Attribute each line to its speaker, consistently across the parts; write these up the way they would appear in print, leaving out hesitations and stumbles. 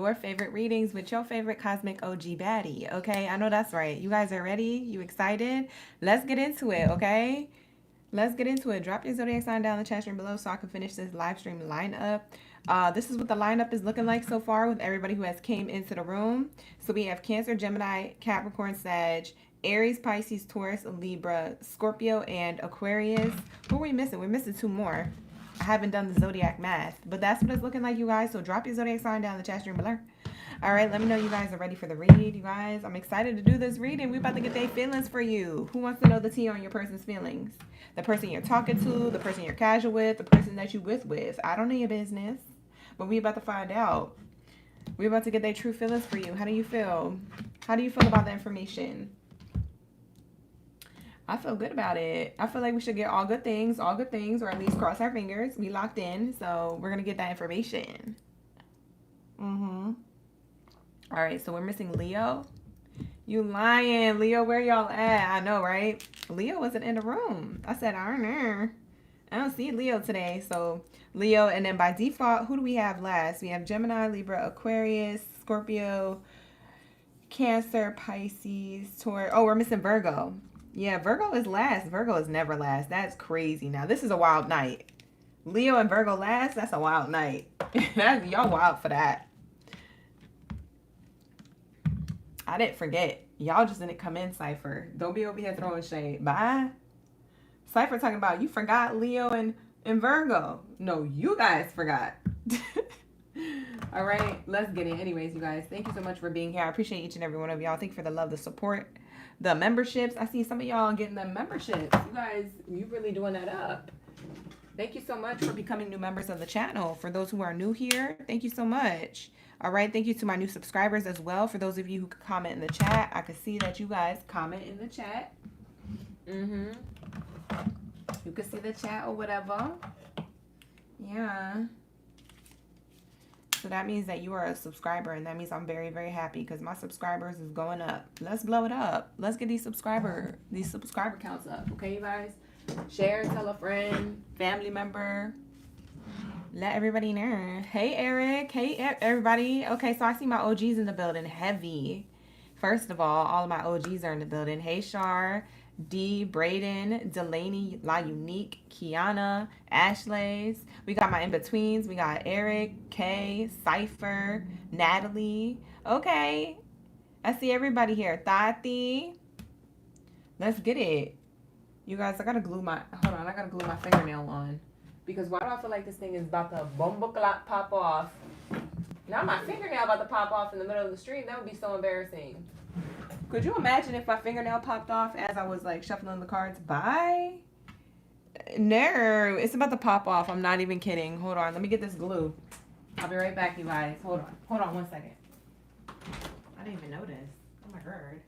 Speaker 1: Your favorite readings with your favorite cosmic OG baddie. Okay, I know that's right. You guys are ready? You excited? Let's get into it, okay? Let's get into it. Drop your zodiac sign down in the chat stream below so I can finish this live stream lineup. This is what the lineup is looking like so far with everybody who has came into the room. So we have Cancer, Gemini, Capricorn, Sag, Aries, Pisces, Taurus, Libra, Scorpio, and Aquarius. Who are we missing? We're missing two more. I haven't done the zodiac math, but that's what it's looking like, you guys. So drop your zodiac sign down in the chat stream below. All right, let me know you guys are ready for the read, you guys. I'm excited to do this reading. We're about to get their feelings for you. Who wants to know the tea on your person's feelings? The person you're talking to, the person you're casual with, the person that you with. I don't know your business, but we about to find out. We're about to get their true feelings for you. How do you feel? How do you feel about the information? I feel good about it. I feel like we should get all good things, or at least cross our fingers. We locked in, so we're going to get that information. All right, so we're missing Leo. You lying. Leo, where y'all at? I know, right? Leo wasn't in the room. I said, I don't know. I don't see Leo today. So Leo, and then by default, who do we have last? We have Gemini, Libra, Aquarius, Scorpio, Cancer, Pisces, Taurus. Oh, we're missing Virgo. Yeah, Virgo is last. Virgo is never last. That's crazy. Now, this is a wild night. Leo and Virgo last, that's a wild night. Y'all wild for that. I didn't forget. Y'all just didn't come in, Cypher. Don't be over here throwing shade. Bye. Cypher talking about you forgot Leo and Virgo. No, you guys forgot. All right, let's get it. Anyways, you guys, thank you so much for being here. I appreciate each and every one of y'all. Thank you for the love, the support, the memberships. I see some of y'all getting the memberships. You guys, you really doing that up. Thank you so much for becoming new members of the channel. For those who are new here, thank you so much. All right, thank you to my new subscribers as well. For those of you who could comment in the chat, I can see that you guys comment in the chat. You can see the chat or whatever. Yeah. So that means that you are a subscriber, and that means I'm very, very happy because my subscribers is going up. Let's blow it up. Let's get these subscriber counts up. Okay, you guys? Share, tell a friend, family member. Let everybody know. Hey, Eric. Hey, everybody. Okay, so I see my OGs in the building. Heavy. First of all of my OGs are in the building. Hey, Shar, D, Braden, Delaney, La Unique, Kiana, Ashlays. We got my in-betweens. We got Eric, Kay, Cypher, Natalie. Okay. I see everybody here. Tati. Let's get it. You guys, I gotta glue my fingernail on. Because why do I feel like this thing is about to bomba-clot pop off? Now my fingernail about to pop off in the middle of the stream. That would be so embarrassing. Could you imagine if my fingernail popped off as I was like shuffling the cards? Bye. No, it's about to pop off. I'm not even kidding. Hold on. Let me get this glue. I'll be right back, you guys. Hold on. Hold on 1 second. I didn't even notice. Oh my God.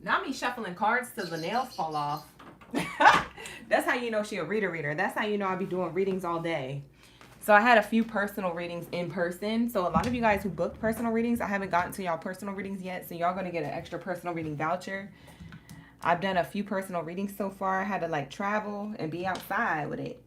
Speaker 1: Not me shuffling cards till the nails fall off. That's how you know she a reader. That's how you know I be doing readings all day. So I had a few personal readings in person. So a lot of you guys who booked personal readings, I haven't gotten to y'all personal readings yet. So y'all going to get an extra personal reading voucher. I've done a few personal readings so far. I had to like travel and be outside with it.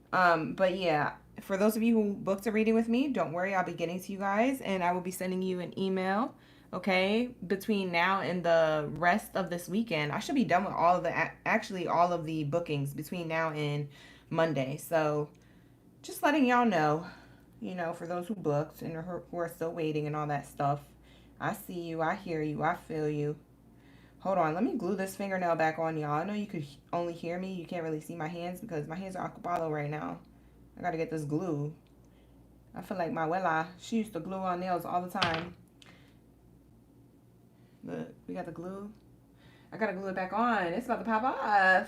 Speaker 1: But yeah, for those of you who booked a reading with me, don't worry. I'll be getting to you guys and I will be sending you an email. Okay, between now and the rest of this weekend, I should be done with all of the bookings between now and Monday. So just letting y'all know, you know, for those who booked and who are still waiting and all that stuff. I see you, I hear you, I feel you. Hold on, let me glue this fingernail back on, y'all. I know you could only hear me. You can't really see my hands because my hands are acapulco right now. I gotta get this glue. I feel like my abuela, she used to glue on nails all the time. Look, we got the glue. I gotta glue it back on. It's about to pop off.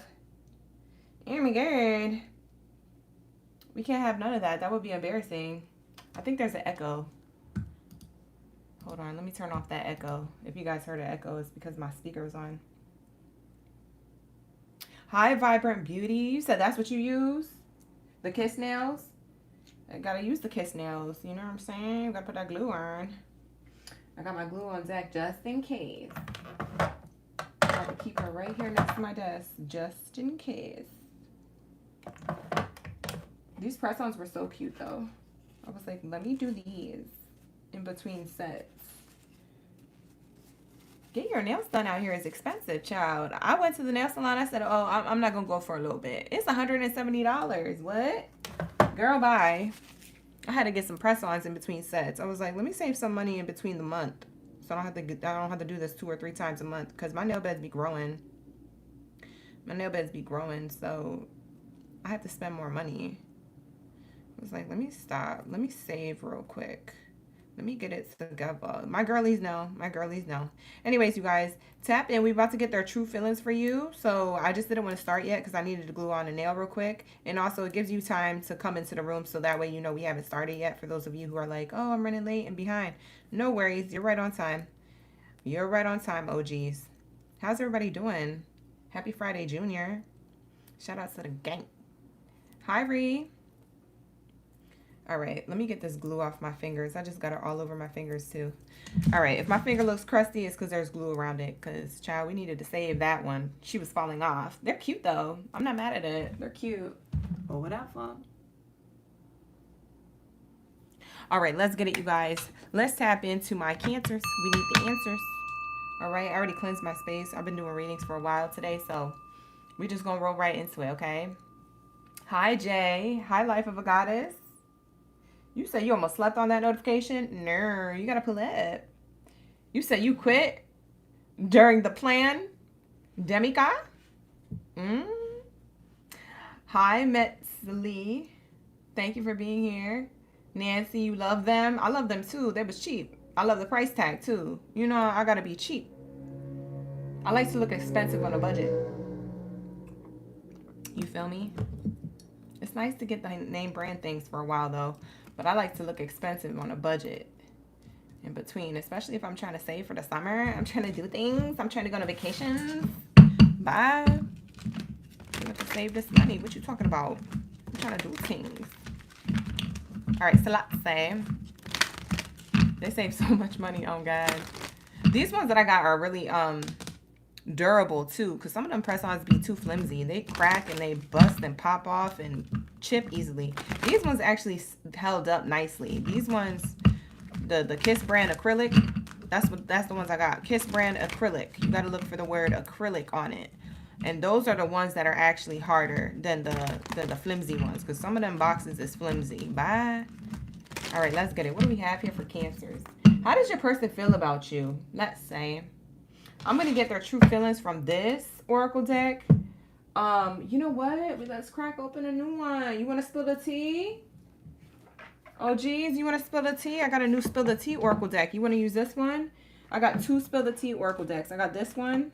Speaker 1: Oh my God. We can't have none of that. That would be embarrassing. I think there's an echo. Hold on, let me turn off that echo. If you guys heard an echo, it's because my speaker was on. Hi, Vibrant Beauty. You said that's what you use? The kiss nails? I gotta use the kiss nails. You know what I'm saying? Gotta put that glue on. I got my glue on deck just in case. I have to keep her right here next to my desk just in case. These press-ons were so cute though. I was like, let me do these in between sets. Get your nails done out here is expensive, child. I went to the nail salon. I said, oh, I'm not going to go for a little bit. It's $170. What? Girl, bye. I had to get some press-ons in between sets. I was like, let me save some money in between the month. So I don't have to do this 2 or 3 times a month because my nail beds be growing. My nail beds be growing, so I have to spend more money. I was like, let me stop. Let me save real quick. Let me get it together. My girlies know. My girlies know. Anyways, you guys, tap in. We're about to get their true feelings for you. So I just didn't want to start yet because I needed to glue on a nail real quick. And also it gives you time to come into the room so that way you know we haven't started yet. For those of you who are like, oh, I'm running late and behind. No worries. You're right on time. You're right on time, OGs. How's everybody doing? Happy Friday, Junior. Shout out to the gang. Hi, Ree. All right, let me get this glue off my fingers. I just got it all over my fingers too. All right, if my finger looks crusty, it's because there's glue around it. Because, child, we needed to save that one. She was falling off. They're cute, though. I'm not mad at it. They're cute. Oh, what up, fam? All right, let's get it, you guys. Let's tap into my cancers. We need the answers. All right, I already cleansed my space. I've been doing readings for a while today, so we just going to roll right into it, okay? Hi, Jay. Hi, Life of a Goddess. You said you almost slept on that notification? No, you got to pull it. You said you quit during the plan? Demika? Hi, Metzli. Thank you for being here. Nancy, you love them? I love them too. They was cheap. I love the price tag too. You know, I got to be cheap. I like to look expensive on a budget. You feel me? It's nice to get the name brand things for a while though. But I like to look expensive on a budget in between, especially if I'm trying to save for the summer. I'm trying to do things. I'm trying to go on vacations. Bye. You have to save this money. What you talking about? I'm trying to do things. All right, Salatse. They save so much money. Oh, God. These ones that I got are really durable, too, because some of them press-ons be too flimsy. They crack and they bust and pop off and chip easily. These ones actually held up nicely. These ones, the Kiss brand acrylic, that's the ones I got. Kiss brand acrylic. You got to look for the word acrylic on it. And those are the ones that are actually harder than the flimsy ones, because some of them boxes is flimsy. Bye. All right, let's get it. What do we have here for Cancers? How does your person feel about you? Let's say. I'm going to get their true feelings from this Oracle deck. You know what? Let's crack open a new one. You want to spill the tea? Oh, geez. You want to spill the tea? I got a new spill the tea Oracle deck. You want to use this one? I got 2 spill the tea Oracle decks. I got this one.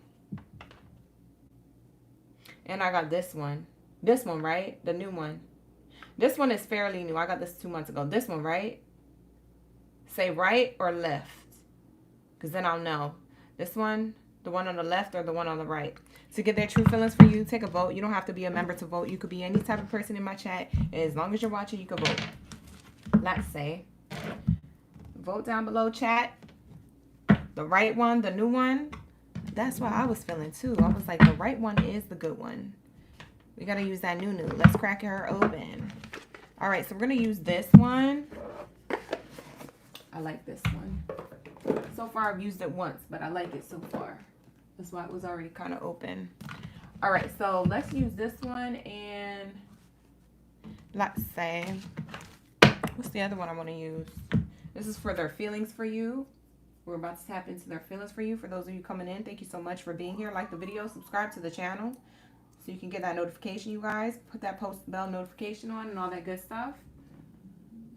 Speaker 1: And I got this one. This one, right? The new one. This one is fairly new. I got this 2 months ago. This one, right? Say right or left. Because then I'll know. This one, the one on the left, or the one on the right. To get their true feelings for you, take a vote. You don't have to be a member to vote. You could be any type of person in my chat. And as long as you're watching, you can vote. Let's say. Vote down below, chat. The right one, the new one. That's what I was feeling, too. I was like, the right one is the good one. We got to use that new. Let's crack her open. All right, so we're going to use this one. I like this one. So far, I've used it once, but I like it so far. That's why it was already kind of open. All right, so let's use this one, and let's say, what's the other one I want to use? This is for their feelings for you. We're about to tap into their feelings for you. For those of you coming in, thank you so much for being here. Like the video, subscribe to the channel so you can get that notification, you guys. Put that post bell notification on and all that good stuff.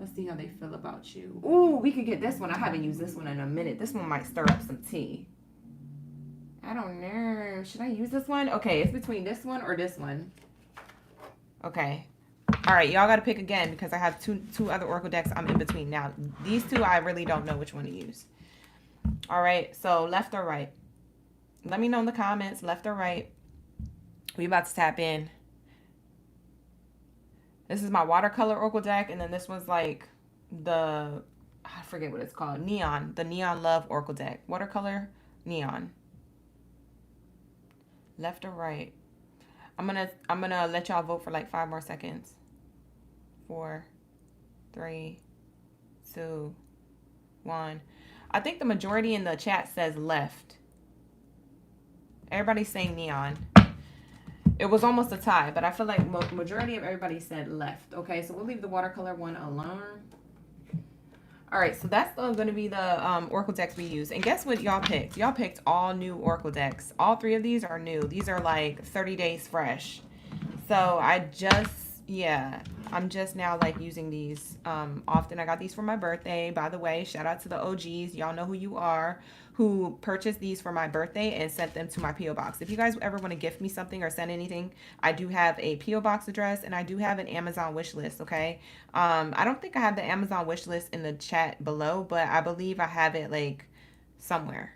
Speaker 1: Let's see how they feel about you. Ooh, we could get this one. I haven't used this one in a minute. This one might stir up some tea. I don't know. Should I use this one? Okay, it's between this one or this one. Okay. All right, y'all got to pick again because I have two other Oracle decks I'm in between now. These two, I really don't know which one to use. All right, so left or right? Let me know in the comments, left or right. We about to tap in. This is my watercolor Oracle deck, and then this one's like the I forget what it's called. Neon. The Neon Love Oracle deck. Watercolor. Neon. Left or right? I'm gonna let y'all vote for like 5 more seconds. 4, 3, 2, 1. I think the majority in the chat says left. Everybody's saying neon. It was almost a tie, but I feel like majority of everybody said left. Okay, so we'll leave the watercolor one alone. All right, so that's going to be the Oracle decks we use. And guess what y'all picked? Y'all picked all new Oracle decks. All 3 of these are new. These are like 30 days fresh. So I'm just now like using these often. I got these for my birthday. By the way, shout out to the OGs. Y'all know who you are, who purchased these for my birthday and sent them to my P.O. box. If you guys ever want to gift me something or send anything, I do have a P.O. box address and I do have an Amazon wish list, okay? I don't think I have the Amazon wish list in the chat below, but I believe I have it like somewhere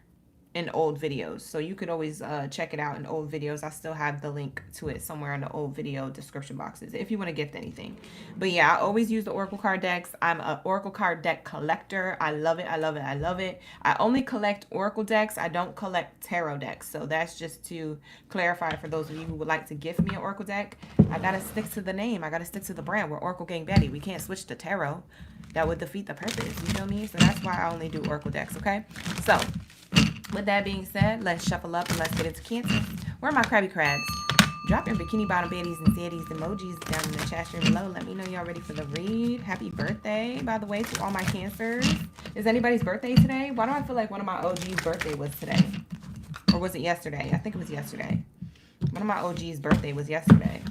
Speaker 1: in old videos, so you could always check it out in old videos. I still have the link to it somewhere in the old video description boxes if you want to gift anything. But yeah, I always use the Oracle card decks. I'm an Oracle card deck collector. I love it. I love it. I love it. I only collect Oracle decks. I don't collect tarot decks. So that's just to clarify for those of you who would like to gift me an Oracle deck. I gotta stick to the name. I gotta stick to the brand. We're Oracle Gang Baddie. We can't switch to tarot. That would defeat the purpose. You feel me? So that's why I only do Oracle decks. Okay, so with that being said, let's shuffle up and let's get into Cancer. Where are my Krabby Crabs? Drop your bikini bottom baddies and saddies emojis down in the chat stream below. Let me know y'all ready for the read. Happy birthday, by the way, to all my Cancers. Is anybody's birthday today? Why do I feel like one of my OG's birthday was today? Or was it yesterday? I think it was yesterday. One of my OG's birthday was yesterday.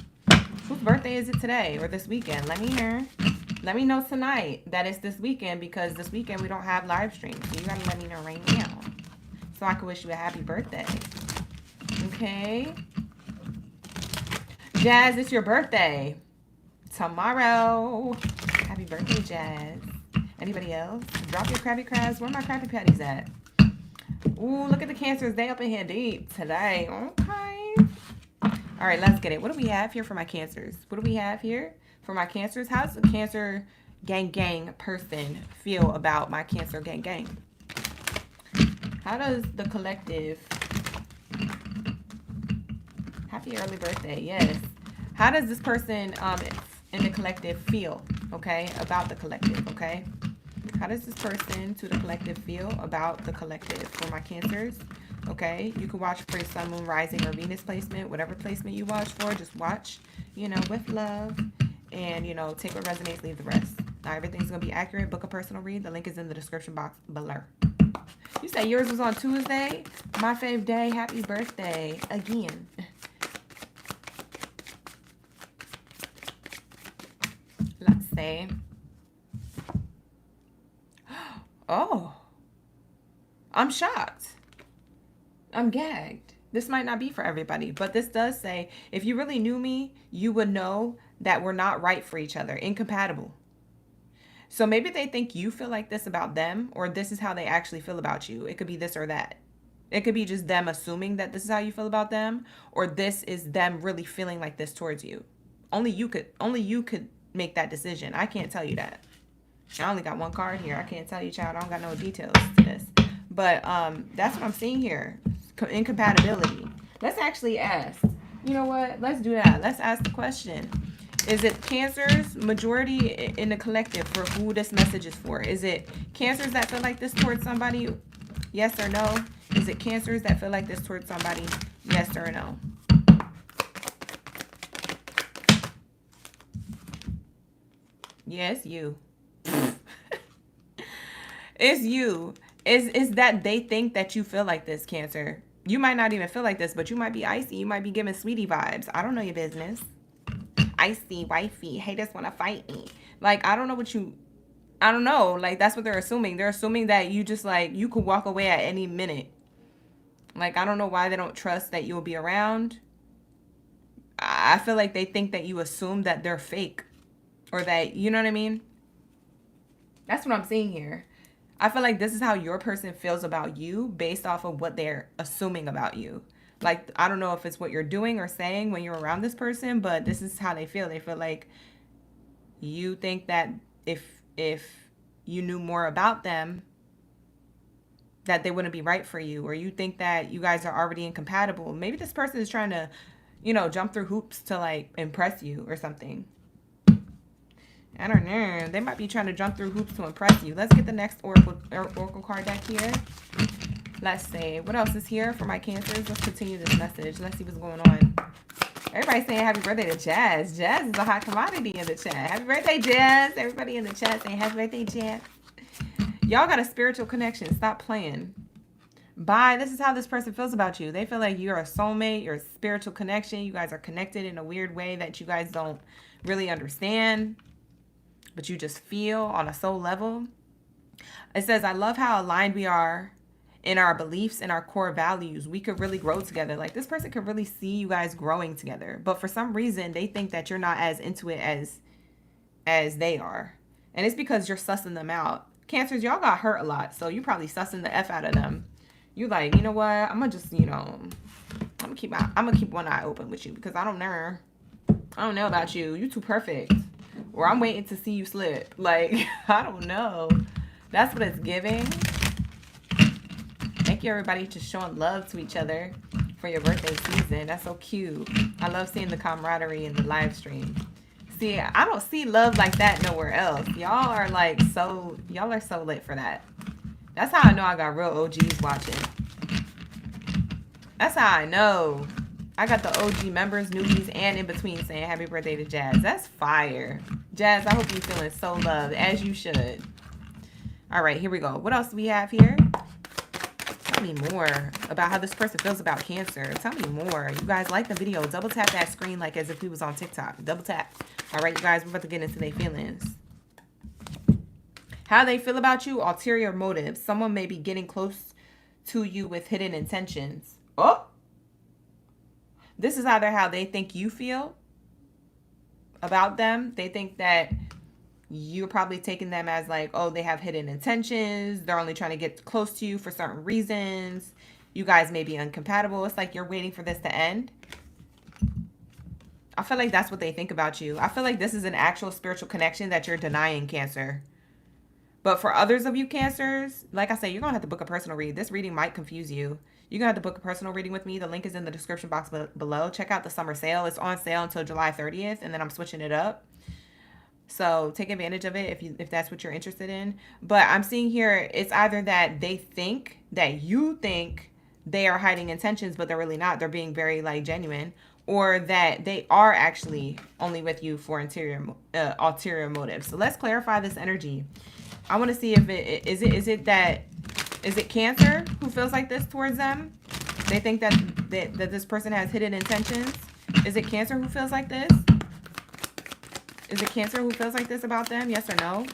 Speaker 1: Whose birthday is it today or this weekend? Let me hear. Let me know tonight that it's this weekend, because this weekend we don't have live streams. So you gotta let me know right now, so I can wish you a happy birthday. Okay. Jazz, it's your birthday tomorrow. Happy birthday, Jazz. Anybody else? Drop your Krabby Crabs. Where my Krabby Patties at? Ooh, look at the Cancers. They up in here deep today. Okay. All right, let's get it. What do we have here for my Cancers? What do we have here for my Cancers? How's the Cancer gang person feel about my Cancer gang? How does the collective... Happy early birthday, yes. How does this person in the collective feel, okay, about the collective, okay? How does this person to the collective feel about the collective for my Cancers, okay? You can watch for your Sun, Moon, Rising, or Venus placement, whatever placement you watch for. Just watch, you know, with love, and, you know, take what resonates, leave the rest. Now, everything's going to be accurate. Book a personal read. The link is in the description box below. You said yours was on Tuesday? My fave day. Happy birthday again. Let's see. Oh. I'm shocked. I'm gagged. This might not be for everybody, but this does say, if you really knew me, you would know that we're not right for each other. Incompatible. So maybe they think you feel like this about them, or this is how they actually feel about you. It could be this or that. It could be just them assuming that this is how you feel about them, or this is them really feeling like this towards you. Only you could make that decision. I can't tell you that. I only got one card here. I can't tell you, child. I don't got no details to this. But that's what I'm seeing here. Incompatibility. Let's actually ask. You know what? Let's do that. Let's ask the question. Is it Cancers, majority in the collective, for who this message is for? Is it Cancers that feel like this towards somebody? Yes or no? Is it Cancers that feel like this towards somebody? Yes or no? Yes, you. It's you. Is that they think that you feel like this, Cancer. You might not even feel like this, but you might be icy. You might be giving sweetie vibes. I don't know your business. Icy, wifey, haters want to fight me. Like, I don't know what you... I don't know. Like, that's what they're assuming. They're assuming that you just, like, you could walk away at any minute. Like, I don't know why they don't trust that you'll be around. I feel like they think that you assume that they're fake. Or that, you know what I mean? That's what I'm seeing here. I feel like this is how your person feels about you based off of what they're assuming about you. Like, I don't know if it's what you're doing or saying when you're around this person, but this is how they feel. They feel like you think that if you knew more about them, that they wouldn't be right for you, or you think that you guys are already incompatible. Maybe this person is trying to, you know, jump through hoops to like impress you or something. I don't know. They might be trying to jump through hoops to impress you. Let's get the next oracle card deck here. Let's see. What else is here for my Cancers? Let's continue this message. Let's see what's going on. Everybody's saying happy birthday to Jazz. Jazz is a hot commodity in the chat. Happy birthday, Jazz. Everybody in the chat saying happy birthday, Jazz. Y'all got a spiritual connection. Stop playing. Bye. This is how this person feels about you. They feel like you're a soulmate. You're a spiritual connection. You guys are connected in a weird way that you guys don't really understand, but you just feel on a soul level. It says, I love how aligned we are in our beliefs and our core values. We could really grow together. Like, this person could really see you guys growing together. But for some reason, they think that you're not as into it as they are. And it's because you're sussing them out. Cancers, y'all got hurt a lot. So you probably sussing the F out of them. You like, you know what? I'm going to just, you know, I'm going to keep one eye open with you because I don't know about you. You too perfect. Or I'm waiting to see you slip. Like, I don't know. That's what it's giving. Thank you, everybody, for showing love to each other for your birthday season. That's so cute. I love seeing the camaraderie in the live stream. See, I don't see love like that nowhere else. Y'all are like y'all are so lit for that. That's how I know I got real OGs watching. That's how I know. I got the OG members, newbies, and in between saying happy birthday to Jazz. That's fire. Jazz, I hope you're feeling so loved, as you should. All right, here we go. What else do we have here? Tell me more about how this person feels about Cancer. Tell me more. You guys like the video. Double tap that screen like as if we was on TikTok. Double tap. All right, you guys, we're about to get into their feelings. How they feel about you, ulterior motives. Someone may be getting close to you with hidden intentions. Oh! This is either how they think you feel about them. They think that you're probably taking them as like, oh, they have hidden intentions. They're only trying to get close to you for certain reasons. You guys may be incompatible. It's like you're waiting for this to end. I feel like that's what they think about you. I feel like this is an actual spiritual connection that you're denying, Cancer. But for others of you Cancers, like I said, you're going to have to book a personal read. This reading might confuse you. You're going to have to book a personal reading with me. The link is in the description box below. Check out the summer sale. It's on sale until July 30th, and then I'm switching it up. So take advantage of it if that's what you're interested in. But I'm seeing here, it's either that they think that you think they are hiding intentions, but they're really not. They're being very like genuine. Or that they are actually only with you for ulterior motives. So let's clarify this energy. I want to see if is it Cancer who feels like this towards them? They think that this person has hidden intentions. Is it Cancer who feels like this? Is it Cancer who feels like this about them? Yes or no?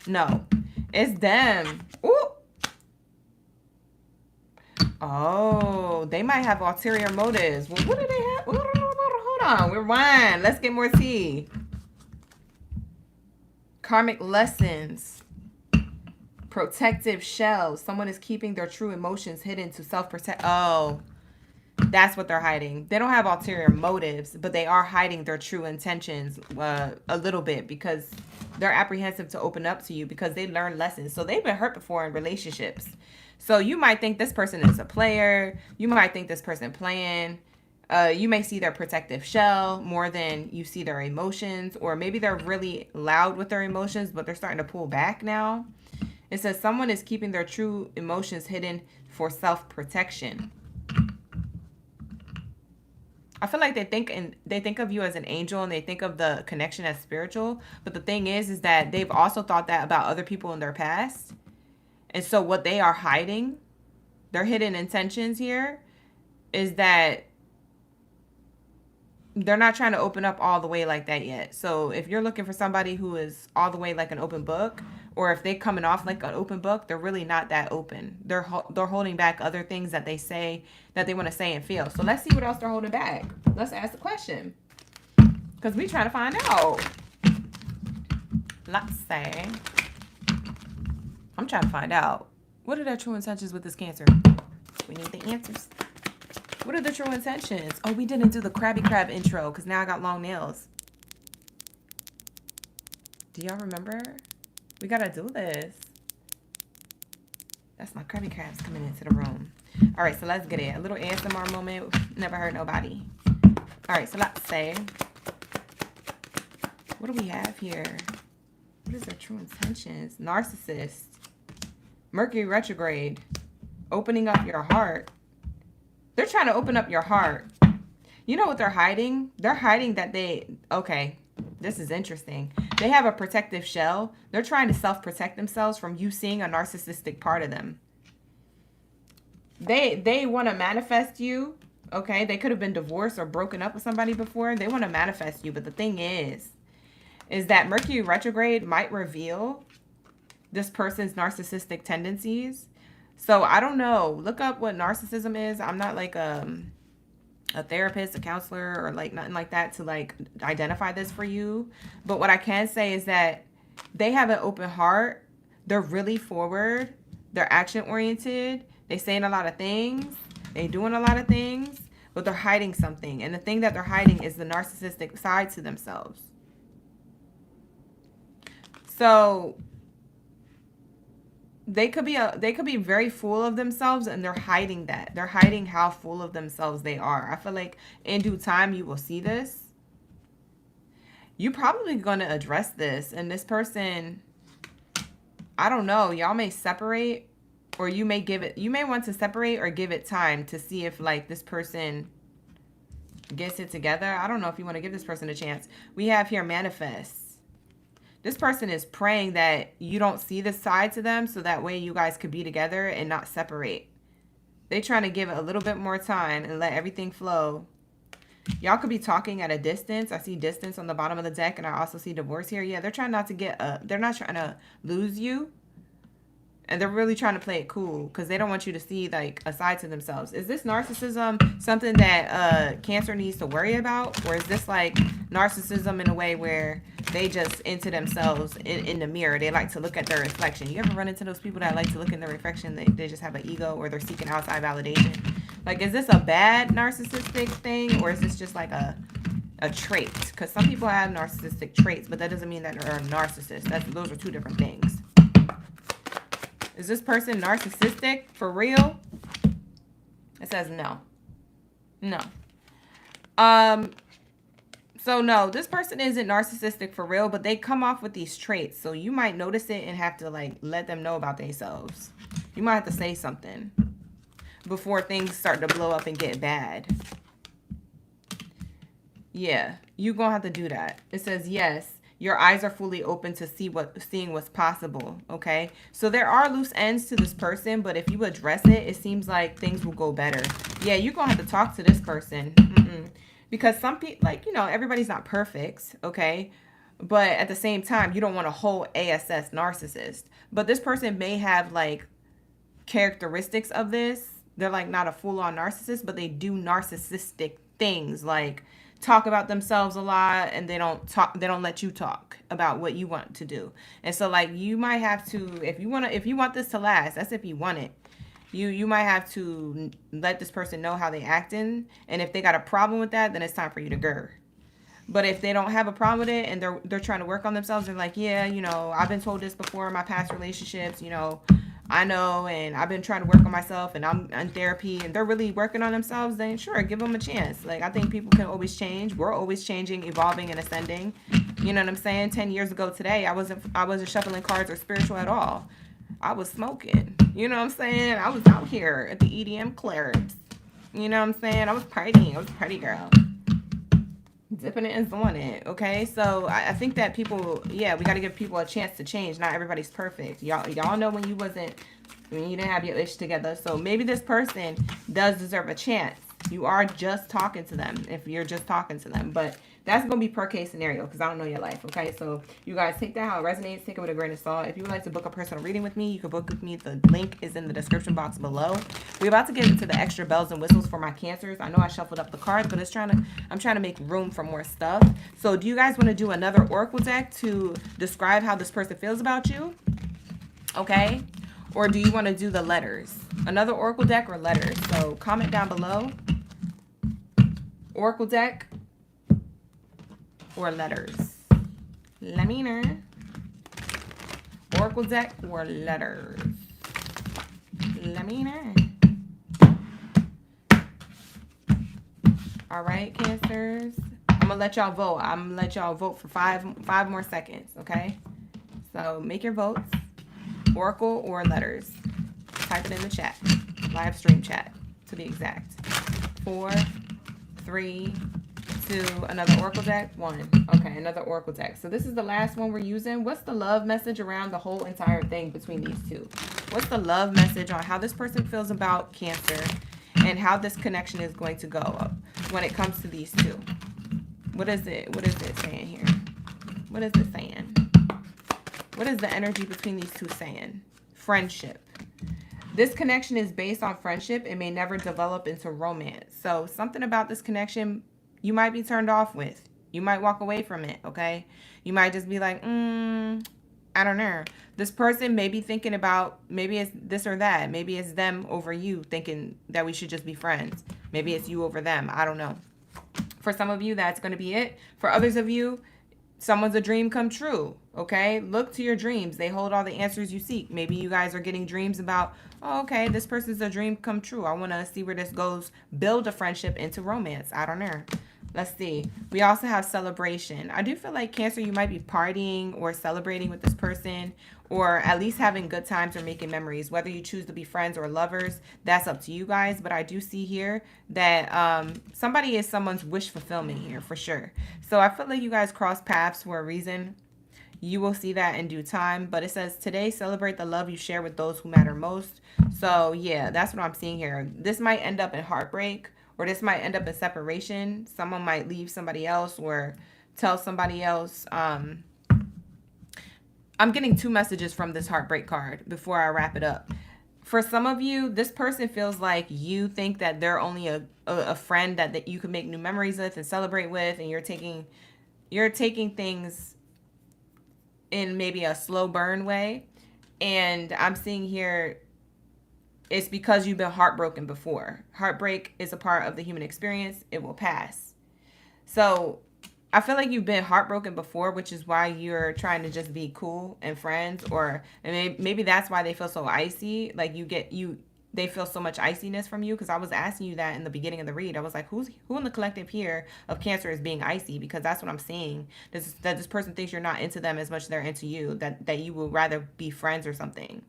Speaker 1: No. It's them. Ooh. Oh, they might have ulterior motives. Well, what do they have? Hold on. Rewind. Let's get more tea. Karmic lessons. Protective shells. Someone is keeping their true emotions hidden to self-protect. Oh, that's what they're hiding. They don't have ulterior motives, but they are hiding their true intentions a little bit because they're apprehensive to open up to you because they learned lessons. So they've been hurt before in relationships. So you might think this person is a player. You might think this person playing. You may see their protective shell more than you see their emotions. Or maybe they're really loud with their emotions, but they're starting to pull back now. It says someone is keeping their true emotions hidden for self-protection. I feel like they think of you as an angel and they think of the connection as spiritual. But the thing is that they've also thought that about other people in their past. And so what they are hiding, their hidden intentions here, is that they're not trying to open up all the way like that yet. So if you're looking for somebody who is all the way like an open book, or if they're coming off like an open book, they're really not that open. They're holding back other things that they say, that they want to say and feel. So let's see what else they're holding back. Let's ask the question. Because we're trying to find out. Let's say. I'm trying to find out. What are their true intentions with this Cancer? We need the answers. What are the true intentions? Oh, we didn't do the Krabby Crab intro because now I got long nails. Do y'all remember? We gotta do this. That's my Krabby Crabs coming into the room. All right, so let's get it. A little ASMR moment. Never hurt nobody. All right, so let's say, what do we have here? What is their true intentions? Narcissist. Mercury retrograde. Opening up your heart. They're trying to open up your heart. You know what they're hiding? They're hiding that okay, this is interesting. They have a protective shell. They're trying to self-protect themselves from you seeing a narcissistic part of them. They want to manifest you, okay? They could have been divorced or broken up with somebody before. They want to manifest you, but the thing is that Mercury retrograde might reveal this person's narcissistic tendencies. So I don't know. Look up what narcissism is. I'm not like a therapist, a counselor, or like nothing like that to like identify this for you. But what I can say is that they have an open heart. They're really forward. They're action oriented. They saying a lot of things. They doing a lot of things, but they're hiding something. And the thing that they're hiding is the narcissistic side to themselves. So they could be very full of themselves, and they're hiding that. They're hiding how full of themselves they are. I feel like in due time you will see this. You're probably going to address this, and this person, I don't know, y'all may separate, or you may want to separate or give it time to see if like this person gets it together. I don't know if you want to give this person a chance. We have here manifest. This person is praying that you don't see this side to them, so that way you guys could be together and not separate. They're trying to give it a little bit more time and let everything flow. Y'all could be talking at a distance. I see distance on the bottom of the deck, and I also see divorce here. Yeah, they're trying not to they're not trying to lose you. And they're really trying to play it cool because they don't want you to see like a side to themselves. Is this narcissism something that Cancer needs to worry about? Or is this like narcissism in a way where they just into themselves in the mirror? They like to look at their reflection. You ever run into those people that like to look in their reflection? They just have an ego, or they're seeking outside validation. Like, is this a bad narcissistic thing? Or is this just like a trait? Because some people have narcissistic traits, but that doesn't mean that they're a narcissist. Those are two different things. Is this person narcissistic for real? It says no. No. So no, this person isn't narcissistic for real, but they come off with these traits. So you might notice it and have to like let them know about themselves. You might have to say something before things start to blow up and get bad. Yeah, you're gonna have to do that. It says yes. Your eyes are fully open to seeing what's possible, okay? So there are loose ends to this person, but if you address it, it seems like things will go better. Yeah, you're going to have to talk to this person. Because some people, like, you know, everybody's not perfect, okay? But at the same time, you don't want a whole ASS narcissist. But this person may have, like, characteristics of this. They're, like, not a full-on narcissist, but they do narcissistic things, like talk about themselves a lot, and they don't let you talk about what you want to do. And so like you might have to, if you want this to last, that's if you want it, you might have to let this person know how they acting, and if they got a problem with that, then it's time for you to grr. But if they don't have a problem with it and they're trying to work on themselves, they're like, yeah, you know, I've been told this before in my past relationships, you know, I know, and I've been trying to work on myself, and I'm in therapy, and they're really working on themselves, then sure, give them a chance. Like, I think people can always change. We're always changing, evolving, and ascending. You know what I'm saying? 10 years ago today, I wasn't shuffling cards or spiritual at all. I was smoking. You know what I'm saying? I was out here at the EDM clubs. You know what I'm saying? I was partying. I was a party girl. Dipping it and throwing it, okay? So I think that people, yeah, we got to give people a chance to change. Not everybody's perfect. Y'all know when you didn't have your ish together. So maybe this person does deserve a chance. You are just talking to them if you're just talking to them. But that's going to be per case scenario because I don't know your life, okay? So you guys take that how it resonates. Take it with a grain of salt. If you would like to book a personal reading with me, you can book with me. The link is in the description box below. We're about to get into the extra bells and whistles for my Cancers. I know I shuffled up the cards, but I'm trying to make room for more stuff. So do you guys want to do another oracle deck to describe how this person feels about you? Okay? Or do you want to do the letters? Another oracle deck or letters? So comment down below. Oracle deck or letters? Let me know. Oracle deck or letters? Let me know. All right, Cancers. I'm gonna let y'all vote. I'm gonna let y'all vote for five more seconds, okay? So make your votes. Oracle or letters. Type it in the chat. Live stream chat, to be exact. 4, 3, 2, another Oracle deck. 1. Okay, another Oracle deck. So this is the last one we're using. What's the love message around the whole entire thing between these two? What's the love message on how this person feels about Cancer and how this connection is going to go when it comes to these two? What is it? What is it saying here? What is it saying? What is the energy between these two saying? Friendship. This connection is based on friendship. It may never develop into romance. So something about this connection you might be turned off with. You might walk away from it, okay? You might just be like, I don't know. This person may be thinking about, maybe it's this or that. Maybe it's them over you, thinking that we should just be friends. Maybe it's you over them. I don't know. For some of you, that's going to be it. For others of you, someone's a dream come true, okay? Look to your dreams. They hold all the answers you seek. Maybe you guys are getting dreams about, oh, okay, this person's a dream come true. I want to see where this goes. Build a friendship into romance. I don't know. Let's see. We also have celebration. I do feel like Cancer, you might be partying or celebrating with this person, or at least having good times or making memories. Whether you choose to be friends or lovers, that's up to you guys. But I do see here that somebody is someone's wish fulfillment here for sure. So I feel like you guys cross paths for a reason. You will see that in due time. But it says, today, celebrate the love you share with those who matter most. So yeah, that's what I'm seeing here. This might end up in heartbreak, or this might end up in separation. Someone might leave somebody else or tell somebody else. I'm getting 2 messages from this heartbreak card before I wrap it up. For some of you, this person feels like you think that they're only a friend that you can make new memories with and celebrate with, and you're taking things in maybe a slow burn way. And I'm seeing here, it's because you've been heartbroken before. Heartbreak is a part of the human experience. It will pass. So I feel like you've been heartbroken before, which is why you're trying to just be cool and friends, or maybe that's why they feel so icy. Like they feel so much iciness from you. Because I was asking you that in the beginning of the read. I was like, who in the collective here of Cancer is being icy? Because that's what I'm seeing. That this person thinks you're not into them as much as they're into you. That you will rather be friends or something.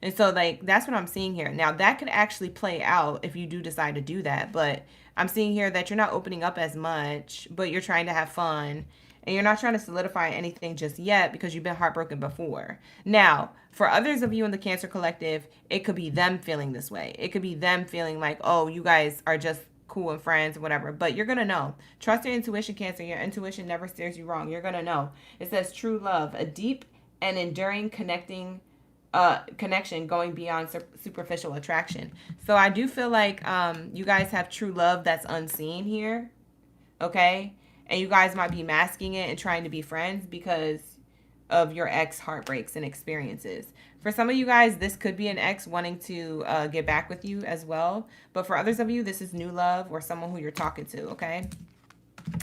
Speaker 1: And so, like, that's what I'm seeing here. Now, that could actually play out if you do decide to do that. But I'm seeing here that you're not opening up as much, but you're trying to have fun. And you're not trying to solidify anything just yet because you've been heartbroken before. Now, for others of you in the Cancer collective, it could be them feeling this way. It could be them feeling like, oh, you guys are just cool and friends, whatever. But you're going to know. Trust your intuition, Cancer. Your intuition never steers you wrong. You're going to know. It says true love, a deep and enduring connection going beyond superficial attraction. So I do feel like you guys have true love that's unseen here, okay? And you guys might be masking it and trying to be friends because of your ex heartbreaks and experiences. For some of you guys, this could be an ex wanting to get back with you as well. But for others of you, this is new love or someone who you're talking to, okay?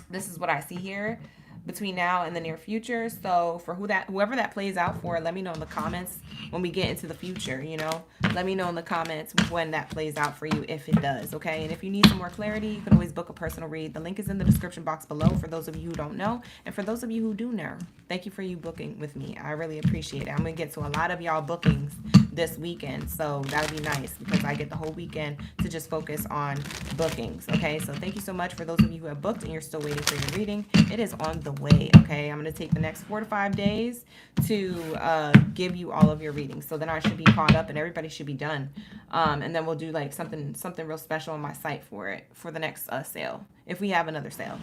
Speaker 1: This is what I see here between now and the near future. So for whoever that plays out for, let me know in the comments when we get into the future, you know. Let me know in the comments when that plays out for you, if it does, okay? And if you need some more clarity, you can always book a personal read. The link is in the description box below for those of you who don't know. And for those of you who do know, thank you for you booking with me. I really appreciate it. I'm going to get to a lot of y'all bookings this weekend, so that'll be nice because I get the whole weekend to just focus on bookings, okay? So thank you so much for those of you who have booked and you're still waiting for your reading. It is on the way, okay? I'm going to take the next 4 to 5 days to give you all of your readings. So then I should be caught up and everybody should be done. And then we'll do like something real special on my site for the next sale, if we have another sale.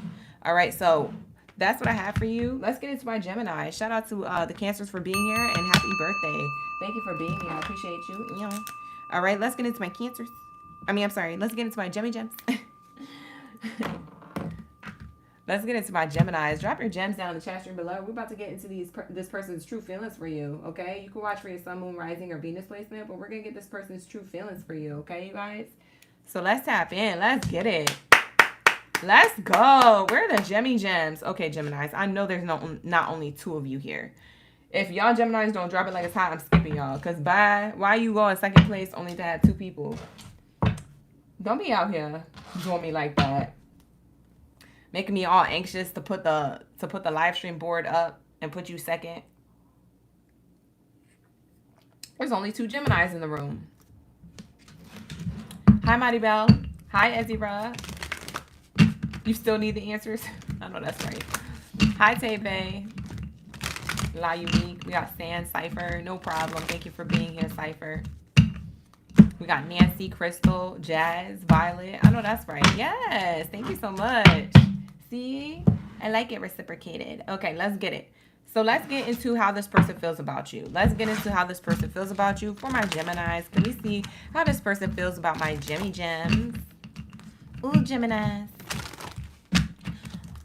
Speaker 1: All right, so that's what I have for you. Let's get into my Gemini. Shout out to the Cancers for being here and happy birthday. Thank you for being here. I appreciate you. All right, let's get into my Cancers. Let's get into my Gems. Let's get into my Geminis. Drop your gems down in the chat stream below. We're about to get into this person's true feelings for you, okay? You can watch for your sun, moon, rising, or Venus placement, but we're going to get this person's true feelings for you, okay, you guys? So let's tap in. Let's get it. Let's go. Where are the Gems? Okay, Geminis. I know there's not only 2 of you here. If y'all Geminis don't drop it like it's hot, I'm skipping y'all. Because why you go in second place only to have 2 people? Don't be out here doing me like that. Making me all anxious to put the live stream board up and put you second. There's only 2 Geminis in the room. Hi, Mighty Bell. Hi, Ezra. You still need the answers? I know that's right. Hi, Tebe. La Unique. We got Sand, Cypher. No problem. Thank you for being here, Cypher. We got Nancy, Crystal, Jazz, Violet. I know that's right. Yes. Thank you so much. See? I like it reciprocated. Okay, let's get it. So let's get into how this person feels about you. Let's get into how this person feels about you. For my Geminis, can we see how this person feels about my Gemmy Gems? Ooh, Geminis.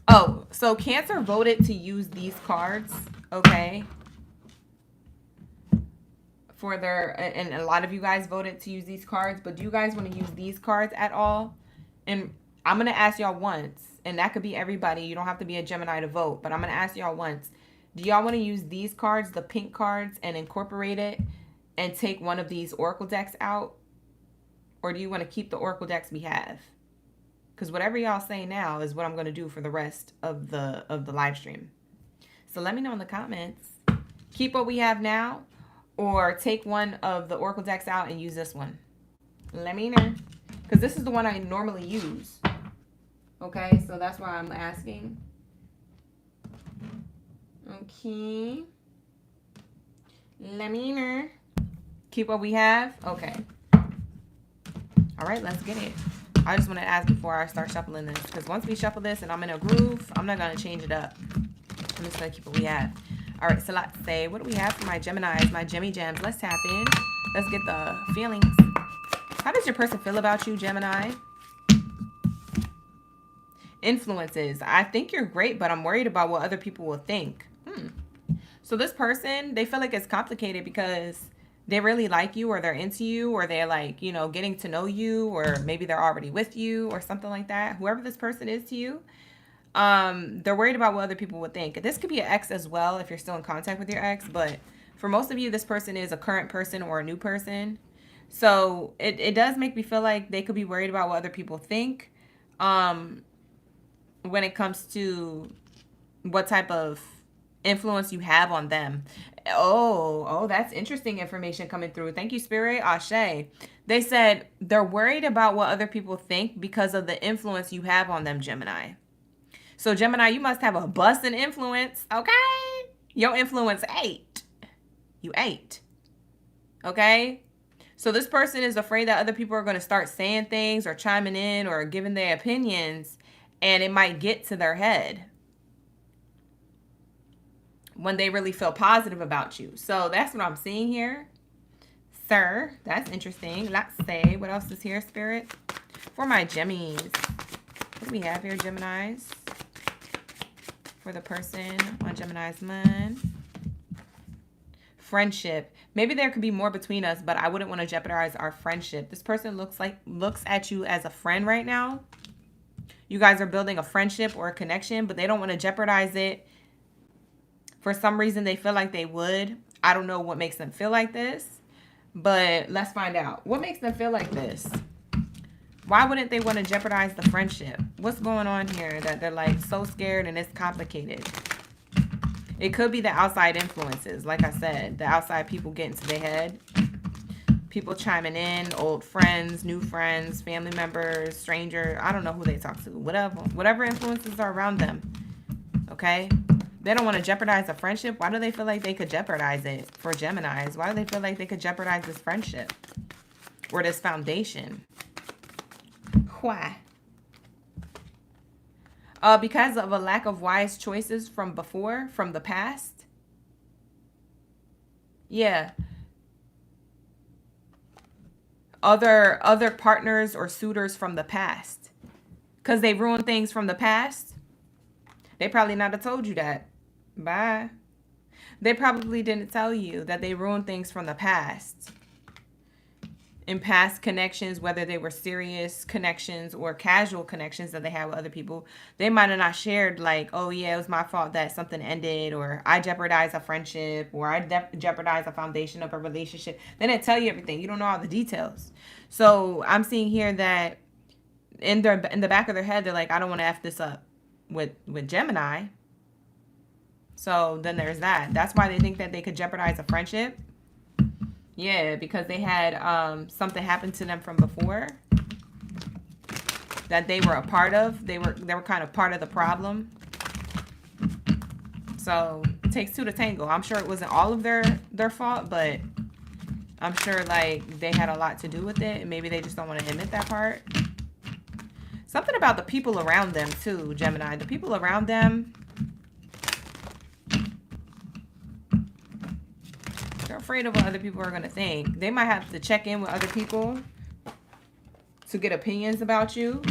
Speaker 1: Oh, so Cancer voted to use these cards, okay? For their, and a lot of you guys voted to use these cards, but do you guys want to use these cards at all? And I'm going to ask y'all once, and that could be everybody. You don't have to be a Gemini to vote, but I'm going to ask y'all once. Do y'all want to use these cards, the pink cards, and incorporate it and take one of these Oracle decks out? Or do you want to keep the Oracle decks we have? Because whatever y'all say now is what I'm going to do for the rest of the live stream. So let me know in the comments. Keep what we have now or take one of the Oracle decks out and use this one. Let me know. Because this is the one I normally use. Okay, so that's why I'm asking. Okay. Let me know. Keep what we have? Okay. All right, let's get it. I just want to ask before I start shuffling this. Because once we shuffle this and I'm in a groove, I'm not going to change it up. I'm just going to keep what we have. All right, so let's say, what do we have for my Geminis, my Gemmy Gems? Let's tap in. Let's get the feelings. How does your person feel about you, Gemini? Influences. I think you're great, but I'm worried about what other people will think. So this person, they feel like it's complicated because they really like you or they're into you or they're like, you know, getting to know you or maybe they're already with you or something like that. Whoever this person is to you, they're worried about what other people would think. This could be an ex as well if you're still in contact with your ex, but for most of you, this person is a current person or a new person. So it does make me feel like they could be worried about what other people think when it comes to what type of influence you have on them. Oh, that's interesting information coming through. Thank you, Spirit. Ashe. They said they're worried about what other people think because of the influence you have on them, Gemini. So, Gemini, you must have a busting influence, okay? Your influence 8. You 8. Okay? So, this person is afraid that other people are going to start saying things or chiming in or giving their opinions, and it might get to their head when they really feel positive about you. So that's what I'm seeing here. Sir, that's interesting. Let's say, what else is here, Spirit? For my Gemmies. What do we have here, Geminis? For the person on Gemini's moon. Friendship. Maybe there could be more between us, but I wouldn't want to jeopardize our friendship. This person looks at you as a friend right now. You guys are building a friendship or a connection, but they don't want to jeopardize it. For some reason, they feel like they would. I don't know what makes them feel like this, but let's find out. What makes them feel like this? Why wouldn't they want to jeopardize the friendship? What's going on here that they're like so scared and it's complicated? It could be the outside influences. Like I said, the outside people get into their head. People chiming in, old friends, new friends, family members, stranger. I don't know who they talk to. Whatever influences are around them. Okay? They don't want to jeopardize a friendship. Why do they feel like they could jeopardize it for Geminis? Why do they feel like they could jeopardize this friendship or this foundation? Why? Because of a lack of wise choices from before, from the past. Yeah. Other partners or suitors from the past. Because they ruined things from the past. They probably not have told you that. Bye. They probably didn't tell you that they ruined things from the past. in past connections, whether they were serious connections or casual connections that they had with other people, they might have not shared like, oh yeah, it was my fault that something ended, or I jeopardized a friendship, or I jeopardized a foundation of a relationship. They didn't tell you everything. You don't know all the details. So I'm seeing here that in the back of their head, they're like, I don't want to F this up with Gemini. So then there's that. That's why they think that they could jeopardize a friendship. Yeah, because they had something happen to them from before that they were a part of. They were kind of part of the problem. So it takes two to tango. I'm sure it wasn't all of their fault, but I'm sure like they had a lot to do with it, and maybe they just don't want to admit that part. Something about the people around them too, Gemini. The people around them, they're afraid of what other people are going to think. They might have to check in with other people to get opinions about you.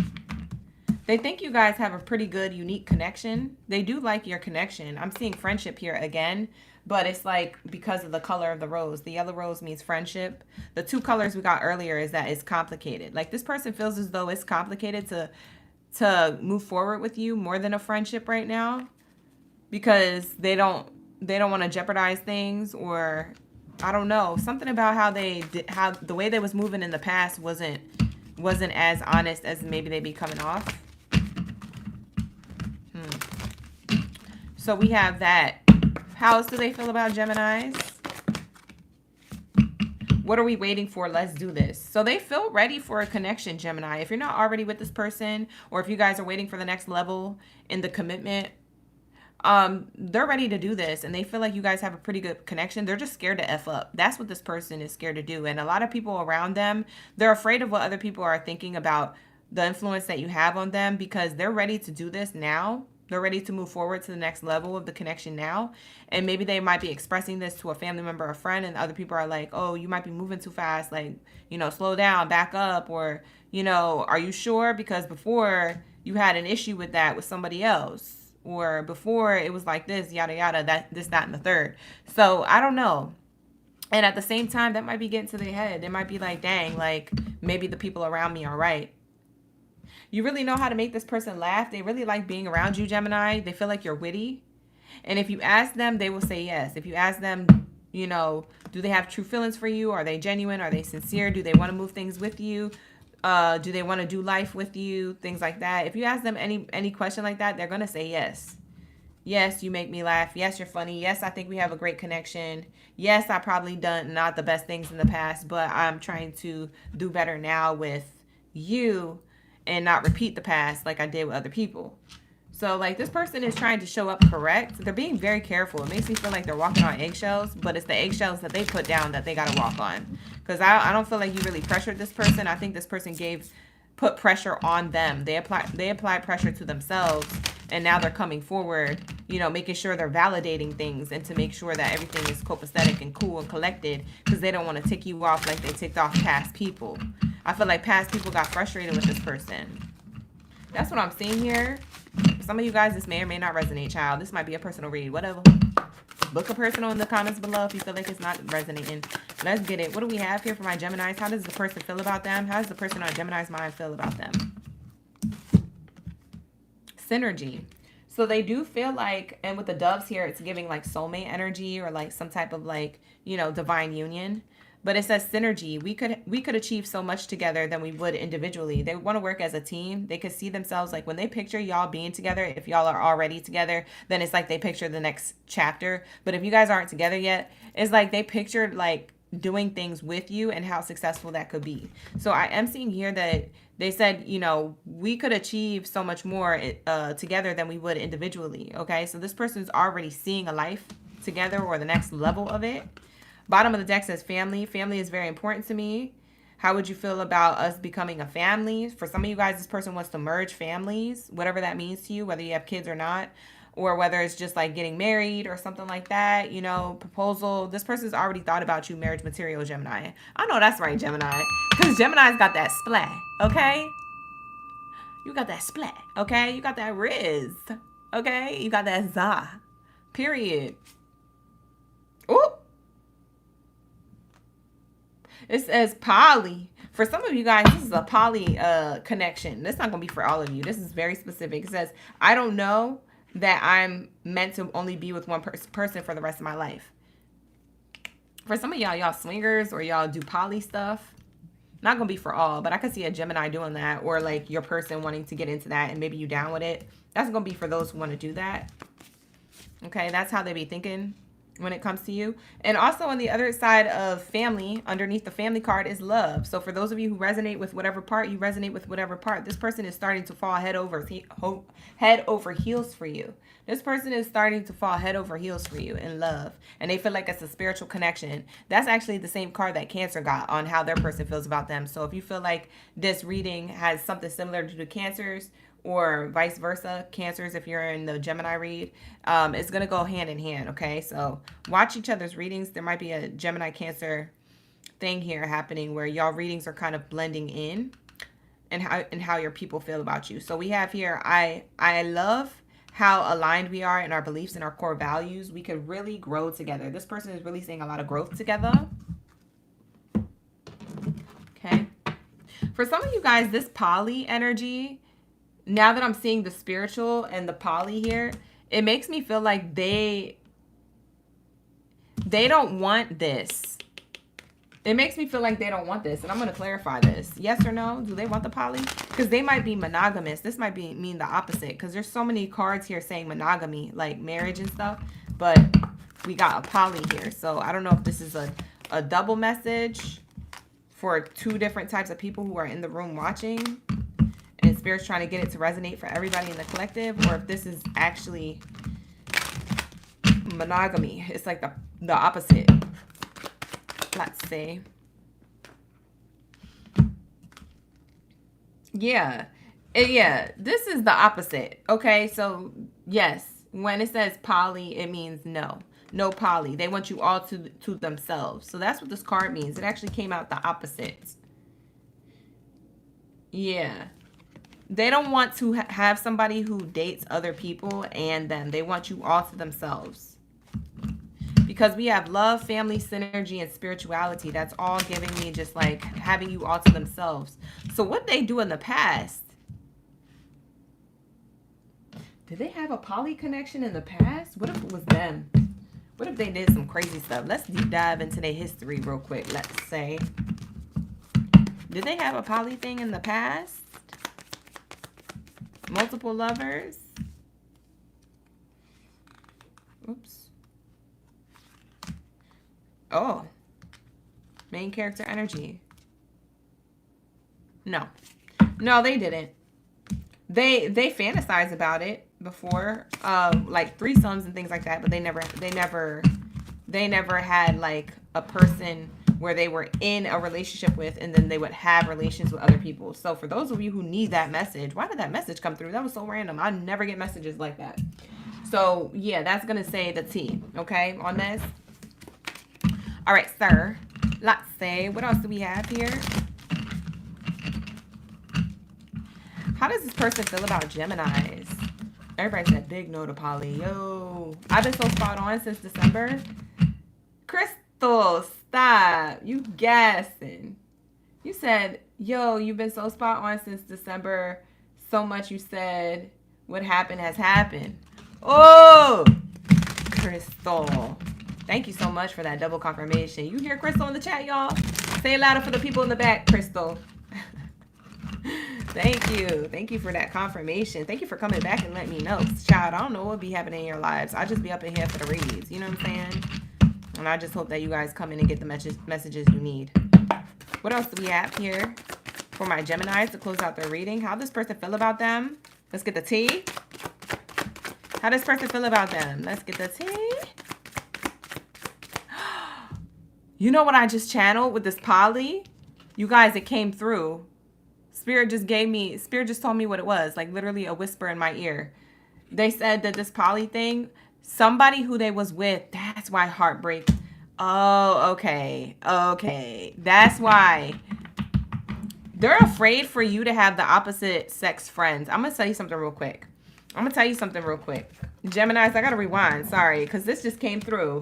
Speaker 1: They think you guys have a pretty good, unique connection. They do like your connection. I'm seeing friendship here again, but it's like because of the color of the rose. The yellow rose means friendship. The two colors we got earlier is that it's complicated. Like this person feels as though it's complicated to move forward with you more than a friendship right now, because they don't want to jeopardize things, or I don't know, something about how the way they was moving in the past wasn't as honest as maybe they be coming off. So we have that. How else do they feel about Geminis? What are we waiting for? Let's do this. So they feel ready for a connection, Gemini. If you're not already with this person, or if you guys are waiting for the next level in the commitment, they're ready to do this, and they feel like you guys have a pretty good connection. They're just scared to F up. That's what this person is scared to do. And a lot of people around them, they're afraid of what other people are thinking about the influence that you have on them, because they're ready to do this now. They're ready to move forward to the next level of the connection now. And maybe they might be expressing this to a family member or friend, and other people are like, oh, you might be moving too fast. Like, you know, slow down, back up. Or, you know, are you sure? Because before you had an issue with that with somebody else. Or before it was like this, yada, yada, that, and the third. So I don't know. And at the same time, that might be getting to their head. They might be like, dang, like maybe the people around me are right. You really know how to make this person laugh. They really like being around you, Gemini. They feel like you're witty. And if you ask them, they will say yes. If you ask them, you know, do they have true feelings for you? Are they genuine? Are they sincere? Do they want to move things with you? Do they want to do life with you? Things like that. If you ask them any question like that, they're going to say yes. Yes, you make me laugh. Yes, you're funny. Yes, I think we have a great connection. Yes, I probably done not the best things in the past, but I'm trying to do better now with you and not repeat the past like I did with other people. So like this person is trying to show up correct. They're being very careful. It makes me feel like they're walking on eggshells, but it's the eggshells that they put down that they got to walk on. Because I don't feel like you really pressured this person. I think this person put pressure on them. They applied pressure to themselves, and now they're coming forward, you know, making sure they're validating things and to make sure that everything is copacetic and cool and collected, because they don't want to tick you off like they ticked off past people. I feel like past people got frustrated with this person. That's what I'm seeing here. Some of you guys, this may or may not resonate, child. This might be a personal read, whatever. Book a personal in the comments below if you feel like it's not resonating. Let's get it. What do we have here for my Geminis? How does the person feel about them? How does the person on Gemini's mind feel about them? Synergy. So they do feel like, and with the doves here, it's giving like soulmate energy, or like some type of like, you know, divine union. But it says synergy. We could achieve so much together than we would individually. They want to work as a team. They could see themselves like when they picture y'all being together. If y'all are already together, then it's like they picture the next chapter. But if you guys aren't together yet, it's like they pictured like doing things with you and how successful that could be. So I am seeing here that they said, you know, we could achieve so much more together than we would individually. Okay, so this person's already seeing a life together, or the next level of it. Bottom of the deck says family. Family is very important to me. How would you feel about us becoming a family? For some of you guys, this person wants to merge families, whatever that means to you, whether you have kids or not, or whether it's just like getting married or something like that, you know, proposal. This person's already thought about you, marriage material, Gemini. I know that's right, Gemini, because Gemini's got that splat, okay? You got that splat, okay? You got that riz, okay? You got that za, period. Ooh. It says poly. For some of you guys, this is a poly connection. This is not going to be for all of you. This is very specific. It says, I don't know that I'm meant to only be with one person for the rest of my life. For some of y'all swingers or y'all do poly stuff. Not going to be for all, but I could see a Gemini doing that, or like your person wanting to get into that and maybe you down with it. That's going to be for those who want to do that. Okay, that's how they be thinking when it comes to you. And also on the other side of family, underneath the family card is love. So for those of you who resonate with whatever part, you resonate with whatever part. This person is starting to fall head over heels for you. This person is starting to fall head over heels for you in love. And they feel like it's a spiritual connection. That's actually the same card that Cancer got on how their person feels about them. So if you feel like this reading has something similar to the Cancers, or vice versa, Cancers, if you're in the Gemini read, it's going to go hand in hand, okay? So watch each other's readings. There might be a Gemini Cancer thing here happening where y'all readings are kind of blending in and how your people feel about you. So we have here, I love how aligned we are in our beliefs and our core values. We could really grow together. This person is really seeing a lot of growth together. Okay. For some of you guys, this poly energy, now that I'm seeing the spiritual and the poly here, it makes me feel like they don't want this. It makes me feel like they don't want this. And I'm going to clarify this. Yes or no? Do they want the poly? Because they might be monogamous. This might mean the opposite. Because there's so many cards here saying monogamy, like marriage and stuff. But we got a poly here. So I don't know if this is a double message for two different types of people who are in the room watching. And Spirit's trying to get it to resonate for everybody in the collective, or if this is actually monogamy. It's like the opposite. Let's see. Yeah. Yeah, this is the opposite. Okay, so yes, when it says poly, it means no. No poly. They want you all to themselves. So that's what this card means. It actually came out the opposite. Yeah. They don't want to have somebody who dates other people and them. They want you all to themselves. Because we have love, family, synergy, and spirituality. That's all giving me just like having you all to themselves. So what they do in the past. Did they have a poly connection in the past? What if it was them? What if they did some crazy stuff? Let's deep dive into their history real quick. Let's say. Did they have a poly thing in the past? Multiple lovers. Oops. Oh. Main character energy. No. No, they didn't. They fantasized about it before, like threesomes and things like that, but they never had like a person where they were in a relationship with, and then they would have relations with other people. So for those of you who need that message, why did that message come through? That was so random. I never get messages like that. So yeah, that's going to say the T, okay, on this. All right, sir. Let's see. What else do we have here? How does this person feel about Geminis? Everybody said big no to poly. Yo, I've been so spot on since December. Crystal, stop. You guessing. You said, yo, you've been so spot on since December. So much you said what happened has happened. Oh, Crystal. Thank you so much for that double confirmation. You hear Crystal in the chat, y'all? Say it louder for the people in the back, Crystal. Thank you. Thank you for that confirmation. Thank you for coming back and letting me know. Child, I don't know what be happening in your lives. I just be up in here for the reads. You know what I'm saying? And I just hope that you guys come in and get the messages you need. What else do we have here for my Geminis to close out their reading? How does this person feel about them? Let's get the T. How does this person feel about them? Let's get the T. You know what I just channeled with this poly? You guys, it came through. Spirit just told me what it was. Like literally a whisper in my ear. They said that this poly thing, somebody who they was with, that's why heartbreak. Oh, okay. Okay. That's why. They're afraid for you to have the opposite sex friends. I'm going to tell you something real quick. Geminis, I got to rewind. Sorry. Because this just came through.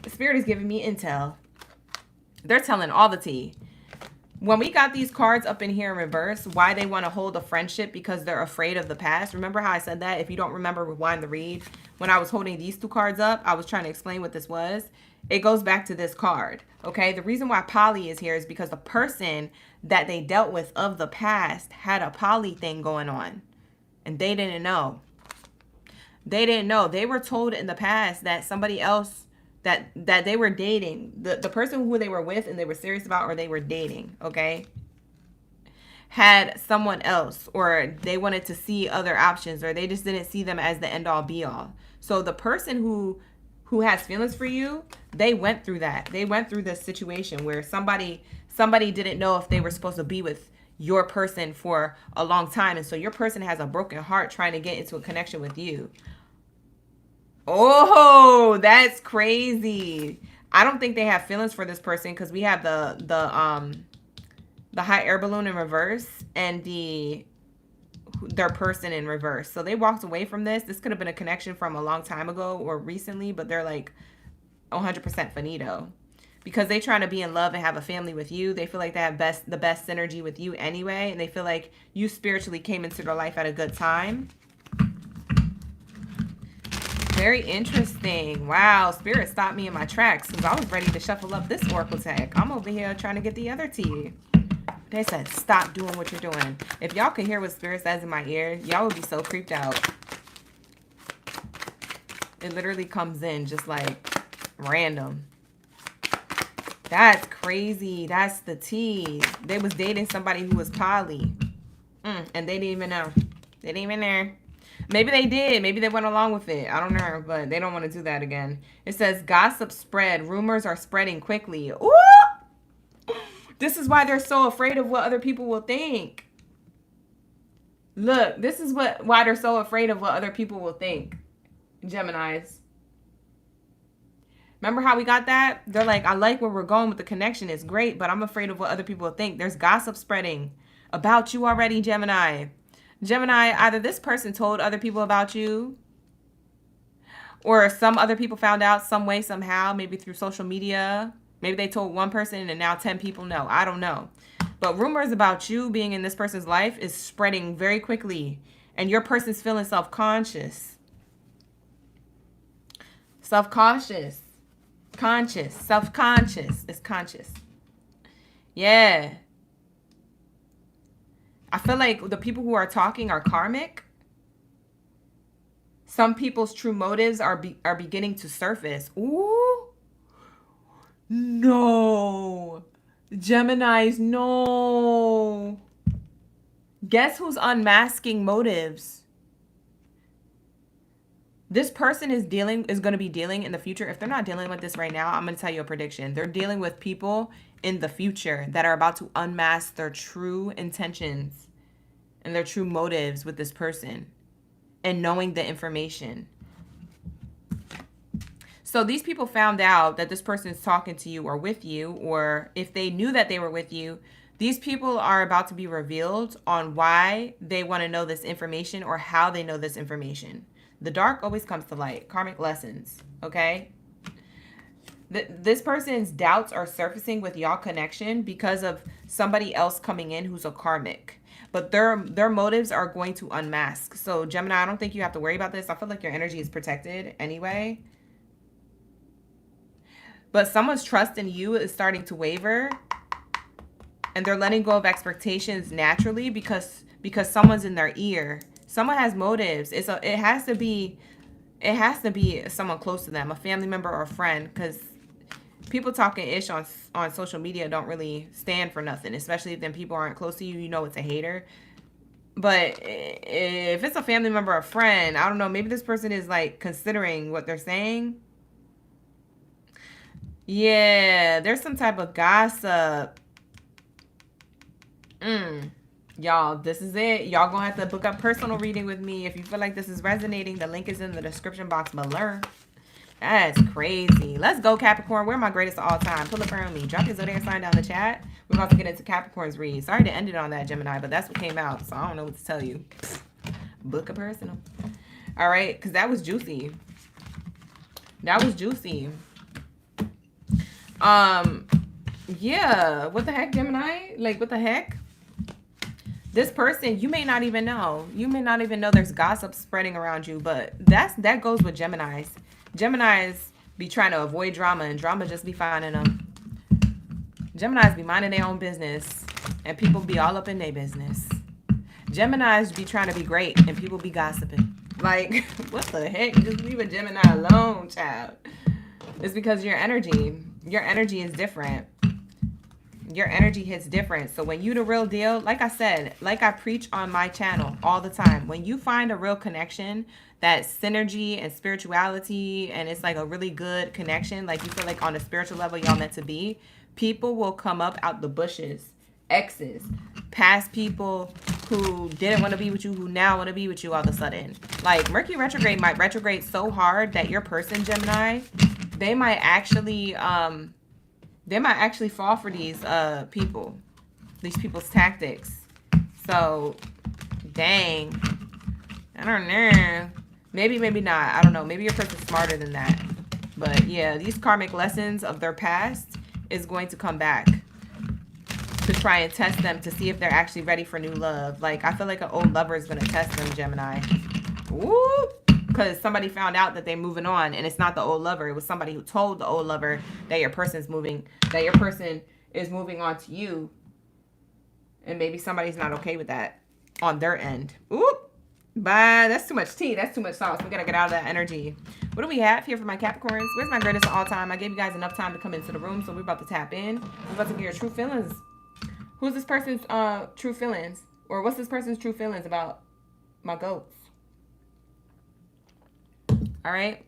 Speaker 1: The Spirit is giving me intel. They're telling all the tea. When we got these cards up in here in reverse, why they want to hold a friendship because they're afraid of the past. Remember how I said that? If you don't remember, rewind the read. When I was holding these two cards up, I was trying to explain what this was. It goes back to this card, okay? The reason why poly is here is because the person that they dealt with of the past had a poly thing going on. And they didn't know. They didn't know. They were told in the past that somebody else that they were dating, the person who they were with and they were serious about, or they were dating, okay, had someone else, or they wanted to see other options, or they just didn't see them as the end all be all. So the person who has feelings for you, they went through that. They went through this situation where somebody didn't know if they were supposed to be with your person for a long time. And so your person has a broken heart trying to get into a connection with you. Oh, that's crazy. I don't think they have feelings for this person because we have the hot air balloon in reverse and their person in reverse. So they walked away from this. This could have been a connection from a long time ago or recently, but they're like 100% finito because they trying to be in love and have a family with you. They feel like they have the best synergy with you anyway, and they feel like you spiritually came into their life at a good time. Very interesting. Wow, Spirit stopped me in my tracks because I was ready to shuffle up this Oracle deck. I'm over here trying to get the other tea. They said, stop doing what you're doing. If y'all could hear what Spirit says in my ear, y'all would be so creeped out. It literally comes in just like random. That's crazy. That's the tea. They was dating somebody who was poly. And they didn't even know. They didn't even know. Maybe they did. Maybe they went along with it. I don't know, but they don't want to do that again. It says, gossip spread. Rumors are spreading quickly. Ooh! This is why they're so afraid of what other people will think. Look, this is why they're so afraid of what other people will think. Geminis. Remember how we got that? They're like, I like where we're going with the connection. It's great, but I'm afraid of what other people will think. There's gossip spreading about you already, Gemini. Gemini, either this person told other people about you, or some other people found out some way, somehow, maybe through social media. Maybe they told one person and now 10 people know. I don't know. But rumors about you being in this person's life is spreading very quickly. And your person's feeling self-conscious. Self-conscious. Conscious. Self-conscious. It's conscious. Yeah. I feel like the people who are talking are karmic. Some people's true motives are beginning to surface. Ooh. No. Geminis, no. Guess who's unmasking motives? This person is going to be dealing in the future. If they're not dealing with this right now, I'm going to tell you a prediction. They're dealing with people in the future that are about to unmask their true intentions and their true motives with this person and knowing the information. So these people found out that this person is talking to you or with you, or if they knew that they were with you, these people are about to be revealed on why they want to know this information or how they know this information. The dark always comes to light. Karmic lessons, okay? This person's doubts are surfacing with y'all connection because of somebody else coming in who's a karmic. But their motives are going to unmask. So, Gemini, I don't think you have to worry about this. I feel like your energy is protected anyway. But someone's trust in you is starting to waver. And they're letting go of expectations naturally because someone's in their ear. Someone has motives. It has to be someone close to them, a family member or a friend, because people talking ish on social media don't really stand for nothing, especially if then people aren't close to you. You know it's a hater. But if it's a family member or a friend, I don't know, maybe this person is like considering what they're saying. Yeah, there's some type of gossip. Y'all, this is it. Y'all gonna have to book a personal reading with me. If you feel like this is resonating, the link is in the description box below. That's crazy. Let's go, Capricorn. We're my greatest of all time. Pull up around me. Drop your zodiac sign down in the chat. We're about to get into Capricorn's read. Sorry to end it on that, Gemini, but that's what came out, so I don't know what to tell you. Book a personal. All right, because that was juicy. That was juicy. Yeah, what the heck, Gemini? Like, what the heck? This person, you may not even know. You may not even know there's gossip spreading around you, but that goes with Geminis. Geminis be trying to avoid drama, and drama just be finding them. Geminis be minding their own business, and people be all up in their business. Geminis be trying to be great, and people be gossiping. Like, what the heck? Just leave a Gemini alone, child. It's because your energy is different. Your energy hits different. So when you the real deal, like I said, like I preach on my channel all the time, when you find a real connection, that synergy and spirituality, and it's like a really good connection, like you feel like on a spiritual level y'all meant to be, people will come up out the bushes. Exes, past people who didn't want to be with you, who now want to be with you all of a sudden. Like Mercury retrograde might retrograde so hard that your person, Gemini, they might actually fall for these people's tactics. So dang, I don't know, maybe not, I don't know, maybe your person's smarter than that. But yeah, these karmic lessons of their past is going to come back to try and test them to see if they're actually ready for new love. Like, I feel like an old lover is going to test them, Gemini. Woo! Because somebody found out that they're moving on, and it's not the old lover. It was somebody who told the old lover that your person is moving on to you. And maybe somebody's not okay with that on their end. Oop! Bye. That's too much tea. That's too much sauce. We got to get out of that energy. What do we have here for my Capricorns? Where's my greatest of all time? I gave you guys enough time to come into the room, so we're about to tap in. We're about to get your true feelings. Who's this person's true feelings? Or what's this person's true feelings about my goats? All right.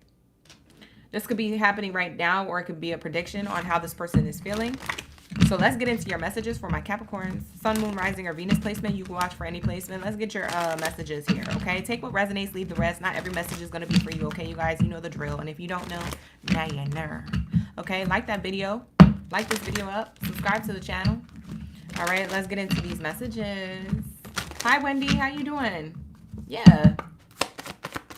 Speaker 1: This could be happening right now, or it could be a prediction on how this person is feeling. So let's get into your messages for my Capricorns. Sun, Moon, Rising, or Venus placement. You can watch for any placement. Let's get your messages here, okay? Take what resonates, leave the rest. Not every message is going to be for you, okay, you guys? You know the drill. And if you don't know, now you know. Okay, like that video. Like this video up. Subscribe to the channel. All right, let's get into these messages. Hi, Wendy. How you doing? Yeah.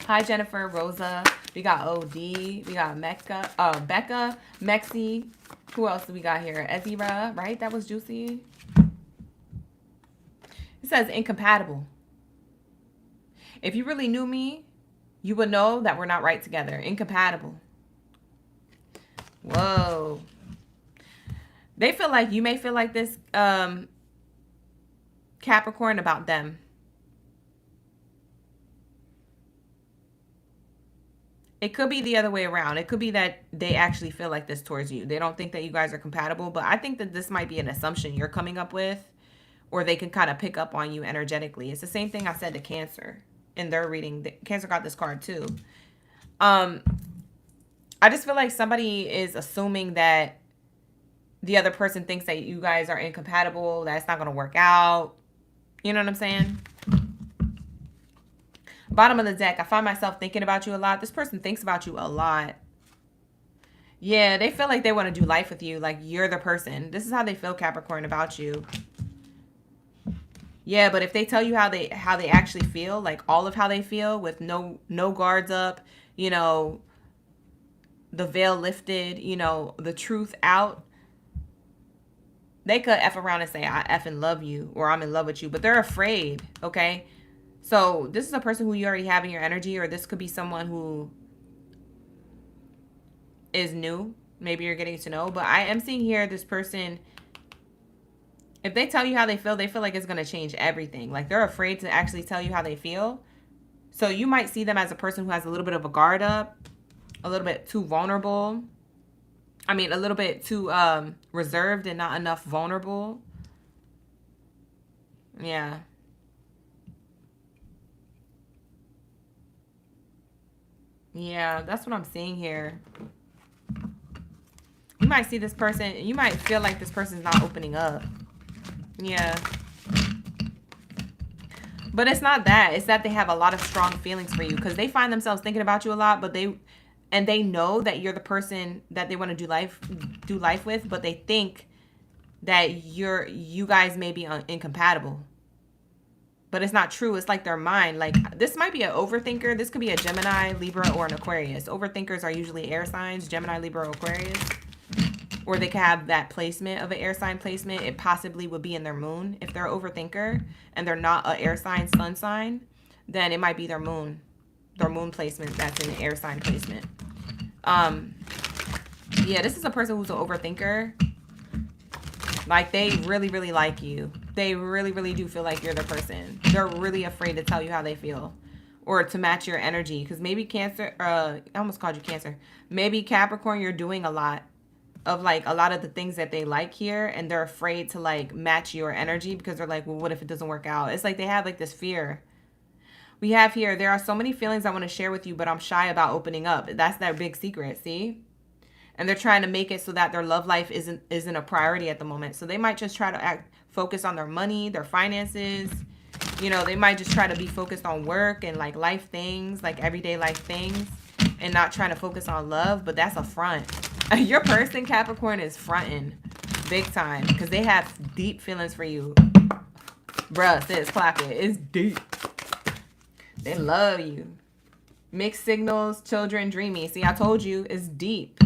Speaker 1: Hi, Jennifer, Rosa. We got OD. We got Becca, Mexi. Who else do we got here? Ezra, right? That was juicy. It says incompatible. If you really knew me, you would know that we're not right together. Incompatible. Whoa. They feel like, you may feel like this, Capricorn, about them. It could be the other way around. It could be that they actually feel like this towards you. They don't think that you guys are compatible, but I think that this might be an assumption you're coming up with, or they can kind of pick up on you energetically. It's the same thing I said to Cancer in their reading. Cancer got this card too. I just feel like somebody is assuming that the other person thinks that you guys are incompatible, that it's not going to work out. You know what I'm saying? Bottom of the deck, I find myself thinking about you a lot. This person thinks about you a lot. Yeah, they feel like they want to do life with you, like you're the person. This is how they feel, Capricorn, about you. Yeah, but if they tell you how they actually feel, like all of how they feel, with no guards up, you know, the veil lifted, you know, the truth out, they could F around and say, I effing love you, or I'm in love with you, but they're afraid, okay? So this is a person who you already have in your energy, or this could be someone who is new. Maybe you're getting to know, but I am seeing here this person, if they tell you how they feel like it's going to change everything. Like they're afraid to actually tell you how they feel. So you might see them as a person who has a little bit of a guard up, a little bit too vulnerable. I mean, a little bit too reserved and not enough vulnerable. Yeah. Yeah, that's what I'm seeing here. You might see this person, you might feel like this person's not opening up. Yeah. But it's not that. It's that they have a lot of strong feelings for you, because they find themselves thinking about you a lot, but they know that you're the person that they want to do life with, but they think that you guys may be incompatible. But it's not true. It's like their mind. Like, this might be an overthinker. This could be a Gemini, Libra, or an Aquarius. Overthinkers are usually air signs. Gemini, Libra, or Aquarius. or they could have that placement of an air sign placement. It possibly would be in their moon. If they're an overthinker and they're not an air sign, sun sign, then it might be their moon placement that's in an air sign placement. Yeah, this is a person who's an overthinker. Like, they really, really like you. They really, really do feel like you're the person. They're really afraid to tell you how they feel or to match your energy. Because maybe Cancer, I almost called you Cancer. Maybe Capricorn, you're doing a lot of like a lot of the things that they like here, and they're afraid to like match your energy because they're like, well, what if it doesn't work out? It's like they have like this fear. We have here, there are so many feelings I want to share with you, but I'm shy about opening up. That's their big secret, see? And they're trying to make it so that their love life isn't a priority at the moment. So they might just try to focus on their money, their finances. You know, they might just try to be focused on work and like life things, like everyday life things, and not trying to focus on love. But that's a front. Your person, Capricorn, is fronting big time because they have deep feelings for you. Bruh, sis, clap it. It's deep. They love you. Mixed signals, children, dreamy. See, I told you, it's deep.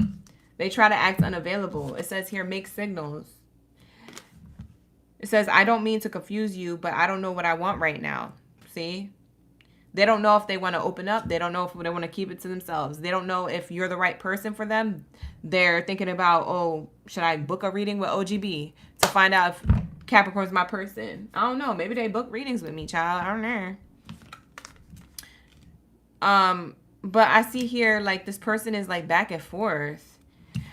Speaker 1: They try to act unavailable. It says here, mixed signals. It says, I don't mean to confuse you, but I don't know what I want right now. See? They don't know if they want to open up. They don't know if they want to keep it to themselves. They don't know if you're the right person for them. They're thinking about, oh, should I book a reading with OGB to find out if Capricorn's my person? I don't know. Maybe they book readings with me, child. I don't know. But I see here, like, this person is, like, back and forth.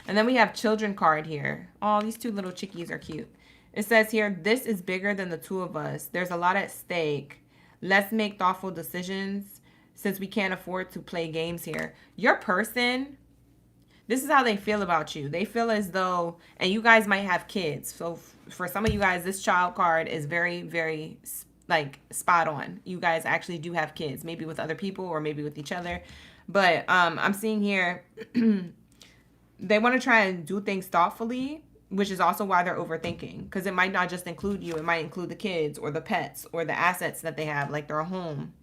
Speaker 1: And then we have children card here. Oh, these two little chickies are cute. It says here, this is bigger than the two of us. There's a lot at stake. Let's make thoughtful decisions since we can't afford to play games here. Your person, this is how they feel about you. They feel as though, and you guys might have kids. So for some of you guys, this child card is very, very like spot on. You guys actually do have kids, maybe with other people or maybe with each other. But I'm seeing here, they want to try and do things thoughtfully, which is also why they're overthinking, because it might not just include you. It might include the kids or the pets or the assets that they have, like their home.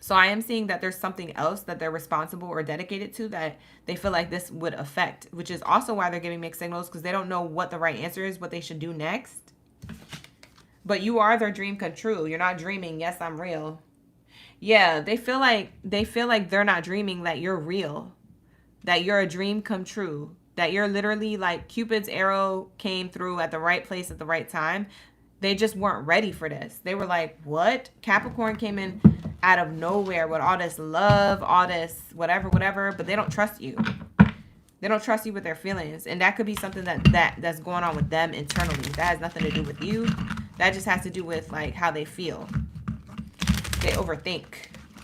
Speaker 1: So I am seeing that there's something else that they're responsible or dedicated to that they feel like this would affect, which is also why they're giving mixed signals, because they don't know what the right answer is, what they should do next. But you are their dream come true. You're not dreaming. Yes, I'm real. Yeah, they feel like they're not dreaming, that you're real, that you're a dream come true, that you're literally like Cupid's arrow came through at the right place at the right time. They just weren't ready for this. They were like, what? Capricorn came in out of nowhere with all this love, all this whatever, but they don't trust you. They don't trust you with their feelings. And that could be something that's going on with them internally. That has nothing to do with you. That just has to do with like how they feel. They overthink.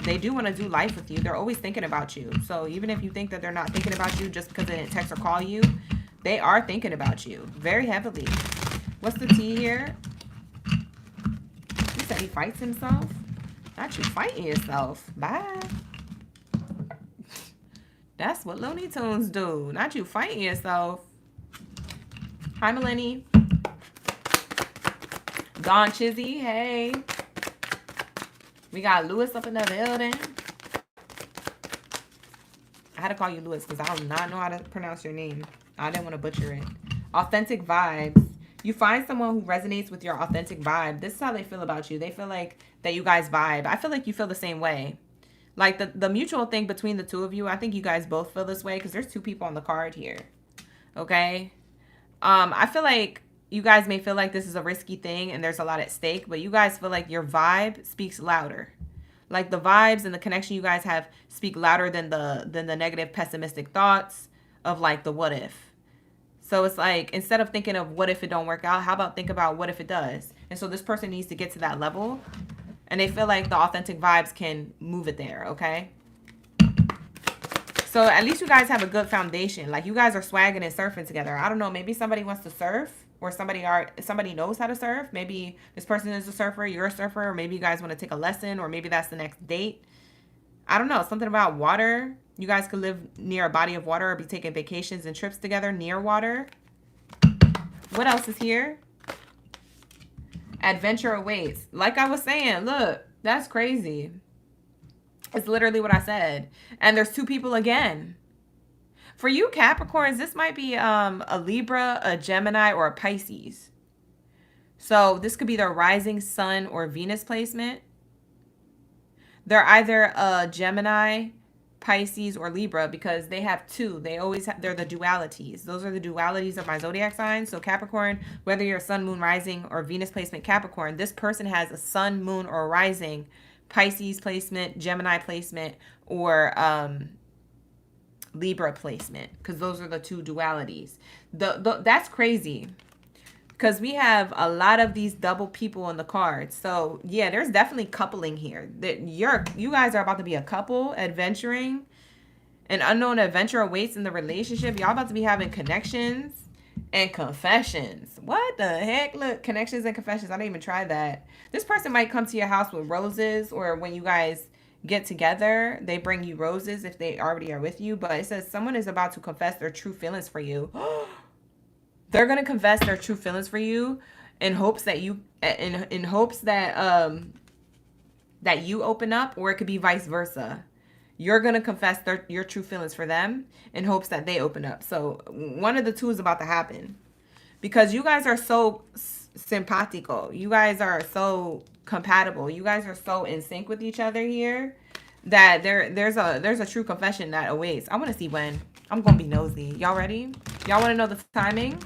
Speaker 1: They do want to do life with you. They're always thinking about you. So even if you think that they're not thinking about you just because they didn't text or call you, they are thinking about you very heavily. What's the T here? He said he fights himself. Not you fighting yourself. Bye. That's what Looney Tunes do. Not you fighting yourself. Hi, Melanie. Dawn Chizzy. Hey. We got Lewis up in the building. I had to call you Lewis because I do not know how to pronounce your name. I didn't want to butcher it. Authentic vibes. You find someone who resonates with your authentic vibe. This is how they feel about you. They feel like that you guys vibe. I feel like you feel the same way. Like the mutual thing between the two of you, I think you guys both feel this way because there's two people on the card here. Okay? I feel like you guys may feel like this is a risky thing and there's a lot at stake, but you guys feel like your vibe speaks louder. Like the vibes and the connection you guys have speak louder than the negative pessimistic thoughts of like the what if. So it's like, instead of thinking of what if it don't work out, how about think about what if it does? And so this person needs to get to that level, and they feel like the authentic vibes can move it there, okay? So at least you guys have a good foundation. Like you guys are swagging and surfing together. I don't know, maybe somebody wants to surf, or somebody knows how to surf. Maybe this person is a surfer, you're a surfer, or maybe you guys want to take a lesson, or maybe that's the next date. I don't know, something about water. You guys could live near a body of water or be taking vacations and trips together near water. What else is here? Adventure awaits. Like I was saying, look, that's crazy. It's literally what I said. And there's two people again. For you Capricorns, this might be a Libra, a Gemini, or a Pisces. So this could be their rising sun or Venus placement. They're either a Gemini, Pisces, or Libra because they have two. They always have, they're the dualities. Those are the dualities of my zodiac sign. So Capricorn, whether you're sun, moon, rising, or Venus placement Capricorn, this person has a sun, moon, or rising Pisces placement, Gemini placement, or Libra placement, because those are the two dualities. That's crazy, because we have a lot of these double people in the cards. So yeah, there's definitely coupling here. That you guys are about to be a couple, adventuring. An unknown adventure awaits in the relationship. Y'all about to be having connections and confessions. What the heck? Look, connections and confessions. I didn't even try that. This person might come to your house with roses, or when you guys get together, they bring you roses if they already are with you. But it says someone is about to confess their true feelings for you. They're going to confess their true feelings for you in hopes that you in hopes that that you open up, or it could be vice versa. You're going to confess your true feelings for them in hopes that they open up. So one of the two is about to happen, because you guys are so simpatico. You guys are so compatible. You guys are so in sync with each other here that there's a true confession that awaits. I want to see when. I'm going to be nosy. Y'all ready? Y'all want to know the timing?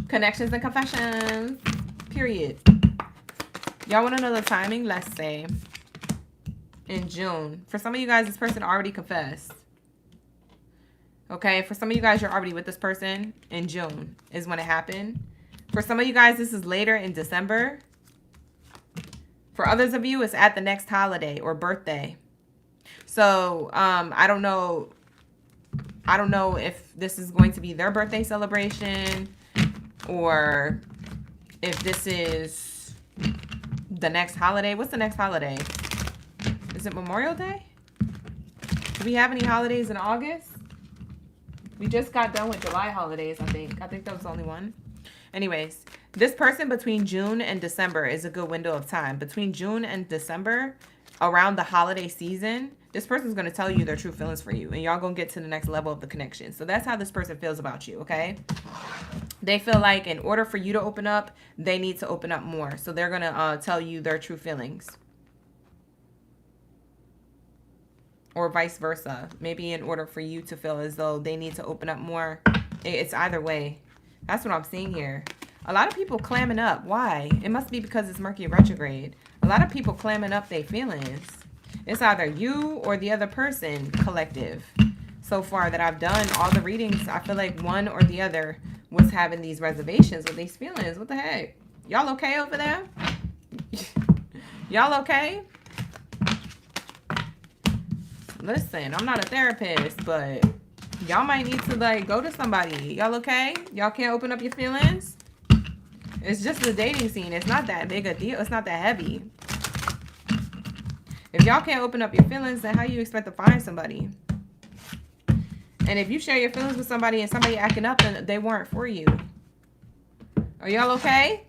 Speaker 1: Connections and confessions. Period. Y'all want to know the timing? Let's say in June. For some of you guys, this person already confessed. Okay? For some of you guys, you're already with this person. In June is when it happened. For some of you guys, this is later in December. For others of you, it's at the next holiday or birthday. So, I don't know if this is going to be their birthday celebration, or if this is the next holiday. What's the next holiday? Is it Memorial Day? Do we have any holidays in August? We just got done with July holidays, I think. I think that was the only one. Anyways, this person between June and December is a good window of time. Between June and December, around the holiday season, this person's going to tell you their true feelings for you, and y'all going to get to the next level of the connection. So that's how this person feels about you, okay? They feel like in order for you to open up, they need to open up more. So they're going to tell you their true feelings. Or vice versa. Maybe in order for you to feel as though they need to open up more. It's either way. That's what I'm seeing here. A lot of people clamming up. Why? It must be because it's Mercury retrograde. A lot of people clamming up their feelings. It's either you or the other person, collective. So far that I've done all the readings, I feel like one or the other was having these reservations with these feelings. What the heck? Y'all okay over there? Y'all okay? Listen, I'm not a therapist, but y'all might need to like go to somebody. Y'all okay? Y'all can't open up your feelings? It's just the dating scene. It's not that big a deal. It's not that heavy. If y'all can't open up your feelings, then how you expect to find somebody? And if you share your feelings with somebody and somebody acting up, then they weren't for you. Are y'all okay?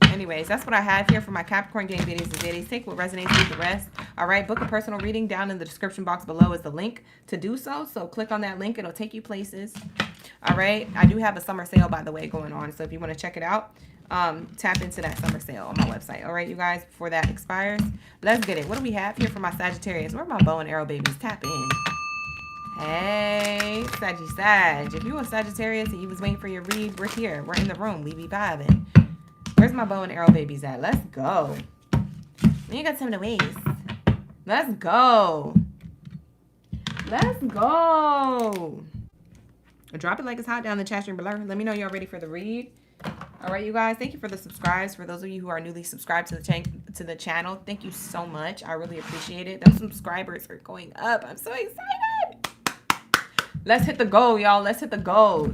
Speaker 1: Anyways, that's what I have here for my Capricorn gang videos and Zaddies. Take what resonates, leave the rest. All right, book a personal reading. Down in the description box below is the link to do so. So click on that link. It'll take you places. All right, I do have a summer sale, by the way, going on. So if you want to check it out, tap into that summer sale on my website. All right, you guys, before that expires, let's get it. What do we have here for my Sagittarius? Where are my bow and arrow babies? Tap in. Hey, Saggy Sag. If you were Sagittarius and you was waiting for your read, we're here. We're in the room. We be vibing. Where's my bow and arrow babies at? Let's go. We ain't got time to waste. Let's go. Let's go. Drop it like it's hot down in the chat stream below. Let me know y'all ready for the read. All right, you guys. Thank you for the subscribes. For those of you who are newly subscribed to the channel, thank you so much. I really appreciate it. Those subscribers are going up. I'm so excited. Let's hit the goal, y'all. Let's hit the goal.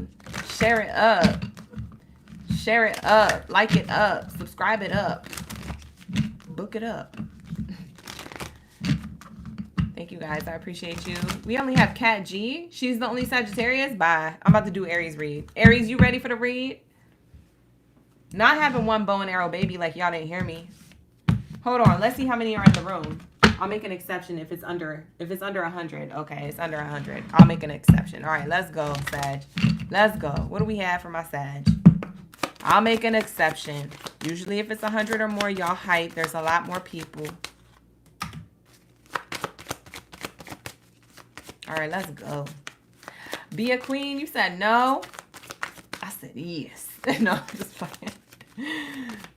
Speaker 1: Share it up. Share it up. Like it up. Subscribe it up. Book it up. Thank you guys. I appreciate you. We only have Kat G. She's the only Sagittarius. Bye. I'm about to do Aries read. Aries, you ready for the read? Not having one bow and arrow baby like y'all didn't hear me. Hold on. Let's see how many are in the room. I'll make an exception if it's under 100. Okay, it's under 100. I'll make an exception. All right, let's go, Sag. Let's go. What do we have for my Sag? I'll make an exception. Usually if it's 100 or more, y'all hype. There's a lot more people. All right, let's go. Be a queen. You said no. I said yes. No, just playing.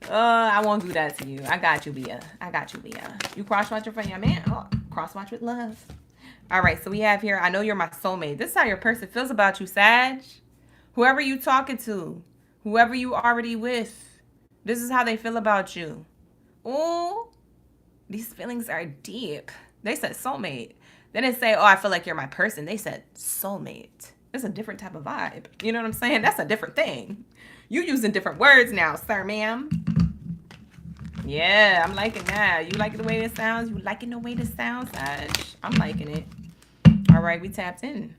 Speaker 1: I won't do that to you. I got you, Bia. I got you, Bia. You cross-watch for your man? Oh, cross-watch with love. All right, so we have here, I know you're my soulmate. This is how your person feels about you, Sag. Whoever you talking to, whoever you already with, this is how they feel about you. Oh, these feelings are deep. They said soulmate. They didn't say, oh, I feel like you're my person. They said soulmate. It's a different type of vibe. You know what I'm saying? That's a different thing. You using different words now, sir, ma'am. Yeah, I'm liking that. You liking the way it sounds? You liking the way this sounds, Sag? I'm liking it. All right, we tapped in.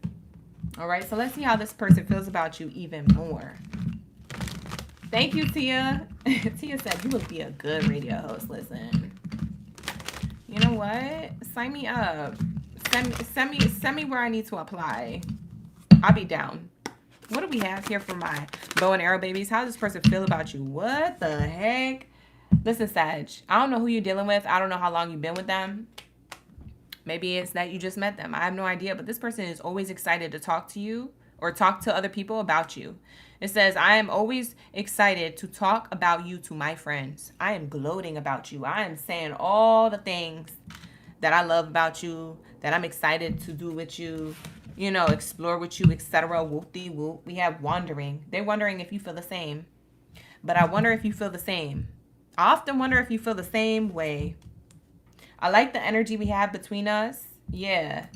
Speaker 1: All right, so let's see how this person feels about you even more. Thank you, Tia. Tia said you would be a good radio host. Listen. You know what? Sign me up. Send me where I need to apply. I'll be down. What do we have here for my bow and arrow babies? How does this person feel about you? What the heck? Listen, Sag, I don't know who you're dealing with. I don't know how long you've been with them. Maybe it's that you just met them. I have no idea. But this person is always excited to talk to you or talk to other people about you. It says, I am always excited to talk about you to my friends. I am gloating about you. I am saying all the things that I love about you, that I'm excited to do with you, you know, explore with you, etc. Whoop-de-whoop. We have wondering. They're wondering if you feel the same. But I wonder if you feel the same. I often wonder if you feel the same way. I like the energy we have between us. Yeah.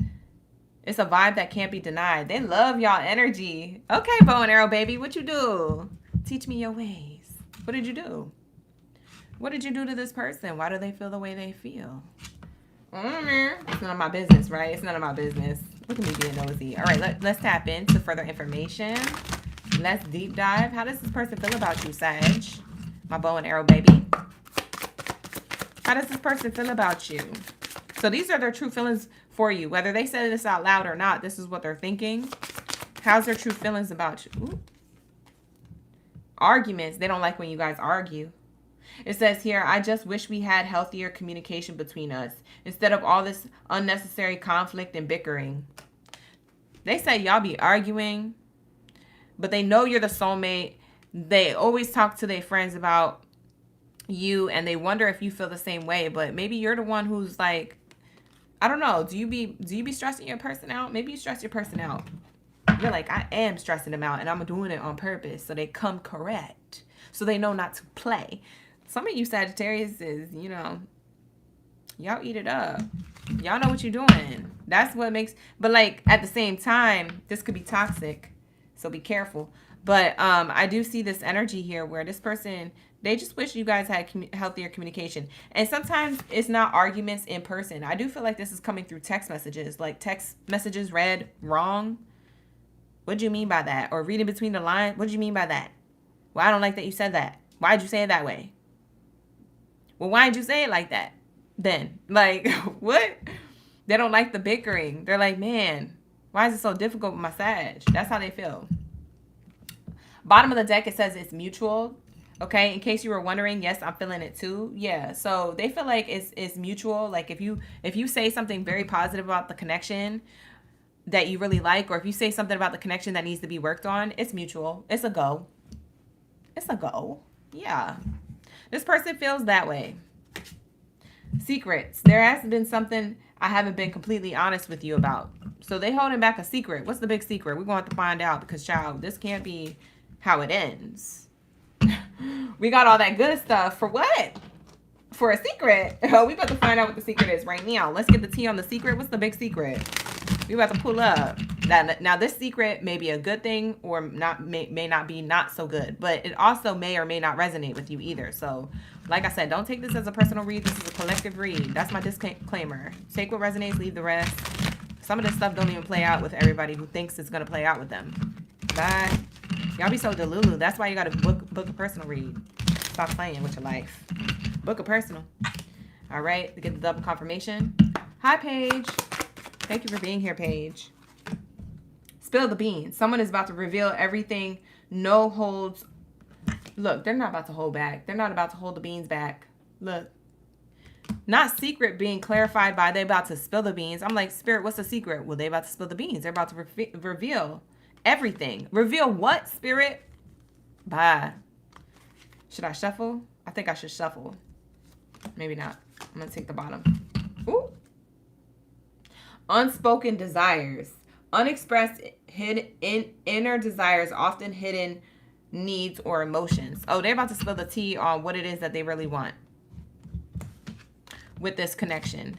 Speaker 1: It's a vibe that can't be denied. They love y'all energy. Okay, bow and arrow, baby. What you do? Teach me your ways. What did you do? What did you do to this person? Why do they feel the way they feel? It's none of my business, right? It's none of my business. Look at me being nosy. All right, let's tap into further information. Let's deep dive. How does this person feel about you, Sag? My bow and arrow, baby. How does this person feel about you? So these are their true feelings for you. Whether they say this out loud or not, this is what they're thinking. How's their true feelings about you? Ooh. Arguments. They don't like when you guys argue. It says here, I just wish we had healthier communication between us instead of all this unnecessary conflict and bickering. They say y'all be arguing, but they know you're the soulmate. They always talk to their friends about you, and they wonder if you feel the same way. But maybe you're the one who's like, I don't know. Do you be stressing your person out? Maybe you stress your person out. You're like, I am stressing them out, and I'm doing it on purpose so they come correct, so they know not to play. Some of you Sagittarius is, you know, y'all eat it up. Y'all know what you're doing. That's what makes, but like at the same time, this could be toxic. So be careful. But I do see this energy here where this person, they just wish you guys had healthier communication. And sometimes it's not arguments in person. I do feel like this is coming through text messages, like text messages read wrong. What do you mean by that? Or reading between the lines. What do you mean by that? Well, I don't like that you said that. Why'd you say it that way? Well, why'd you say it like that then? Like, what? They don't like the bickering. They're like, man, why is it so difficult with my Sag? That's how they feel. Bottom of the deck, it says it's mutual. Okay, in case you were wondering, yes, I'm feeling it too. Yeah, so they feel like it's mutual. Like if you say something very positive about the connection that you really like, or if you say something about the connection that needs to be worked on, it's mutual. It's a go. It's a go. Yeah. This person feels that way. Secrets. There has been something I haven't been completely honest with you about. So they holding back a secret. What's the big secret? We're going to have to find out because, child, this can't be how it ends. We got all that good stuff for what? For a secret. Oh, we about to find out what the secret is right now. Let's get the tea on the secret. What's the big secret? We about to pull up. Now this secret may be a good thing or may not be not so good, but it also may or may not resonate with you either. So like I said, don't take this as a personal read. This is a collective read. That's my disclaimer. Take what resonates, leave the rest. Some of this stuff don't even play out with everybody who thinks it's going to play out with them. Bye. Y'all be so delulu. That's why you got to book a personal read. Stop playing with your life. Book a personal. All right, to get the double confirmation. Hi, Paige. Thank you for being here, Paige. Spill the beans. Someone is about to reveal everything. No holds. Look, they're not about to hold back. They're not about to hold the beans back. Look. Not secret being clarified by they about to spill the beans. I'm like, Spirit, what's the secret? Well, they about to spill the beans. They're about to reveal everything. Reveal what, Spirit? Bye. Should I shuffle? I think I should shuffle. Maybe not. I'm going to take the bottom. Ooh. Unspoken desires. Unexpressed hidden inner desires, often hidden needs or emotions. Oh, they're about to spill the tea on what it is that they really want with this connection.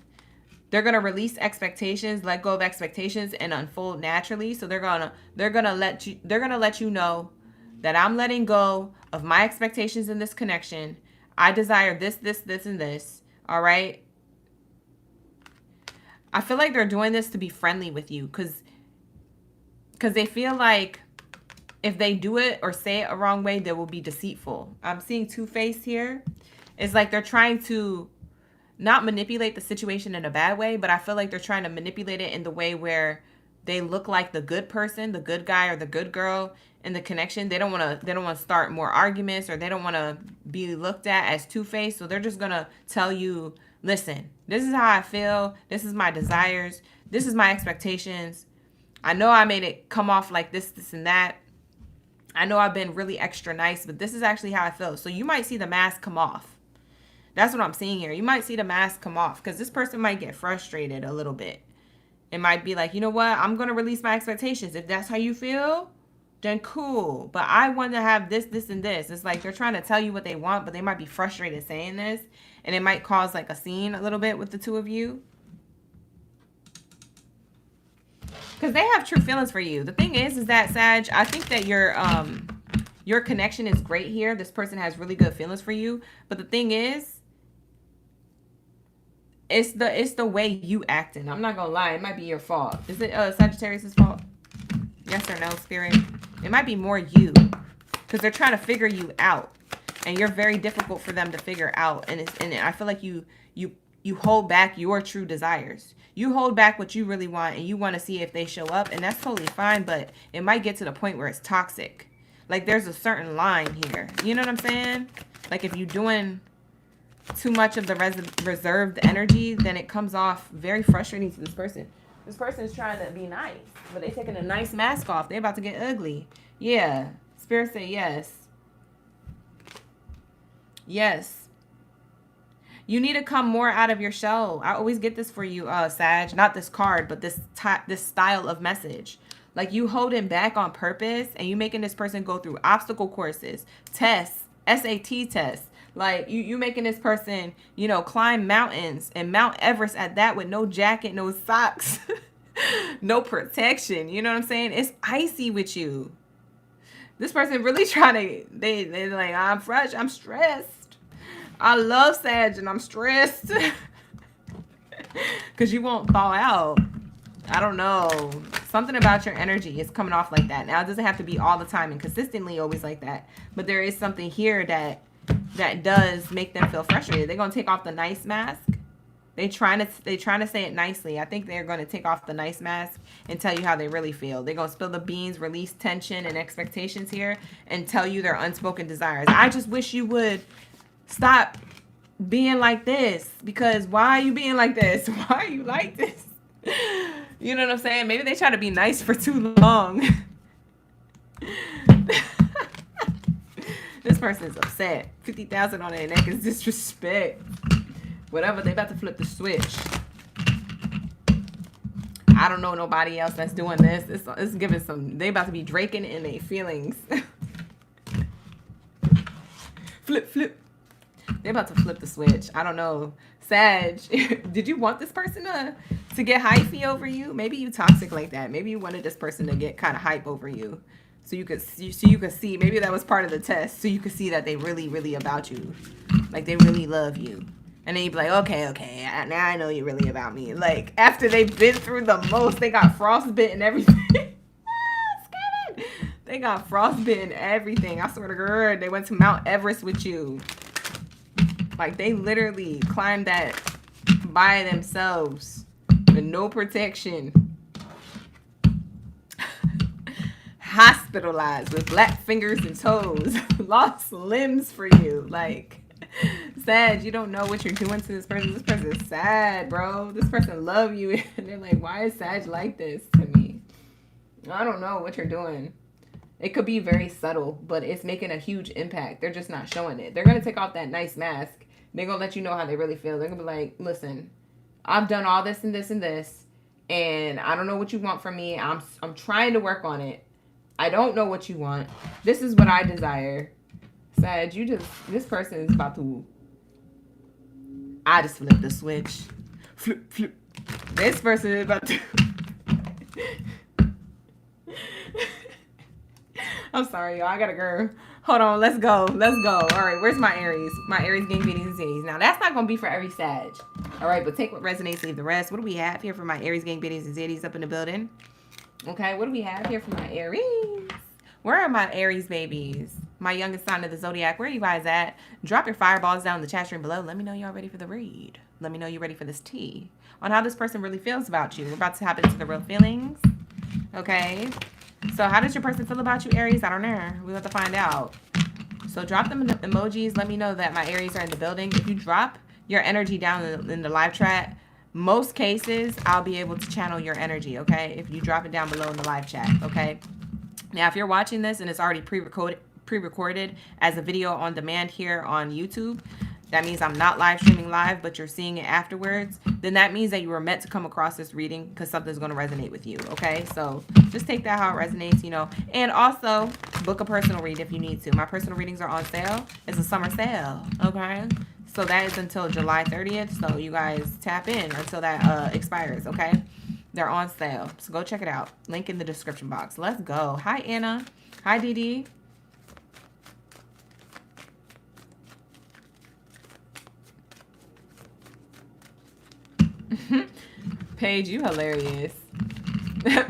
Speaker 1: They're going to release expectations, let go of expectations, and unfold naturally. So they're going to let you know that I'm letting go of my expectations in this connection. I desire this, and this. All right. I feel like they're doing this to be friendly with you because they feel like if they do it or say it a wrong way, they will be deceitful. I'm seeing two-faced here. It's like they're trying to not manipulate the situation in a bad way, but I feel like they're trying to manipulate it in the way where they look like the good person, the good guy or the good girl in the connection. They don't want to start more arguments, or they don't want to be looked at as two-faced. So they're just going to tell you, listen, this is how I feel. This is my desires. This is my expectations. I know I made it come off like this, and that. I know I've been really extra nice, but this is actually how I feel. So you might see the mask come off. That's what I'm seeing here. You might see the mask come off because this person might get frustrated a little bit. It might be like, you know what? I'm going to release my expectations. If that's how you feel, then cool. But I want to have this, and this. It's like they're trying to tell you what they want, but they might be frustrated saying this. And it might cause like a scene a little bit with the two of you. Because they have true feelings for you. The thing is that, Sag, I think that your connection is great here. This person has really good feelings for you. But the thing is, it's the way you acting. I'm not gonna lie, it might be your fault. Is it Sagittarius' fault? Yes or no, Spirit? It might be more you, because they're trying to figure you out, and you're very difficult for them to figure out. And I feel like you hold back your true desires. You hold back what you really want, and you want to see if they show up, and that's totally fine. But it might get to the point where it's toxic. Like there's a certain line here. You know what I'm saying? Like if you're doing too much of the reserved energy, then it comes off very frustrating to this person. This person is trying to be nice, but they're taking a nice mask off. They're about to get ugly. Yeah. Spirit say yes. Yes. You need to come more out of your shell. I always get this for you, Sag. Not this card, but this style of message. Like you holding back on purpose, and you making this person go through obstacle courses, tests, SAT tests. Like you making this person, you know, climb mountains, and Mount Everest at that, with no jacket, no socks, no protection. You know what I'm saying? It's icy with you. This person really trying to, they're like, I'm fresh, I'm stressed. I love Sag and I'm stressed. Because you won't thaw out. I don't know. Something about your energy is coming off like that. Now, it doesn't have to be all the time and consistently always like that. But there is something here that does make them feel frustrated. They're going to take off the nice mask. They're trying to say it nicely. I think they're going to take off the nice mask and tell you how they really feel. They're going to spill the beans, release tension and expectations here, and tell you their unspoken desires. I just wish you would stop being like this, because why are you being like this? Why are you like this? You know what I'm saying? Maybe they try to be nice for too long. This person is upset. 50,000 on their neck is disrespect. Whatever, they about to flip the switch. I don't know nobody else that's doing this. It's giving some, they about to be draking in their feelings. Flip. They're about to flip the switch. I don't know. Sag, did you want this person to get hypey over you? Maybe you toxic like that. Maybe you wanted this person to get kind of hype over you. So you could see, maybe that was part of the test. So you could see that they really, really about you. Like they really love you. And then you'd be like, okay, now I know you're really about me. Like, after they've been through the most, they got frostbite and everything. They got frostbite and everything. I swear to God, they went to Mount Everest with you. Like, they literally climbed that by themselves with no protection. Hospitalized with black fingers and toes. Lost limbs for you. Like, Sag, you don't know what you're doing to this person. This person is sad, bro. This person love you. And they're like, why is Sag like this to me? I don't know what you're doing. It could be very subtle, but it's making a huge impact. They're just not showing it. They're going to take off that nice mask. They're going to let you know how they really feel. They're going to be like, listen, I've done all this and this and this, and I don't know what you want from me. I'm trying to work on it. I don't know what you want. This is what I desire. Sag, this person is about to, I just flipped the switch. Flip, flip. This person is about to, I'm sorry, y'all. I gotta go. Hold on. Let's go. Let's go. All right. Where's my Aries? My Aries gang meetings and Z's. Now, that's not going to be for every Sag. All right. But take what resonates, leave the rest. What do we have here for my Aries gang meetings and Z's up in the building? Okay. What do we have here for my Aries? Where are my Aries babies? My youngest sign of the Zodiac. Where are you guys at? Drop your fireballs down in the chat stream below. Let me know y'all ready for the read. Let me know you're ready for this tea. On how this person really feels about you. We're about to hop into the real feelings. Okay. So how does your person feel about you, Aries? I don't know. We'll have to find out. So drop them emojis. Let me know that my Aries are in the building. If you drop your energy down in the live chat, most cases, I'll be able to channel your energy, okay? If you drop it down below in the live chat, okay? Now, if you're watching this and it's already pre-recorded as a video on demand here on YouTube, that means I'm not live streaming live, but you're seeing it afterwards, then that means that you were meant to come across this reading because something's going to resonate with you, okay? So just take that how it resonates, you know. And also, book a personal read if you need to. My personal readings are on sale. It's a summer sale, okay? So that is until July 30th, so you guys tap in until that expires, okay? They're on sale, so go check it out. Link in the description box. Let's go. Hi, Anna. Hi, Dee Dee. Paige, you hilarious.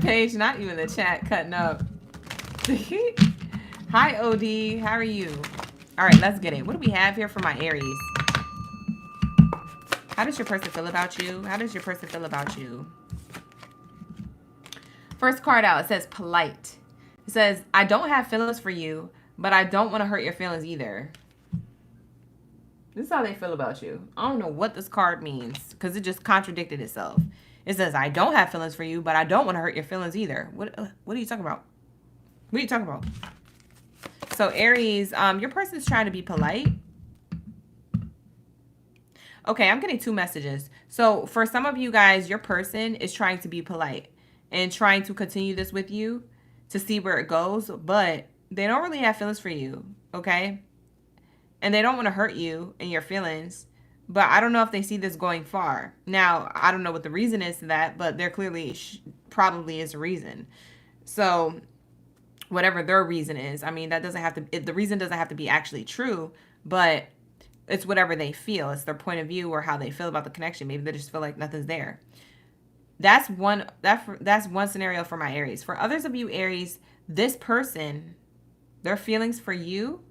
Speaker 1: Paige, not even the chat cutting up. Hi, OD. How are you? All right, let's get it. What do we have here for my Aries? How does your person feel about you? How does your person feel about you? First card out, it says polite. It says, I don't have feelings for you, but I don't want to hurt your feelings either. This is how they feel about you. I don't know what this card means because it just contradicted itself. It says, I don't have feelings for you, but I don't want to hurt your feelings either. What are you talking about? What are you talking about? So Aries, your person's trying to be polite. Okay, I'm getting two messages. So for some of you guys, your person is trying to be polite and trying to continue this with you to see where it goes, but they don't really have feelings for you, okay? And they don't want to hurt you and your feelings, but I don't know if they see this going far. Now, I don't know what the reason is to that, but there clearly probably is a reason. So whatever their reason is, I mean, that doesn't have to, the reason doesn't have to be actually true, but it's whatever they feel. It's their point of view or how they feel about the connection. Maybe they just feel like nothing's there. That's one scenario for my Aries. For others of you Aries, this person, their feelings for you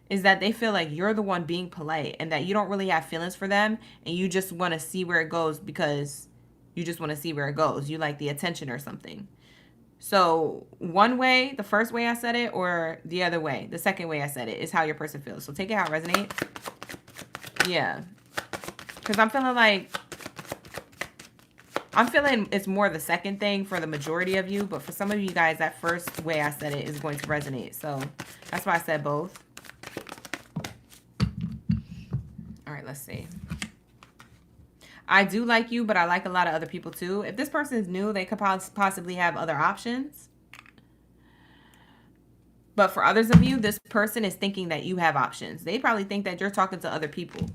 Speaker 1: is that they feel like you're the one being polite and that you don't really have feelings for them and you just want to see where it goes because you just want to see where it goes. You like the attention or something. So one way, the first way I said it, or the other way, the second way I said it is how your person feels. So take it how it resonates. Yeah. Because I'm feeling it's more the second thing for the majority of you, but for some of you guys, that first way I said it is going to resonate. So that's why I said both. All right, let's see. I do like you, but I like a lot of other people too. If this person is new, they could possibly have other options. But for others of you, this person is thinking that you have options. They probably think that you're talking to other people.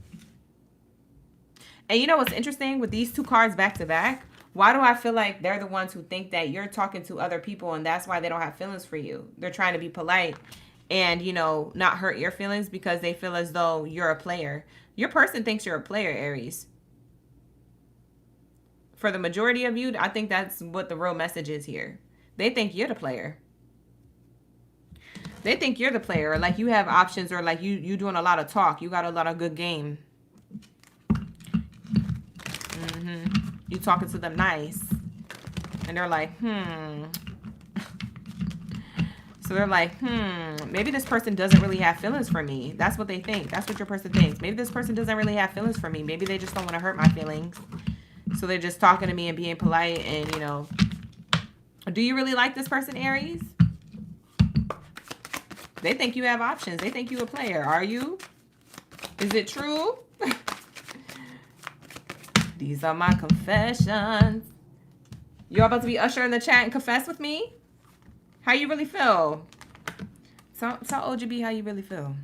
Speaker 1: And you know what's interesting with these two cards back to back? Why do I feel like they're the ones who think that you're talking to other people and that's why they don't have feelings for you? They're trying to be polite and, you know, not hurt your feelings because they feel as though you're a player. Your person thinks you're a player, Aries. For the majority of you, I think that's what the real message is here. They think you're the player. They think you're the player, or like you have options, or like you doing a lot of talk. You got a lot of good game. You talking to them nice. And they're like, So they're like, maybe this person doesn't really have feelings for me. That's what they think. That's what your person thinks. Maybe this person doesn't really have feelings for me. Maybe they just don't want to hurt my feelings. So they're just talking to me and being polite and, you know. Do you really like this person, Aries? They think you have options. They think you a player. Are you? Is it true? These are my confessions. You about to be usher in the chat and confess with me? How you really feel? Tell OGB how you really feel.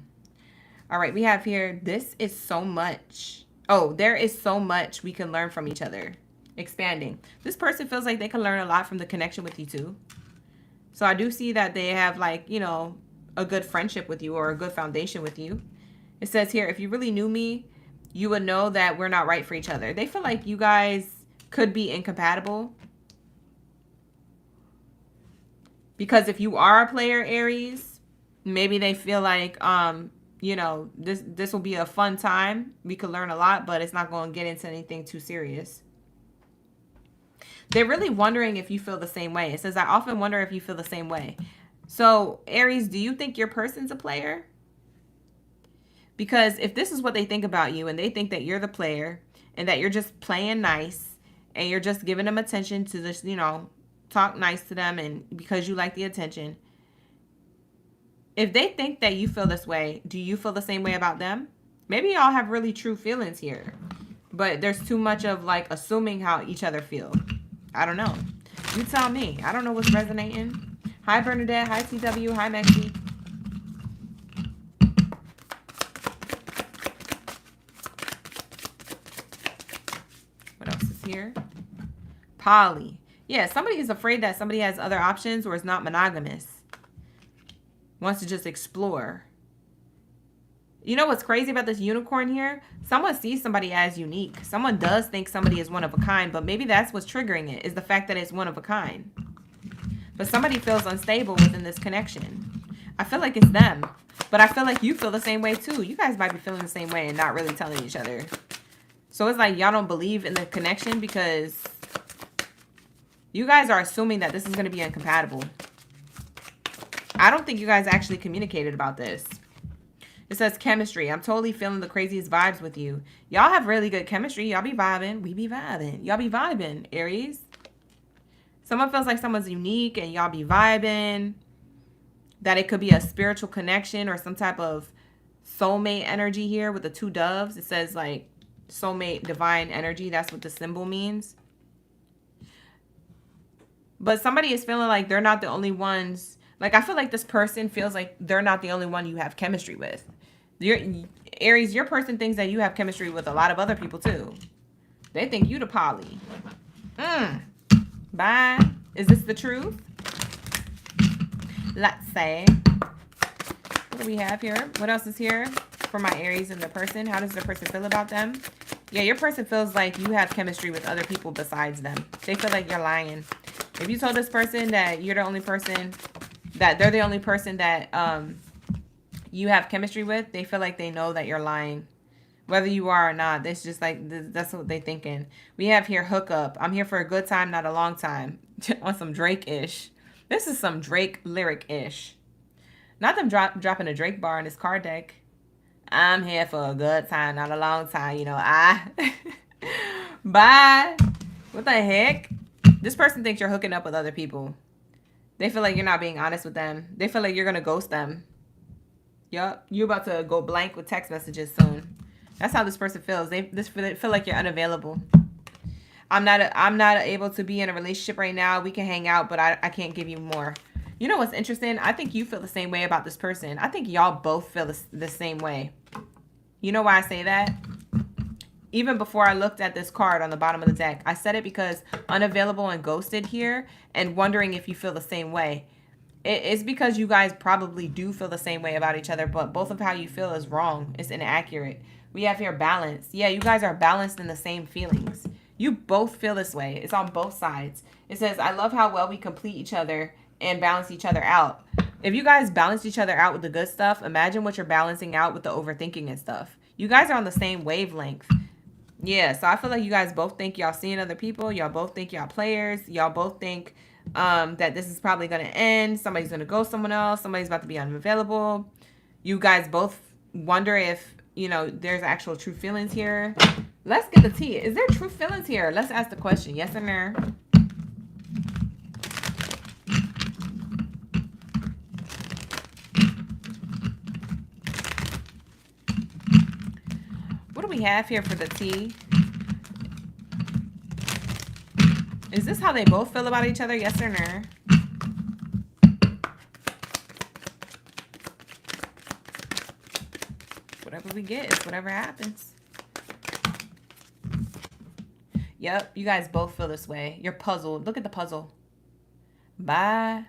Speaker 1: All right, we have here, this is so much. Oh, there is so much we can learn from each other. Expanding. This person feels like they can learn a lot from the connection with you too. So I do see that they have, like, you know, a good friendship with you or a good foundation with you. It says here, if you really knew me, you would know that we're not right for each other. They feel like you guys could be incompatible. Because if you are a player, Aries, maybe they feel like, you know, this will be a fun time. We could learn a lot, but it's not going to get into anything too serious. They're really wondering if you feel the same way. It says, I often wonder if you feel the same way. So, Aries, do you think your person's a player? Because if this is what they think about you and they think that you're the player and that you're just playing nice and you're just giving them attention to this, you know, talk nice to them and because you like the attention. If they think that you feel this way, do you feel the same way about them? Maybe y'all have really true feelings here, but there's too much of like assuming how each other feel. I don't know. You tell me. I don't know what's resonating. Hi, Bernadette. Hi, TW. Hi, Maxie. What else is here? Poly. Yeah, somebody is afraid that somebody has other options or is not monogamous. Wants to just explore. You know what's crazy about this unicorn here? Someone sees somebody as unique. Someone does think somebody is one of a kind, but maybe that's what's triggering it, is the fact that it's one of a kind. But somebody feels unstable within this connection. I feel like it's them, but I feel like you feel the same way too. You guys might be feeling the same way and not really telling each other. So it's like y'all don't believe in the connection because you guys are assuming that this is going to be incompatible. I don't think you guys actually communicated about this. It says chemistry. I'm totally feeling the craziest vibes with you. Y'all have really good chemistry. Y'all be vibing. We be vibing. Y'all be vibing, Aries. Someone feels like someone's unique and y'all be vibing. That it could be a spiritual connection or some type of soulmate energy here with the two doves. It says like soulmate, divine energy. That's what the symbol means. But somebody is feeling like they're not the only ones. Like, I feel like this person feels like they're not the only one you have chemistry with. Aries, your person thinks that you have chemistry with a lot of other people, too. They think you the poly. Bye. Is this the truth? Let's say. What do we have here? What else is here for my Aries and the person? How does the person feel about them? Yeah, your person feels like you have chemistry with other people besides them. They feel like you're lying. If you told this person that you're the only person, that they're the only person that you have chemistry with, they feel like they know that you're lying. Whether you are or not, it's just like, that's what they're thinking. We have here hookup. I'm here for a good time, not a long time. On some Drake-ish. This is some Drake lyric-ish. Not them dropping a Drake bar in his card deck. I'm here for a good time, not a long time. You know, Bye. What the heck? This person thinks you're hooking up with other people. They feel like you're not being honest with them. They feel like you're going to ghost them. Yup. You're about to go blank with text messages soon. That's how this person feels. They feel like you're unavailable. I'm not able to be in a relationship right now. We can hang out, but I can't give you more. You know what's interesting? I think you feel the same way about this person. I think y'all both feel the same way. You know why I say that? Even before I looked at this card on the bottom of the deck, I said it because unavailable and ghosted here and wondering if you feel the same way. It's because you guys probably do feel the same way about each other, but both of how you feel is wrong. It's inaccurate. We have here balance. Yeah, you guys are balanced in the same feelings. You both feel this way. It's on both sides. It says, I love how well we complete each other and balance each other out. If you guys balance each other out with the good stuff, imagine what you're balancing out with the overthinking and stuff. You guys are on the same wavelength. Yeah, so I feel like you guys both think y'all seeing other people. Y'all both think y'all players. Y'all both think that this is probably going to end. Somebody's going to go someone else. Somebody's about to be unavailable. You guys both wonder if, you know, there's actual true feelings here. Let's get the tea. Is there true feelings here? Let's ask the question. Yes or no? What do we have here for the tea? Is this how they both feel about each other? Yes or no? Whatever we get is whatever happens. Yep, you guys both feel this way. You're puzzled. Look at the puzzle. Bye.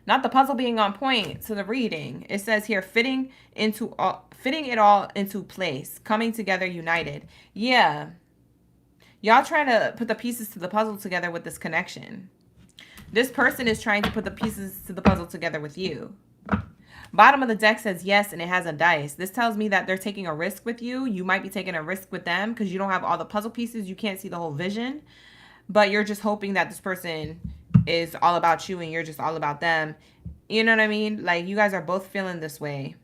Speaker 1: Not the puzzle being on point to the reading. It says here, fitting it all into place, coming together united. Yeah. Y'all trying to put the pieces to the puzzle together with this connection. This person is trying to put the pieces to the puzzle together with you. Bottom of the deck says yes, and it has a dice. This tells me that they're taking a risk with you. You might be taking a risk with them because you don't have all the puzzle pieces. You can't see the whole vision. But you're just hoping that this person is all about you and you're just all about them. You know what I mean? Like, you guys are both feeling this way.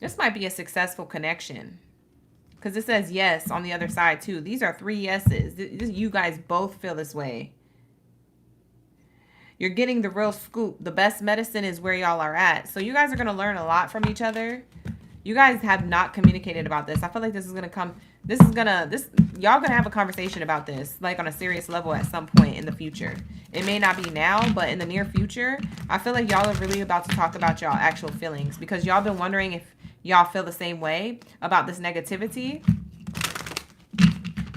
Speaker 1: This might be a successful connection. Because it says yes on the other side, too. These are 3 yeses. You guys both feel this way. You're getting the real scoop. The best medicine is where y'all are at. So you guys are going to learn a lot from each other. You guys have not communicated about this. I feel like this is going to come. Y'all going to have a conversation about this, like on a serious level at some point in the future. It may not be now, but in the near future, I feel like y'all are really about to talk about y'all actual feelings, because y'all been wondering if y'all feel the same way about this negativity.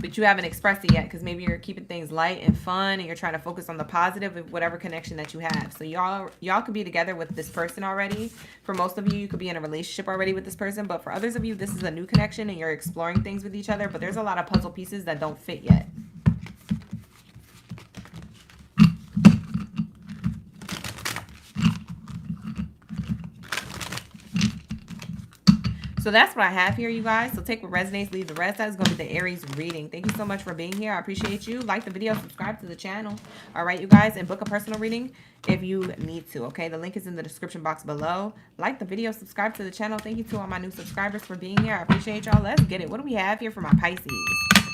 Speaker 1: But you haven't expressed it yet because maybe you're keeping things light and fun and you're trying to focus on the positive of whatever connection that you have. So y'all could be together with this person already. For most of you, you could be in a relationship already with this person. But for others of you, this is a new connection and you're exploring things with each other. But there's a lot of puzzle pieces that don't fit yet. So that's what I have here, you guys. So take what resonates, leave the rest. That is going to be the Aries reading. Thank you so much for being here. I appreciate you. Like the video, subscribe to the channel. All right, you guys, and book a personal reading if you need to, okay? The link is in the description box below. Like the video, subscribe to the channel. Thank you to all my new subscribers for being here. I appreciate y'all. Let's get it. What do we have here for my Pisces?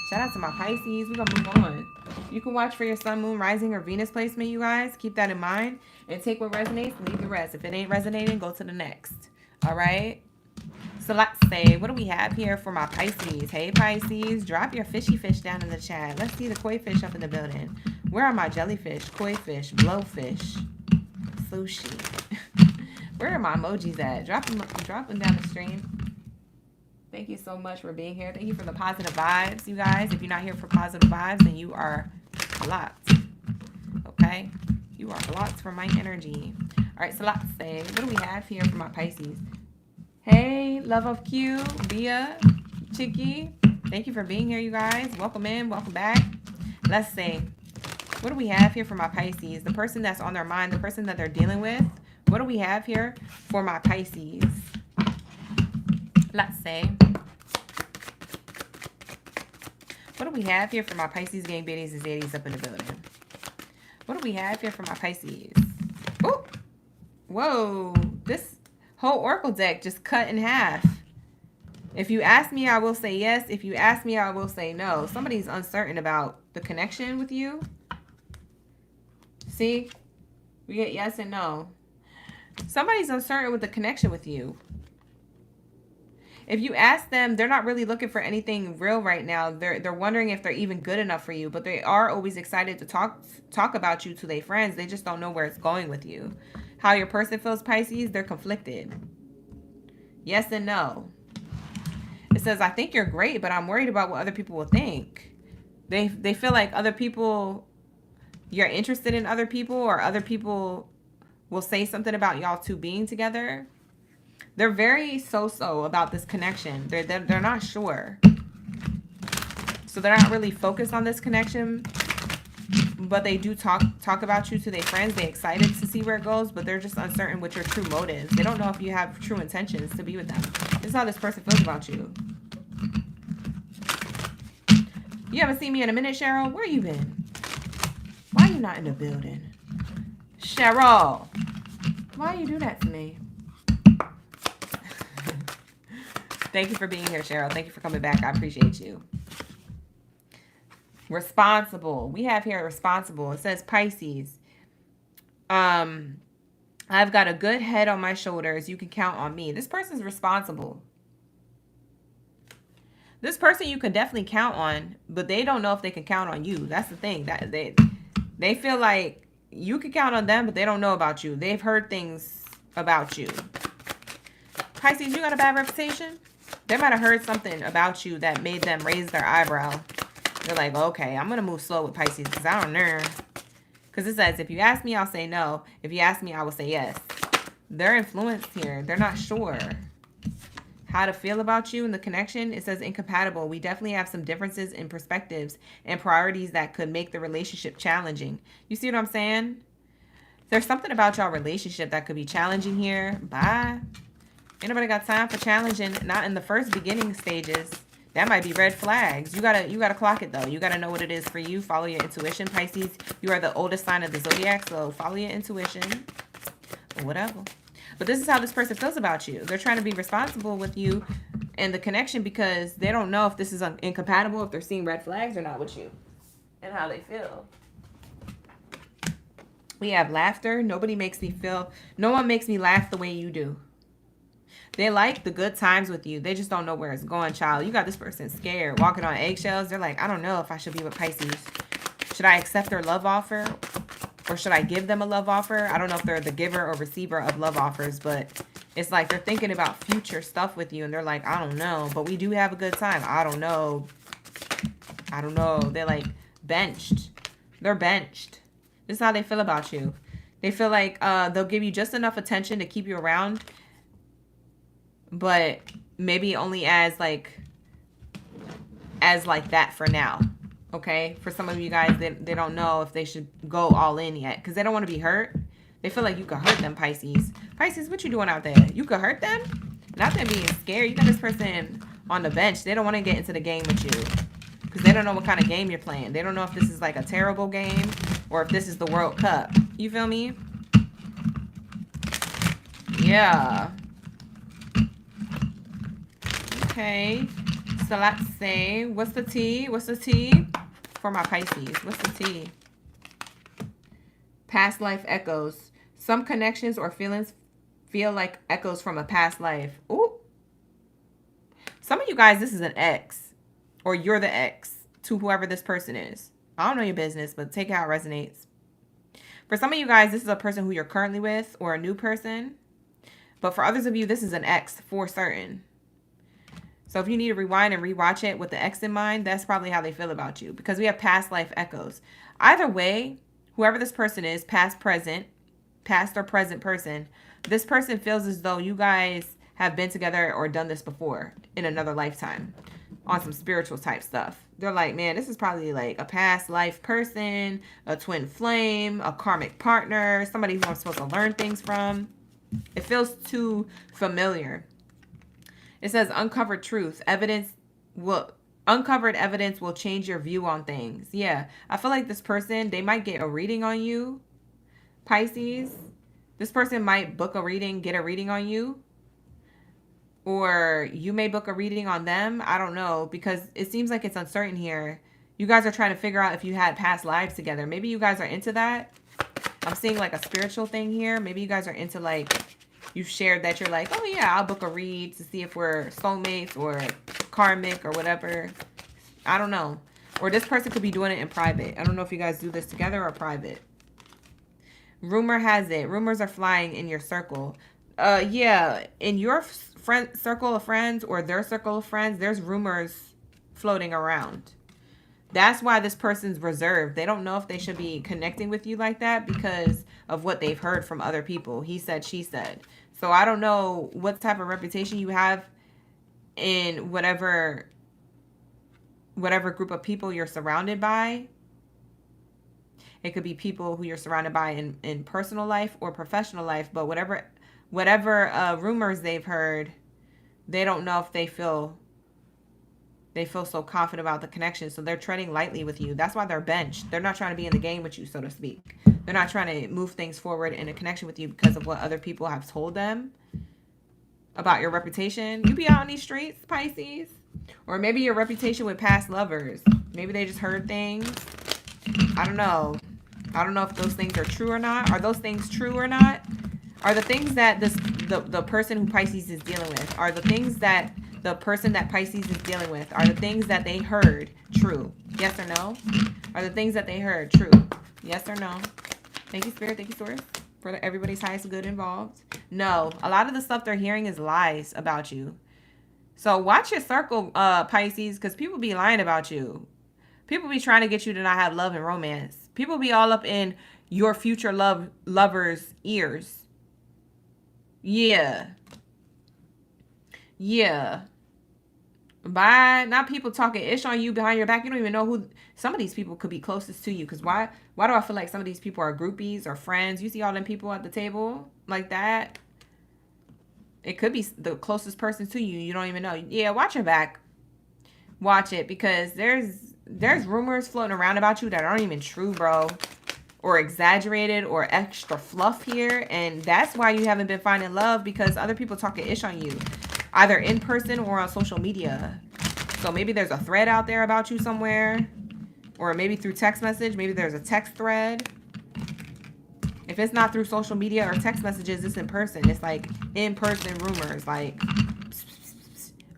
Speaker 1: Shout out to my Pisces. We're going to move on. You can watch for your sun, moon, rising, or Venus placement, you guys. Keep that in mind. And take what resonates, leave the rest. If it ain't resonating, go to the next. All right? So let's say, what do we have here for my Pisces? Hey, Pisces, drop your fishy fish down in the chat. Let's see the koi fish up in the building. Where are my jellyfish, koi fish, blowfish, sushi? Where are my emojis at? Drop them down the stream. Thank you so much for being here. Thank you for the positive vibes, you guys. If you're not here for positive vibes, then you are blocked. Okay? You are blocked from my energy. All right, so let's say, what do we have here for my Pisces? Hey, Love of Q, Bia, Chicky. Thank you for being here, you guys. Welcome in, welcome back. Let's see. What do we have here for my Pisces? The person that's on their mind, the person that they're dealing with. What do we have here for my Pisces? Let's see. What do we have here for my Pisces gang biddies and zaddies up in the building? What do we have here for my Pisces? Oh, whoa, this whole oracle deck just cut in half. If you ask me, I will say yes. If you ask me, I will say no. Somebody's uncertain about the connection with you. See? We get yes and no. Somebody's uncertain with the connection with you. If you ask them, they're not really looking for anything real right now. They're wondering if they're even good enough for you. But they are always excited to talk about you to their friends. They just don't know where it's going with you. How your person feels, Pisces, they're conflicted. Yes and no. It says, I think you're great, but I'm worried about what other people will think. They feel like other people, you're interested in other people, or other people will say something about y'all two being together. They're very so-so about this connection. They're not sure. So they're not really focused on this connection. But they do talk about you to their friends. They're excited to see where it goes, but they're just uncertain with your true motives. They don't know if you have true intentions to be with them. This is how this person feels about you. You haven't seen me in a minute, Cheryl? Where you been? Why are you not in the building? Cheryl, why you do that to me? Thank you for being here, Cheryl. Thank you for coming back. I appreciate you. Responsible. We have here responsible. It says Pisces. I've got a good head on my shoulders. You can count on me. This person's responsible. This person you can definitely count on, but they don't know if they can count on you. That's the thing. That they feel like you can count on them, but they don't know about you. They've heard things about you. Pisces, you got a bad reputation? They might have heard something about you that made them raise their eyebrow. They're like, okay, I'm going to move slow with Pisces because I don't know. Because it says, if you ask me, I'll say no. If you ask me, I will say yes. They're influenced here. They're not sure how to feel about you and the connection. It says incompatible. We definitely have some differences in perspectives and priorities that could make the relationship challenging. You see what I'm saying? There's something about y'all relationship that could be challenging here. Bye. Ain't nobody got time for challenging. Not in the first beginning stages. That might be red flags. You gotta clock it though. You gotta know what it is for you. Follow your intuition, Pisces. You are the oldest sign of the zodiac, so follow your intuition. Or whatever. But this is how this person feels about you. They're trying to be responsible with you and the connection because they don't know if this is incompatible, if they're seeing red flags or not with you. And how they feel. We have laughter. No one makes me laugh the way you do. They like the good times with you. They just don't know where it's going, child. You got this person scared, walking on eggshells. They're like, I don't know if I should be with Pisces. Should I accept their love offer? Or should I give them a love offer? I don't know if they're the giver or receiver of love offers, but it's like they're thinking about future stuff with you. And they're like, I don't know, but we do have a good time. I don't know. They're like benched. They're benched. This is how they feel about you. They feel like they'll give you just enough attention to keep you around, but maybe only as like that for now. Okay, for some of you guys, they don't know if they should go all in yet because they don't want to be hurt. They feel like you could hurt them, Pisces. Pisces, what you doing out there? You could hurt them? Not them being scared. You got this person on the bench. They don't want to get into the game with you because they don't know what kind of game you're playing. They don't know if this is like a terrible game or if this is the World Cup. You feel me? Yeah. Okay. So let's say, what's the tea? What's the tea? For my Pisces, what's the tea? Past life echoes. Some connections or feelings feel like echoes from a past life. Ooh. Some of you guys, this is an ex. Or you're the ex to whoever this person is. I don't know your business, but take it how it resonates. For some of you guys, this is a person who you're currently with or a new person. But for others of you, this is an ex for certain. So if you need to rewind and rewatch it with the ex in mind, that's probably how they feel about you. Because we have past life echoes. Either way, whoever this person is, past or present person, this person feels as though you guys have been together or done this before in another lifetime on some spiritual type stuff. They're like, man, this is probably like a past life person, a twin flame, a karmic partner, somebody who I'm supposed to learn things from. It feels too familiar. It says uncovered truth. Uncovered evidence will change your view on things. Yeah. I feel like this person, they might get a reading on you. Pisces. This person might book a reading, get a reading on you. Or you may book a reading on them. I don't know. Because it seems like it's uncertain here. You guys are trying to figure out if you had past lives together. Maybe you guys are into that. I'm seeing like a spiritual thing here. Maybe you guys are into like... You've shared that you're like, oh yeah, I'll book a read to see if we're soulmates or karmic or whatever. I don't know. Or this person could be doing it in private. I don't know if you guys do this together or private. Rumor has it. Rumors are flying in your circle. Yeah, in your circle of friends or their circle of friends, there's rumors floating around. That's why this person's reserved. They don't know if they should be connecting with you like that because of what they've heard from other people. He said, she said. So I don't know what type of reputation you have in whatever group of people you're surrounded by. It could be people who you're surrounded by in personal life or professional life. But whatever rumors they've heard, they don't know if they feel They feel so confident about the connection, so they're treading lightly with you. That's why they're benched. They're not trying to be in the game with you, so to speak. They're not trying to move things forward in a connection with you because of what other people have told them about your reputation. You be out on these streets, Pisces. Or maybe your reputation with past lovers. Maybe they just heard things. I don't know. I don't know if those things are true or not. Are those things true or not? Are the things that the person who Pisces is dealing with, are the things that the person that Pisces is dealing with, are the things that they heard true? Yes or no? Are the things that they heard true? Yes or no? Thank you, Spirit. Thank you, Source, for everybody's highest good involved. No. A lot of the stuff they're hearing is lies about you. So watch your circle, Pisces, because people be lying about you. People be trying to get you to not have love and romance. People be all up in your future lover's ears. Yeah. Yeah. Bye. Not people talking ish on you behind your back. You don't even know who. Some of these people could be closest to you. Because why do I feel like some of these people are groupies or friends? You see all them people at the table like that? It could be the closest person to you. You don't even know. Yeah, watch your back. Watch it, because there's rumors floating around about you that aren't even true, bro. Or exaggerated or extra fluff here. And that's why you haven't been finding love, because other people talking ish on you. Either in person or on social media. So maybe there's a thread out there about you somewhere. Or maybe through text message. Maybe there's a text thread. If it's not through social media or text messages, it's in person. It's like in-person rumors. Like,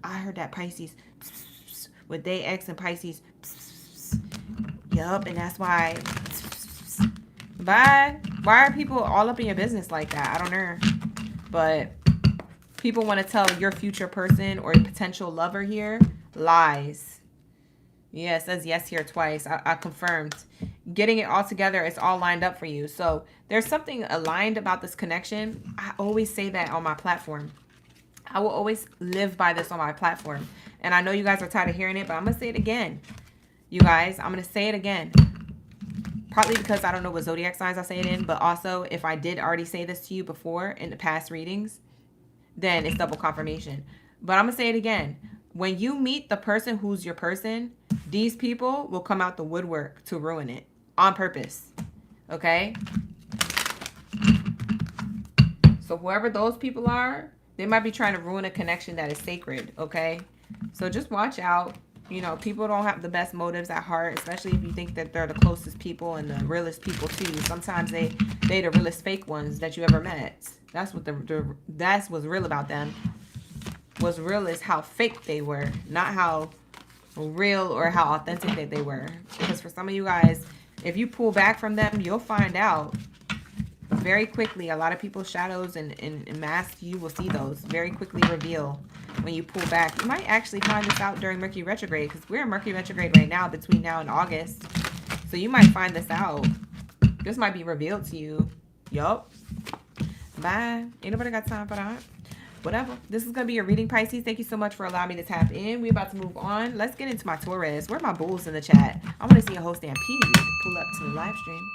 Speaker 1: I heard that Pisces with they ex and Pisces. Yup, and that's why. Bye. Why are people all up in your business like that? I don't know. But people want to tell your future person or potential lover here lies. Yeah, it says yes here twice. I confirmed. Getting it all together, it's all lined up for you. So there's something aligned about this connection. I always say that on my platform. I will always live by this on my platform. And I know you guys are tired of hearing it, but I'm going to say it again. You guys, I'm going to say it again. Partly because I don't know what zodiac signs I say it in, but also if I did already say this to you before in the past readings, then it's double confirmation. But I'm going to say it again. When you meet the person who's your person, these people will come out the woodwork to ruin it on purpose. Okay? So whoever those people are, they might be trying to ruin a connection that is sacred. Okay? So just watch out. You know, people don't have the best motives at heart, especially if you think that they're the closest people and the realest people to you. Sometimes they the realest fake ones that you ever met. That's what that's what's real about them. What's real is how fake they were, not how real or how authentic that they were. Because for some of you guys, if you pull back from them, you'll find out very quickly. A lot of people's shadows and masks, you will see those very quickly reveal when you pull back. You might actually find this out during Mercury retrograde, because we're in Mercury retrograde right now between now and August. So you might find this out. This might be revealed to you. Yup. Bye. Ain't nobody got time for that. Whatever. This is going to be your reading, Pisces. Thank you so much for allowing me to tap in. We're about to move on. Let's get into my Taurus. Where are my bulls in the chat? I want to see a whole stampede. Pull up to the live stream.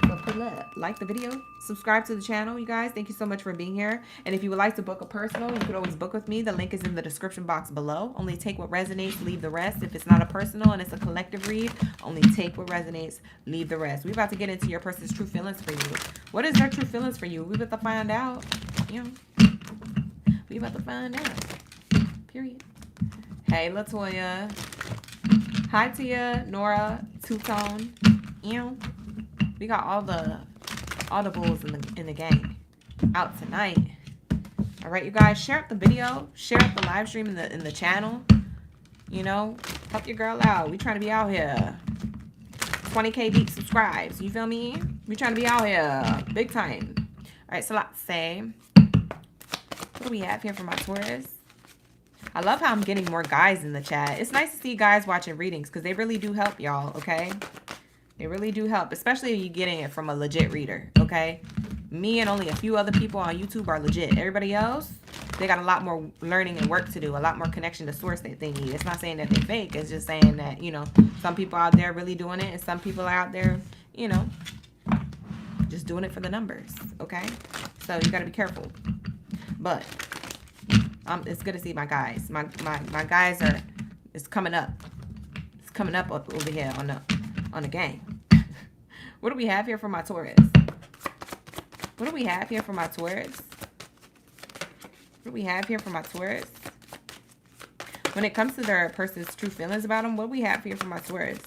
Speaker 1: So pull up. Like the video. Subscribe to the channel, you guys. Thank you so much for being here. And if you would like to book a personal, you could always book with me. The link is in the description box below. Only take what resonates. Leave the rest. If it's not a personal and it's a collective read, only take what resonates. Leave the rest. We're about to get into your person's true feelings for you. What is their true feelings for you? We're about to find out. You know. We about to find out. Period. Hey, Latoya. Hi, Tia, Nora, Two-Tone. We got all the bulls in the gang out tonight. All right, you guys, share up the video, share up the live stream in the channel. You know, help your girl out. We trying to be out here. 20K deep subscribes. You feel me? We trying to be out here, big time. All right, so let's say. What do we have here for my Taurus? I love how I'm getting more guys in the chat. It's nice to see guys watching readings, because they really do help y'all, okay? They really do help, especially if you're getting it from a legit reader, okay? Me and only a few other people on YouTube are legit. Everybody else, they got a lot more learning and work to do, a lot more connection to source that they need. It's not saying that they're fake. It's just saying that, you know, some people out there really doing it, and some people are out there, you know, just doing it for the numbers, okay? So you got to be careful. But it's good to see my guys. My guys It's coming up. It's coming up over here on the game. What do we have here for my Taurus? What do we have here for my Taurus? What do we have here for my Taurus? When it comes to their person's true feelings about them, what do we have here for my Taurus?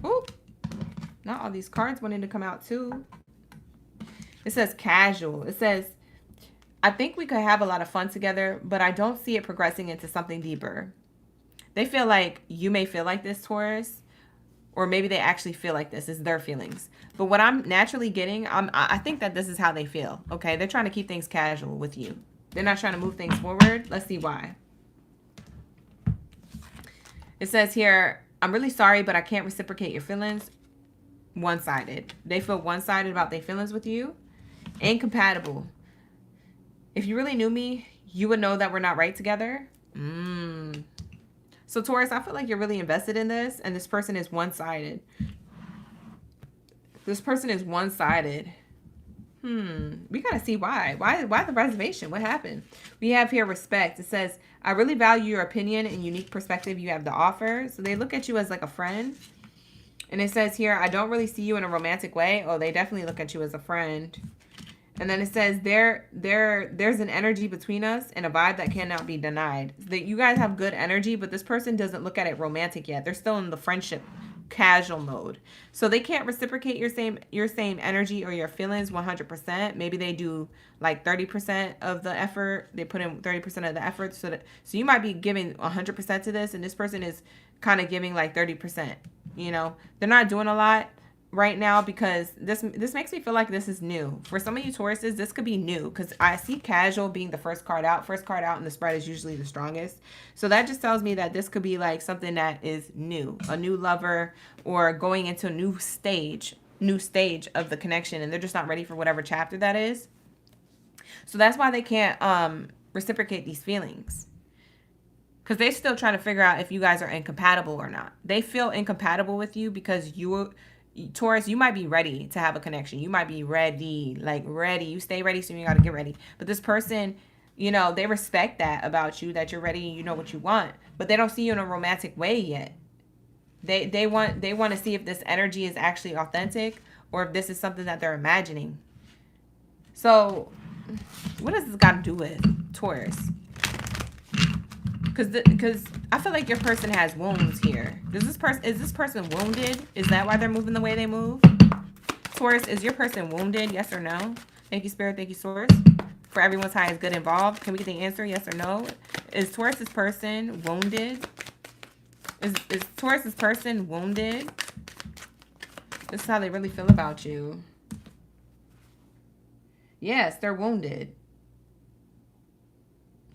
Speaker 1: Ooh. Not all these cards wanted to come out too. It says casual. It says, I think we could have a lot of fun together, but I don't see it progressing into something deeper. They feel like you may feel like this, Taurus. Or maybe they actually feel like this. It's their feelings. But what I'm naturally getting, I think that this is how they feel. Okay, they're trying to keep things casual with you. They're not trying to move things forward. Let's see why. It says here, I'm really sorry, but I can't reciprocate your feelings. One-sided. They feel one-sided about their feelings with you. Incompatible. If you really knew me, you would know that we're not right together. So Taurus, I feel like you're really invested in this, and this person is one-sided. This person is one-sided. We gotta see why. Why the reservation? What happened? We have here respect. It says, I really value your opinion and unique perspective you have to offer. So they look at you as like a friend. And it says here, I don't really see you in a romantic way. Oh, they definitely look at you as a friend. And then it says there's an energy between us and a vibe that cannot be denied. That you guys have good energy, but this person doesn't look at it romantic yet. They're still in the friendship casual mode. So they can't reciprocate your same energy or your feelings 100%. Maybe they do like 30% of the effort. They put in 30% of the effort. So you might be giving 100% to this, and this person is kind of giving like 30%. You know, they're not doing a lot right now because this makes me feel like this is new. For some of you Tauruses, this could be new because I see casual being the first card out. First card out in the spread is usually the strongest. So that just tells me that this could be like something that is new, a new lover, or going into a new stage of the connection, and they're just not ready for whatever chapter that is. So that's why they can't reciprocate these feelings. Because they're still trying to figure out if you guys are incompatible or not. They feel incompatible with you because Taurus, you might be ready to have a connection. You might be ready, like ready. You stay ready, so you got to get ready. But this person, you know, they respect that about you, that you're ready and you know what you want. But they don't see you in a romantic way yet. They want to see if this energy is actually authentic or if this is something that they're imagining. So, what does this got to do with Taurus? Because I feel like your person has wounds here. Is this person wounded? Is that why they're moving the way they move? Taurus, is your person wounded? Yes or no? Thank you, Spirit. Thank you, Source. For everyone's highest good involved. Can we get the answer? Yes or no? Is Taurus's person wounded? Is Taurus's person wounded? This is how they really feel about you. Yes, they're wounded.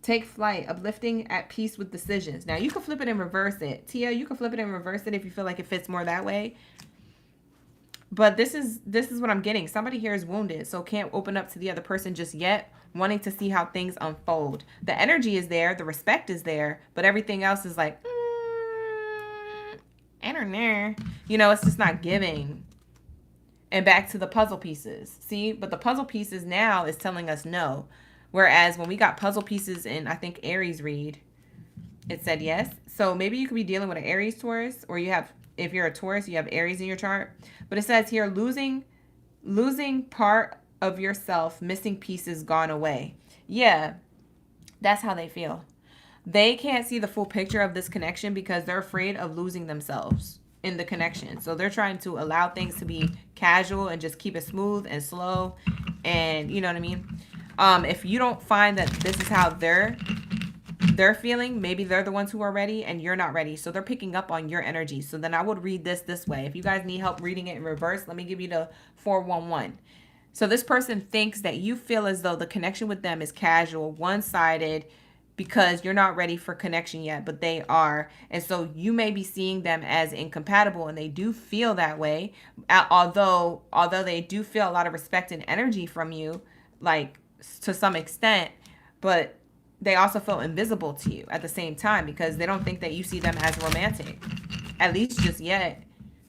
Speaker 1: Take flight, uplifting, at peace with decisions. Now, you can flip it and reverse it. Tia, you can flip it and reverse it if you feel like it fits more that way. But this is what I'm getting. Somebody here is wounded, so can't open up to the other person just yet, wanting to see how things unfold. The energy is there, the respect is there, but everything else is like, I don't know. You know, it's just not giving. And back to the puzzle pieces. See, but the puzzle pieces now is telling us no. Whereas when we got puzzle pieces in, I think, Aries read, it said yes. So maybe you could be dealing with an Aries Taurus, or you have, if you're a Taurus, you have Aries in your chart. But it says here, losing part of yourself, missing pieces gone away. Yeah, that's how they feel. They can't see the full picture of this connection because they're afraid of losing themselves in the connection. So they're trying to allow things to be casual and just keep it smooth and slow. And you know what I mean? If you don't find that this is how they're feeling, maybe they're the ones who are ready and you're not ready. So they're picking up on your energy. So then I would read this way. If you guys need help reading it in reverse, let me give you the 411. So this person thinks that you feel as though the connection with them is casual, one-sided, because you're not ready for connection yet, but they are. And so you may be seeing them as incompatible, and they do feel that way. Although they do feel a lot of respect and energy from you, like, to some extent, but they also feel invisible to you at the same time because they don't think that you see them as romantic, at least just yet.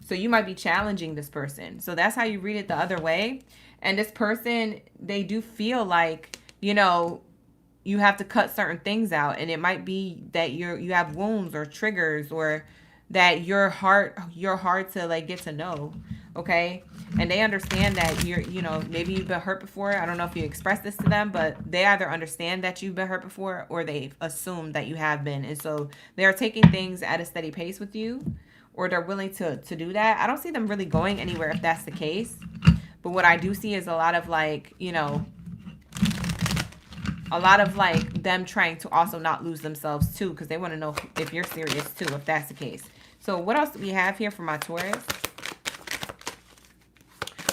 Speaker 1: So you might be challenging this person. So that's how you read it the other way. And this person, they do feel like, you know, you have to cut certain things out, and it might be that you have wounds or triggers, or that you're hard to like get to know, okay? And they understand that maybe you've been hurt before. I don't know if you expressed this to them, but they either understand that you've been hurt before, or they've assumed that you have been, and so they're taking things at a steady pace with you, or they're willing to do that. I don't see them really going anywhere if that's the case. But what I do see is a lot of like, them trying to also not lose themselves too, because they want to know if you're serious too, if that's the case. So what else do we have here for my Taurus?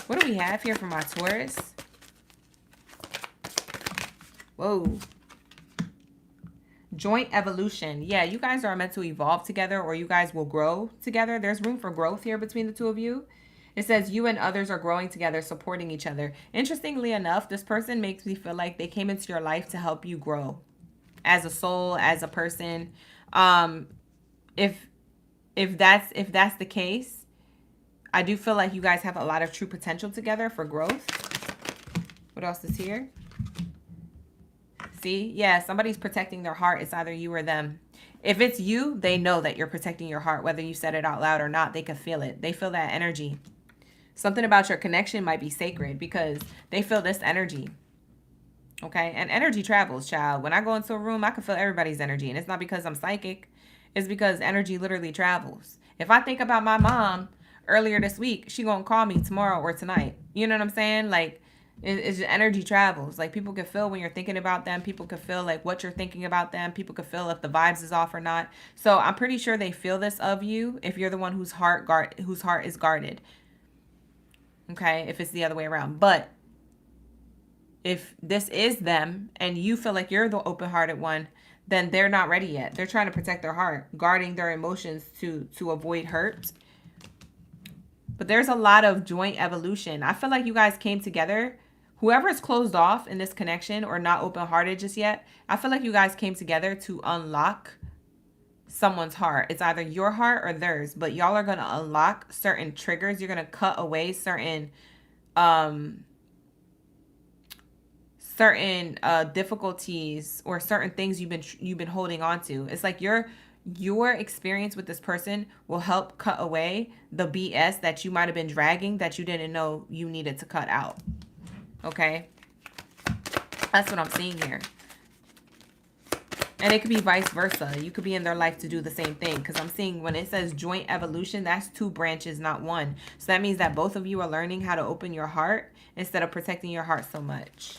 Speaker 1: What do we have here for my Taurus? Whoa. Joint evolution. Yeah, you guys are meant to evolve together, or you guys will grow together. There's room for growth here between the two of you. It says you and others are growing together, supporting each other. Interestingly enough, this person makes me feel like they came into your life to help you grow as a soul, as a person. If that's the case, I do feel like you guys have a lot of true potential together for growth. What else is here? See? Yeah, somebody's protecting their heart. It's either you or them. If it's you, they know that you're protecting your heart. Whether you said it out loud or not, they can feel it. They feel that energy. Something about your connection might be sacred because they feel this energy. Okay? And energy travels, child. When I go into a room, I can feel everybody's energy. And it's not because I'm psychic. It's because energy literally travels. If I think about my mom earlier this week, she gonna call me tomorrow or tonight. You know what I'm saying? Like, it's just energy travels. Like, people can feel when you're thinking about them. People can feel like what you're thinking about them. People can feel if the vibes is off or not. So I'm pretty sure they feel this of you if you're the one whose heart is guarded. Okay, if it's the other way around. But if this is them and you feel like you're the open-hearted one, then they're not ready yet. They're trying to protect their heart, guarding their emotions to avoid hurt. But there's a lot of joint evolution. I feel like you guys came together. Whoever is closed off in this connection or not open-hearted just yet, I feel like you guys came together to unlock someone's heart. It's either your heart or theirs, but y'all are going to unlock certain triggers. You're going to cut away certain difficulties or certain things you've been holding on to. It's like your experience with this person will help cut away the BS that you might have been dragging that you didn't know you needed to cut out. Okay? That's what I'm seeing here. And it could be vice versa. You could be in their life to do the same thing. Because I'm seeing when it says joint evolution, that's two branches, not one. So that means that both of you are learning how to open your heart instead of protecting your heart so much.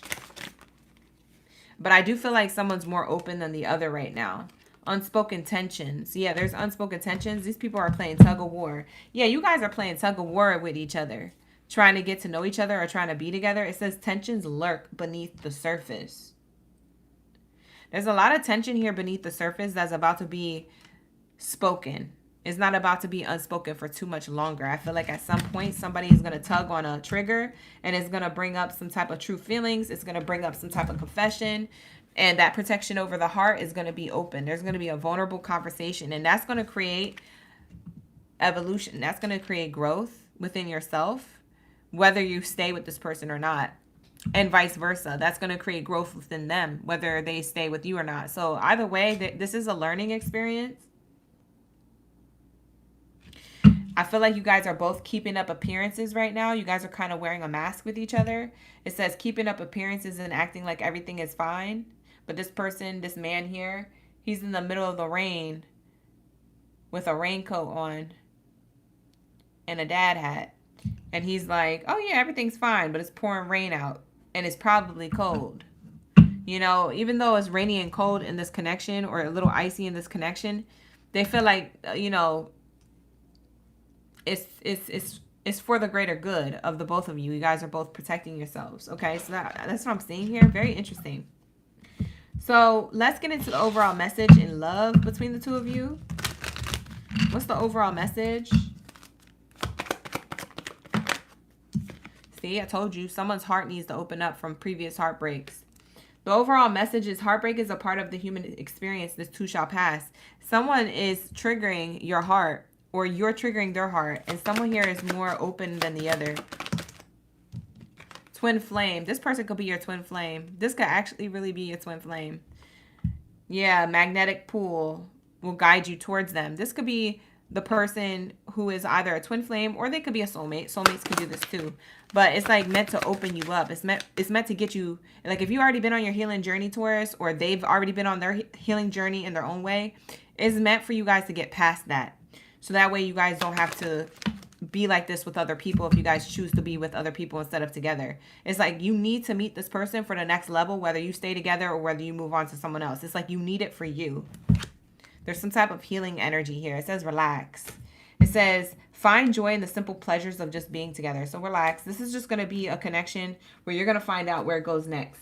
Speaker 1: But I do feel like someone's more open than the other right now. Unspoken tensions. Yeah, there's unspoken tensions. These people are playing tug of war. Yeah, you guys are playing tug of war with each other. Trying to get to know each other or trying to be together. It says tensions lurk beneath the surface. There's a lot of tension here beneath the surface that's about to be spoken. It's not about to be unspoken for too much longer. I feel like at some point somebody is going to tug on a trigger and it's going to bring up some type of true feelings. It's going to bring up some type of confession. And that protection over the heart is going to be open. There's going to be a vulnerable conversation. And that's going to create evolution. That's going to create growth within yourself, whether you stay with this person or not. And vice versa. That's going to create growth within them, whether they stay with you or not. So either way, this is a learning experience. I feel like you guys are both keeping up appearances right now. You guys are kind of wearing a mask with each other. It says keeping up appearances and acting like everything is fine. But this person, this man here, he's in the middle of the rain with a raincoat on and a dad hat. And he's like, oh yeah, everything's fine, but it's pouring rain out. And it's probably cold. You know, even though it's rainy and cold in this connection or a little icy in this connection, they feel like, you know, it's for the greater good of the both of you. You guys are both protecting yourselves. Okay, so that's what I'm seeing here. Very interesting. So let's get into the overall message in love between the two of you. What's the overall message? See, I told you, someone's heart needs to open up from previous heartbreaks. The overall message is heartbreak is a part of the human experience. This too shall pass. Someone is triggering your heart or you're triggering their heart. And someone here is more open than the other Twin flame. This person could be your twin flame. This could actually really be your twin flame. Yeah, magnetic pull will guide you towards them. This could be the person who is either a twin flame or they could be a soulmate. Soulmates can do this too. But it's like meant to open you up. It's meant to get you, like if you already been on your healing journey, Taurus, or they've already been on their healing journey in their own way, it's meant for you guys to get past that. So that way you guys don't have to be like this with other people if you guys choose to be with other people instead of together. It's like you need to meet this person for the next level, whether you stay together or whether you move on to someone else. It's like you need it for you. There's some type of healing energy here. It says relax. It says find joy in the simple pleasures of just being together. So relax. This is just going to be a connection where you're going to find out where it goes next.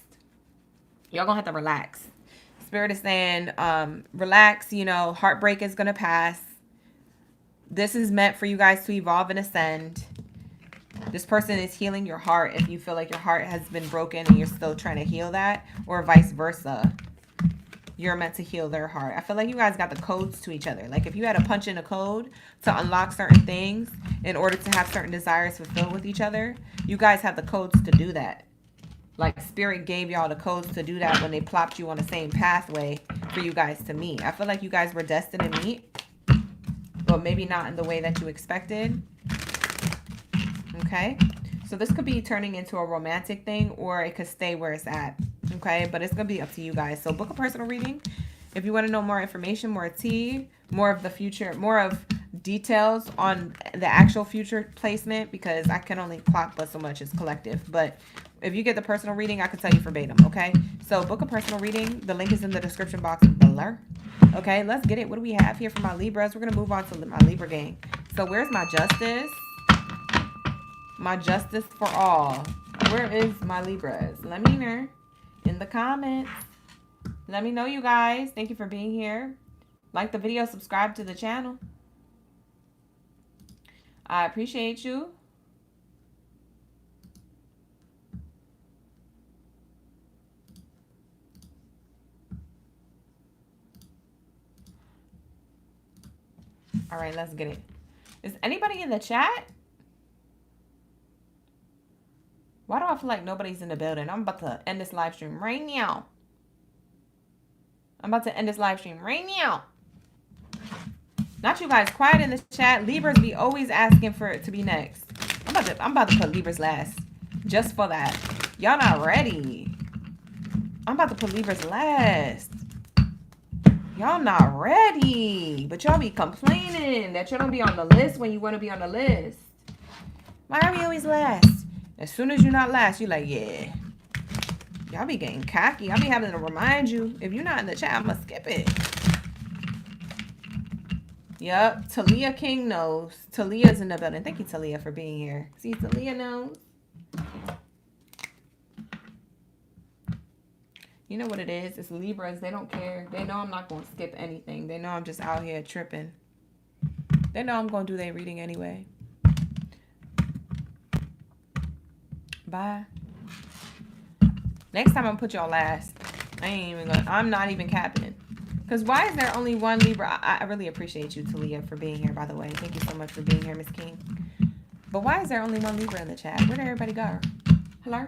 Speaker 1: Y'all going to have to relax. Spirit is saying relax, you know, heartbreak is going to pass. This is meant for you guys to evolve and ascend. This person is healing your heart if you feel like your heart has been broken and you're still trying to heal that, or vice versa. You're meant to heal their heart. I feel like you guys got the codes to each other. Like if you had to punch in a code to unlock certain things in order to have certain desires fulfilled with each other, you guys have the codes to do that. Like Spirit gave y'all the codes to do that when they plopped you on the same pathway for you guys to meet. I feel like you guys were destined to meet, but maybe not in the way that you expected. Okay, so this could be turning into a romantic thing, or it could stay where it's at. Okay, but it's gonna be up to you guys. So book a personal reading if you want to know more information, more tea, more of the future, more of details on the actual future placement, because I can only clock but so much is collective. But if you get the personal reading, I can tell you verbatim. Okay, so book a personal reading. The link is in the description box below. Okay, let's get it. What do we have here for my Libras? We're gonna move on to my Libra gang. So where's my justice? My justice for all. Where is my Libras? Let me know in the comments. Let me know, you guys. Thank you for being here. Like the video, subscribe to the channel. I appreciate you. All right, let's get it. Is anybody in the chat? Why do I feel like nobody's in the building? I'm about to end this live stream right now. I'm about to end this live stream right now. Not you guys. Quiet in the chat. Libras be always asking for it to be next. I'm about to put Libras last. Just for that. Y'all not ready. I'm about to put Libras last. Y'all not ready. But y'all be complaining that y'all don't be on the list when you want to be on the list. Why are we always last? As soon as you're not last, you're like, yeah. Y'all be getting cocky. I'll be having to remind you. If you're not in the chat, I'm going to skip it. Yep. Talia King knows. Talia's in the building. Thank you, Talia, for being here. See, Talia knows. You know what it is? It's Libras. They don't care. They know I'm not going to skip anything. They know I'm just out here tripping. They know I'm going to do their reading anyway. Bye. Next time I'm gonna put y'all last. I'm not even capping. Because why is there only one Libra? I really appreciate you, Talia, for being here, by the way. Thank you so much for being here, Miss King. But why is there only one Libra in the chat? Where did everybody go? Hello?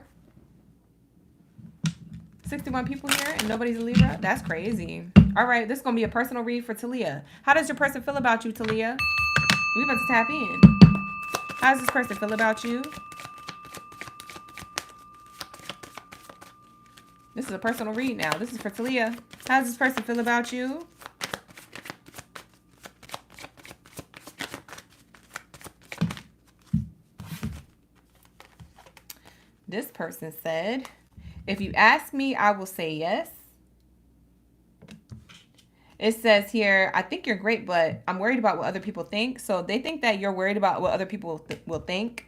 Speaker 1: 61 people here and nobody's a Libra? That's crazy. All right, this is gonna be a personal read for Talia. How does your person feel about you, Talia? We about to tap in. How does this person feel about you? This is a personal read now. This is for Talia. How does this person feel about you? This person said, if you ask me, I will say yes. It says here, I think you're great, but I'm worried about what other people think. So they think that you're worried about what other people will think.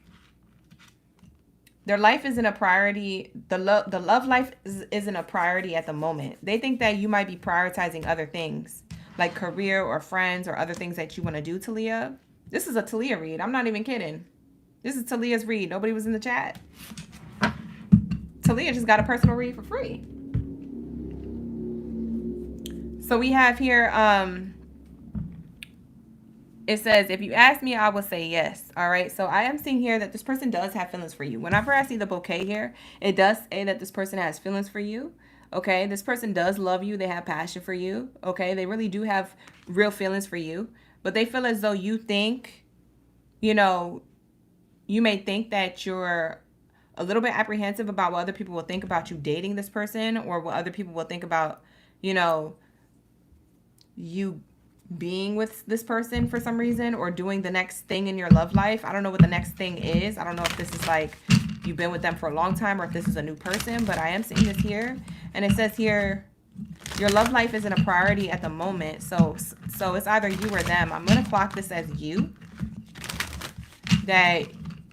Speaker 1: Their life isn't a priority. The love life isn't a priority at the moment. They think that you might be prioritizing other things like career or friends or other things that you want to do, Talia. This is a Talia read. I'm not even kidding. This is Talia's read. Nobody was in the chat. Talia just got a personal read for free. So we have here, it says, if you ask me, I will say yes. All right. So I am seeing here that this person does have feelings for you. Whenever I see the bouquet here, it does say that this person has feelings for you. Okay. This person does love you. They have passion for you. Okay. They really do have real feelings for you. But they feel as though you think, you know, you may think that you're a little bit apprehensive about what other people will think about you dating this person, or what other people will think about, you know, you being with this person for some reason, or doing the next thing in your love life. I don't know what the next thing is. I don't know if this is like you've been with them for a long time, or if this is a new person, but I am seeing this here. And it says here, your love life isn't a priority at the moment. So it's either you or them. I'm going to clock this as you. That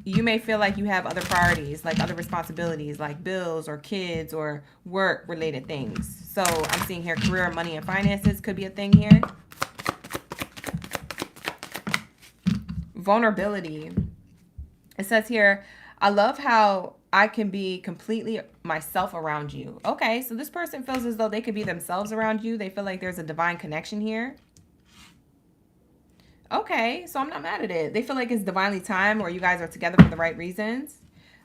Speaker 1: you may feel like you have other priorities, like other responsibilities, like bills or kids or work related things. So I'm seeing here career, money, and finances could be a thing here. Vulnerability. It says here, I love how I can be completely myself around you. Okay, so this person feels as though they could be themselves around you. They feel like there's a divine connection here. Okay, so I'm not mad at it. They feel like it's divinely timed, or you guys are together for the right reasons.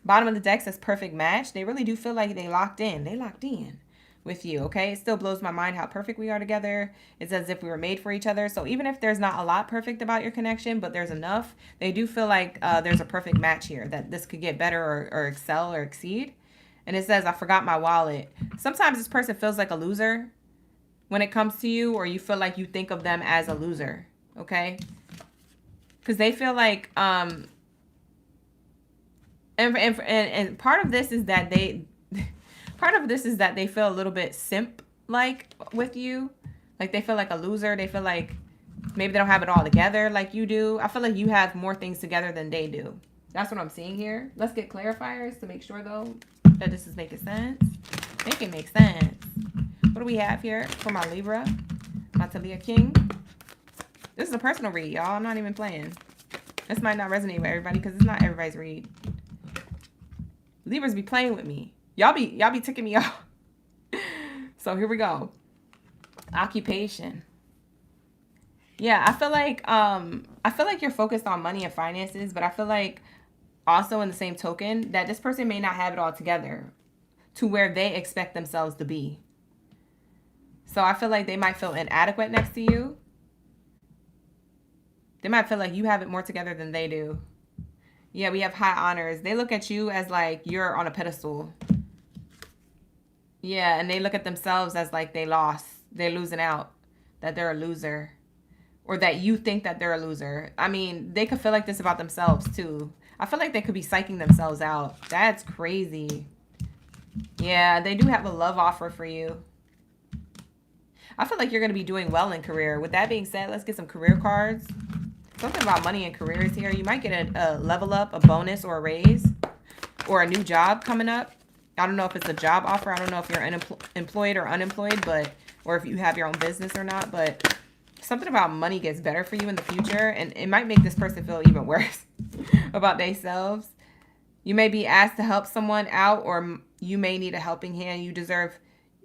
Speaker 1: Bottom of the deck says perfect match. They really do feel like they locked in. They locked in with you, okay? It still blows my mind how perfect we are together. It's as if we were made for each other. So even if there's not a lot perfect about your connection, but there's enough, they do feel like there's a perfect match here, that this could get better or excel or exceed. And it says, I forgot my wallet. Sometimes this person feels like a loser when it comes to you, or you feel like you think of them as a loser. Okay, because they feel like and part of this is that they feel a little bit simp like with you, like they feel like a loser. They feel like maybe they don't have it all together like you do. I feel like you have more things together than they do. That's what I'm seeing here. Let's get clarifiers to make sure though that this is making sense. Make it make sense. What do we have here for my Libra, my Talia King? This is a personal read, y'all. I'm not even playing. This might not resonate with everybody because it's not everybody's read. Libras be playing with me. Y'all be ticking me off. So here we go. Occupation. Yeah, I feel like you're focused on money and finances, but I feel like also in the same token that this person may not have it all together to where they expect themselves to be. So I feel like they might feel inadequate next to you. They might feel like you have it more together than they do. Yeah, we have high honors. They look at you as like you're on a pedestal. Yeah, and they look at themselves as like they lost. They're losing out. That they're a loser. Or that you think that they're a loser. I mean, they could feel like this about themselves too. I feel like they could be psyching themselves out. That's crazy. Yeah, they do have a love offer for you. I feel like you're going to be doing well in career. With that being said, let's get some career cards. Something about money and careers here. You might get a level up, a bonus, or a raise, or a new job coming up. I don't know if it's a job offer. I don't know if you're employed or unemployed, or if you have your own business or not. But something about money gets better for you in the future, and it might make this person feel even worse about themselves. You may be asked to help someone out, or you may need a helping hand. You deserve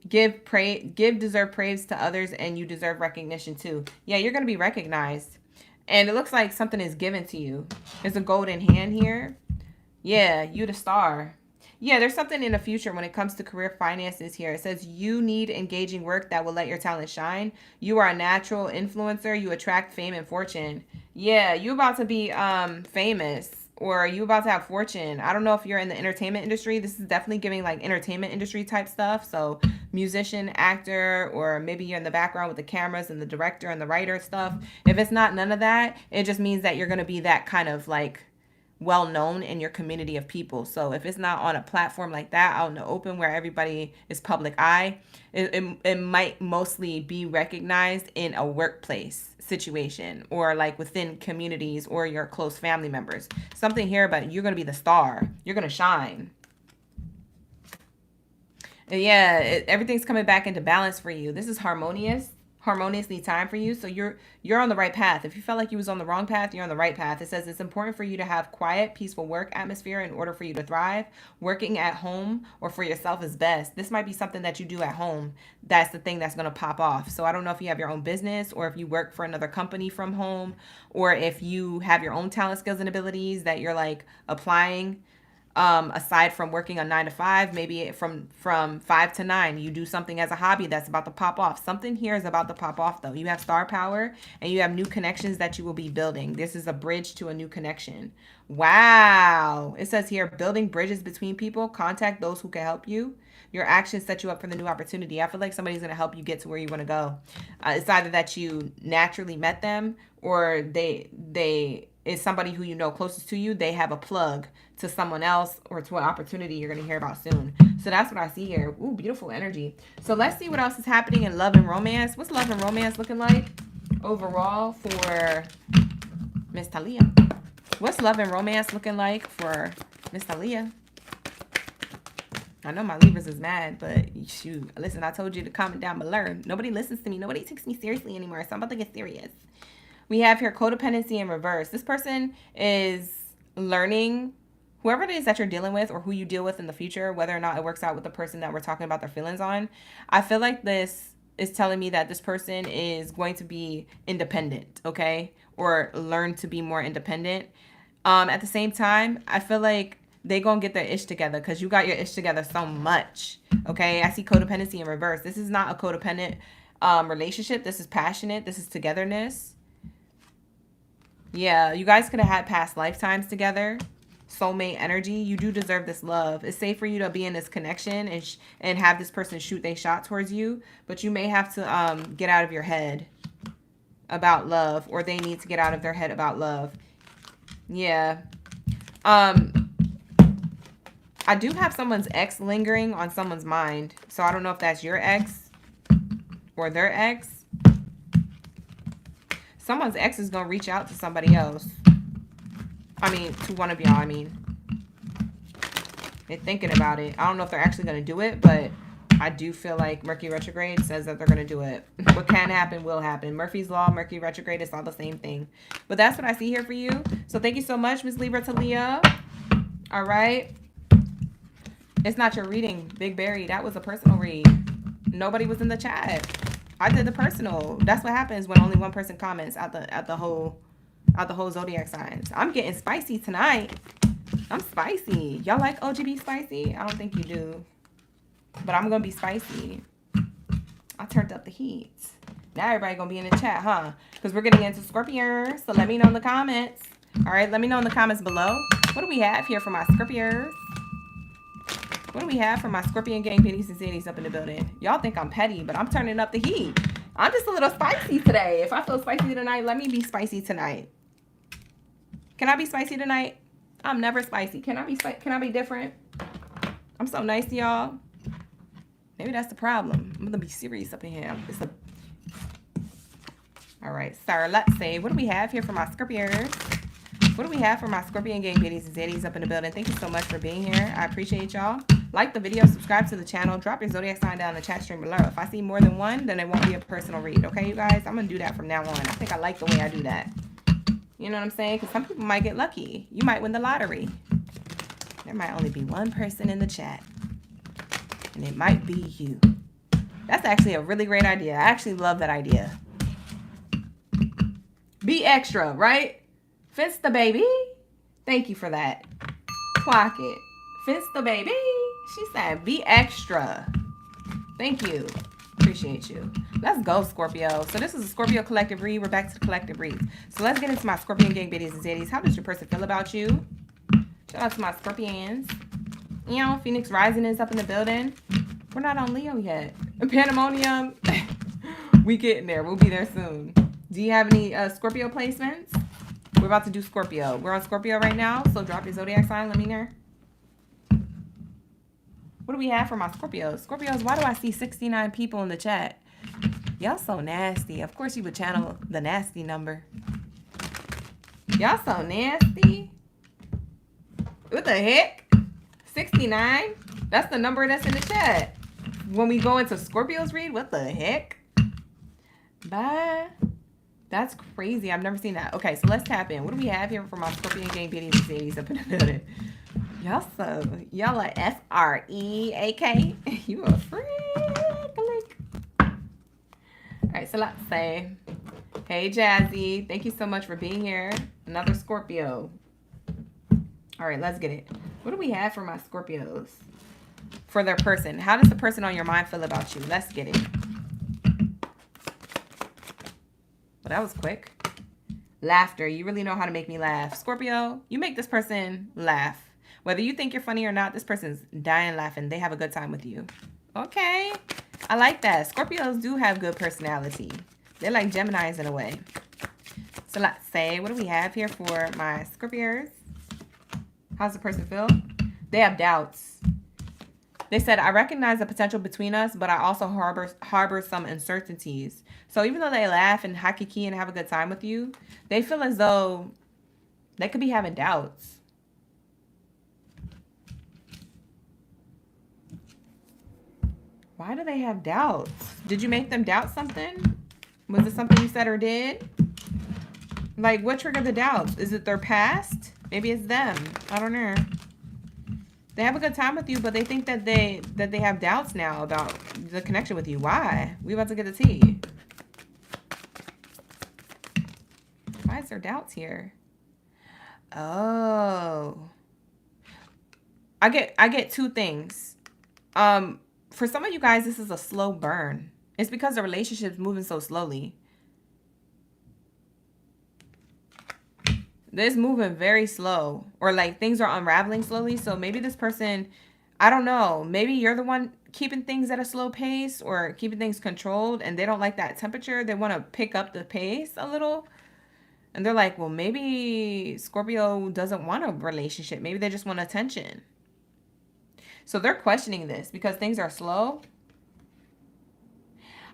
Speaker 1: deserve praise to others, and you deserve recognition too. Yeah, you're going to be recognized. And it looks like something is given to you. There's a golden hand here. Yeah, you the star. Yeah, there's something in the future when it comes to career finances here. It says you need engaging work that will let your talent shine. You are a natural influencer. You attract fame and fortune. Yeah, you about to be famous, or you about to have fortune. I don't know if you're in the entertainment industry. This is definitely giving like entertainment industry type stuff. So musician, actor, or maybe you're in the background with the cameras and the director and the writer stuff. If it's not none of that, it just means that you're going to be that kind of like well known in your community of people. So if it's not on a platform like that out in the open where everybody is public eye, it might mostly be recognized in a workplace situation, or like within communities or your close family members. Something here about you're going to be the star. You're going to shine. And yeah, everything's coming back into balance for you. This is harmonious. harmoniously timed for you. So you're on the right path. If you felt like you was on the wrong path, you're on the right path. It says it's important for you to have quiet, peaceful work atmosphere in order for you to thrive. Working at home or for yourself is best. This might be something that you do at home. That's the thing that's going to pop off. So I don't know if you have your own business or if you work for another company from home, or if you have your own talent, skills, and abilities that you're like applying. Aside from working a 9 to 5, maybe from 5 to 9, you do something as a hobby that's about to pop off. Something here is about to pop off though. You have star power and you have new connections that you will be building. This is a bridge to a new connection. Wow. It says here, building bridges between people, contact those who can help you. Your actions set you up for the new opportunity. I feel like somebody's going to help you get to where you want to go. It's either that you naturally met them, or they is somebody who you know closest to you. They have a plug to someone else or to an opportunity you're going to hear about soon. So that's what I see here. Ooh, beautiful energy. So let's see what else is happening in love and romance. What's love and romance looking like overall for Miss Talia? What's love and romance looking like for Miss Talia? I know my Libras is mad, but shoot, listen, I told you to comment down below. Nobody listens to me. Nobody takes me seriously anymore, so I'm about to get serious. We have here codependency in reverse. This person is learning, whoever it is that you're dealing with or who you deal with in the future, whether or not it works out with the person that we're talking about their feelings on. I feel like this is telling me that this person is going to be independent, okay? Or learn to be more independent. At the same time, I feel like they gonna get their ish together because you got your ish together so much, okay? I see codependency in reverse. This is not a codependent relationship. This is passionate. This is togetherness. Yeah, you guys could have had past lifetimes together. Soulmate energy. You do deserve this love. It's safe for you to be in this connection and have this person shoot their shot towards you, but you may have to get out of your head about love, or they need to get out of their head about love. Yeah. I do have someone's ex lingering on someone's mind, so I don't know if that's your ex or their ex. Someone's ex is going to reach out to somebody else. I mean, to one of y'all, I mean. They're thinking about it. I don't know if they're actually going to do it, but I do feel like Mercury retrograde says that they're going to do it. What can happen will happen. Murphy's Law, Mercury retrograde, it's all the same thing. But that's what I see here for you. So thank you so much, Miss Libra Talia. All right. It's not your reading, Big Berry. That was a personal read. Nobody was in the chat. I did the personal. That's what happens when only one person comments at the whole zodiac signs. I'm getting spicy tonight. I'm spicy. Y'all like OGB spicy? I don't think you do. But I'm going to be spicy. I turned up the heat. Now everybody going to be in the chat, huh? Because we're getting into Scorpios. So let me know in the comments. All right, let me know in the comments below. What do we have here for my Scorpios? What do we have for my Scorpion gang, Pisces, and Zodiacs up in the building? Y'all think I'm petty, but I'm turning up the heat. I'm just a little spicy today. If I feel spicy tonight, let me be spicy tonight. Can I be spicy tonight? I'm never spicy. Can I be different? I'm so nice to y'all. Maybe that's the problem. I'm gonna be serious up in here. All right, sir. Let's see. What do we have here for my Scorpios? What do we have for my Scorpion gang, Biddies and Zeddies up in the building? Thank you so much for being here. I appreciate y'all. Like the video, subscribe to the channel, drop your zodiac sign down in the chat stream below. If I see more than one, then it won't be a personal read. Okay, you guys? I'm gonna do that from now on. I think I like the way I do that. You know what I'm saying? Because some people might get lucky. You might win the lottery. There might only be one person in the chat. And it might be you. That's actually a really great idea. I actually love that idea. Be extra, right? Fence the baby. Thank you for that. Clock it. Fence the baby. She said, be extra. Thank you. Appreciate you. Let's go, Scorpio. So this is a Scorpio collective read. We're back to the collective read. So let's get into my Scorpion gang, Biddies and Zeddies. How does your person feel about you? Shout out to my Scorpions. You know, Phoenix Rising is up in the building. We're not on Leo yet. Pandemonium. We getting there. We'll be there soon. Do you have any Scorpio placements? We're about to do Scorpio. We're on Scorpio right now, so drop your zodiac sign. Let me know. What do we have for my Scorpios? Scorpios, why do I see 69 people in the chat? Y'all so nasty. Of course you would channel the nasty number. Y'all so nasty. What the heck? 69? That's the number that's in the chat. When we go into Scorpio's read, what the heck? Bye. That's crazy. I've never seen that. Okay, so let's tap in. What do we have here for my Scorpion gang Baddie and Mercedes up in the building? Y'all are F-R-E-A-K. You a freak. All right, so let's say, hey, Jazzy. Thank you so much for being here. Another Scorpio. All right, let's get it. What do we have for my Scorpios? For their person. How does the person on your mind feel about you? Let's get it. Well, that was quick. Laughter. You really know how to make me laugh. Scorpio, you make this person laugh. Whether you think you're funny or not, this person's dying laughing. They have a good time with you. Okay. I like that. Scorpios do have good personality. They're like Geminis in a way. So let's say, what do we have here for my Scorpios? How's the person feel? They have doubts. They said, I recognize the potential between us, but I also harbor some uncertainties. So even though they laugh and hakiki and have a good time with you, they feel as though they could be having doubts. Why do they have doubts? Did you make them doubt something? Was it something you said or did? Like, what triggered the doubts? Is it their past? Maybe it's them. I don't know. They have a good time with you, but they think that they have doubts now about the connection with you. Why? We about to get the tea. Why is there doubts here? Oh. I get two things. For some of you guys, this is a slow burn. It's because the relationship's moving so slowly. This moving very slow, or like things are unraveling slowly. So maybe this person, I don't know, maybe you're the one keeping things at a slow pace or keeping things controlled, and they don't like that temperature. They want to pick up the pace a little. And they're like, well, maybe Scorpio doesn't want a relationship. Maybe they just want attention. So they're questioning this because things are slow.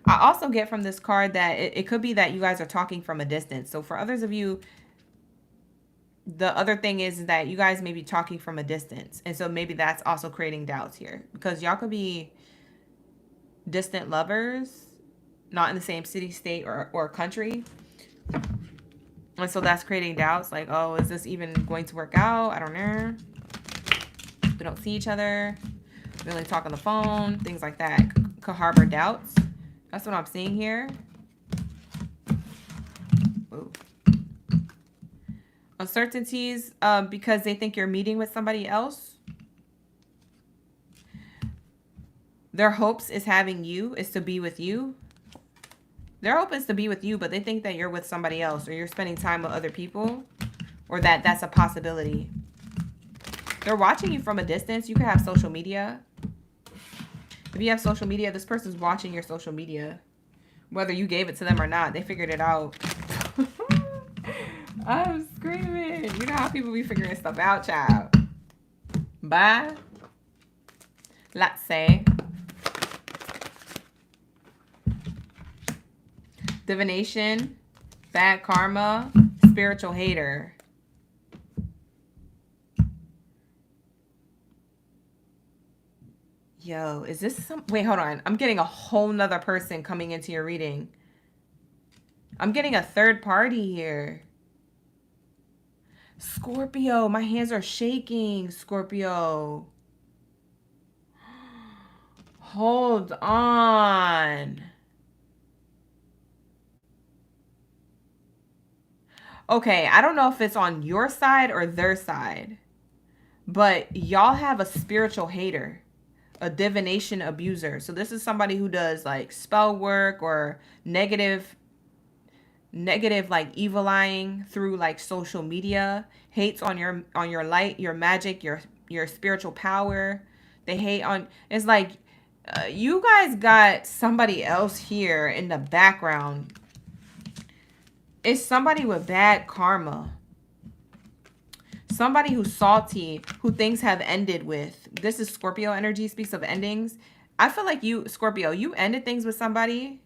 Speaker 1: I also get from this card that it could be that you guys are talking from a distance. So for others of you, the other thing is that you guys may be talking from a distance. And so maybe that's also creating doubts here. Because y'all could be distant lovers, not in the same city, state, or country. And so that's creating doubts. Like, oh, is this even going to work out? I don't know. We don't see each other. We only talk on the phone. Things like that. Could harbor doubts. That's what I'm seeing here. Ooh. Uncertainties because they think you're meeting with somebody else. Their hopes is having you, is to be with you. Their hope is to be with you, but they think that you're with somebody else or you're spending time with other people, or that's a possibility. They're watching you from a distance. You could have social media. If you have social media, this person's watching your social media. Whether you gave it to them or not, they figured it out. I'm screaming. You know how people be figuring stuff out, child. Bye. Let's say. Divination. Bad karma. Spiritual hater. Yo, is this some... Wait, hold on. I'm getting a whole nother person coming into your reading. I'm getting a third party here. Scorpio, my hands are shaking, Scorpio. Hold on. Okay, I don't know if it's on your side or their side, but y'all have a spiritual hater. A divination abuser. So this is somebody who does like spell work or negative like evil eyeing through like social media, hates on your light, your magic, your spiritual power. They hate on, it's like you guys got somebody else here in the background. It's somebody with bad karma. Somebody who's salty, who things have ended with. This is Scorpio energy, speaks of endings. I feel like you, Scorpio, you ended things with somebody.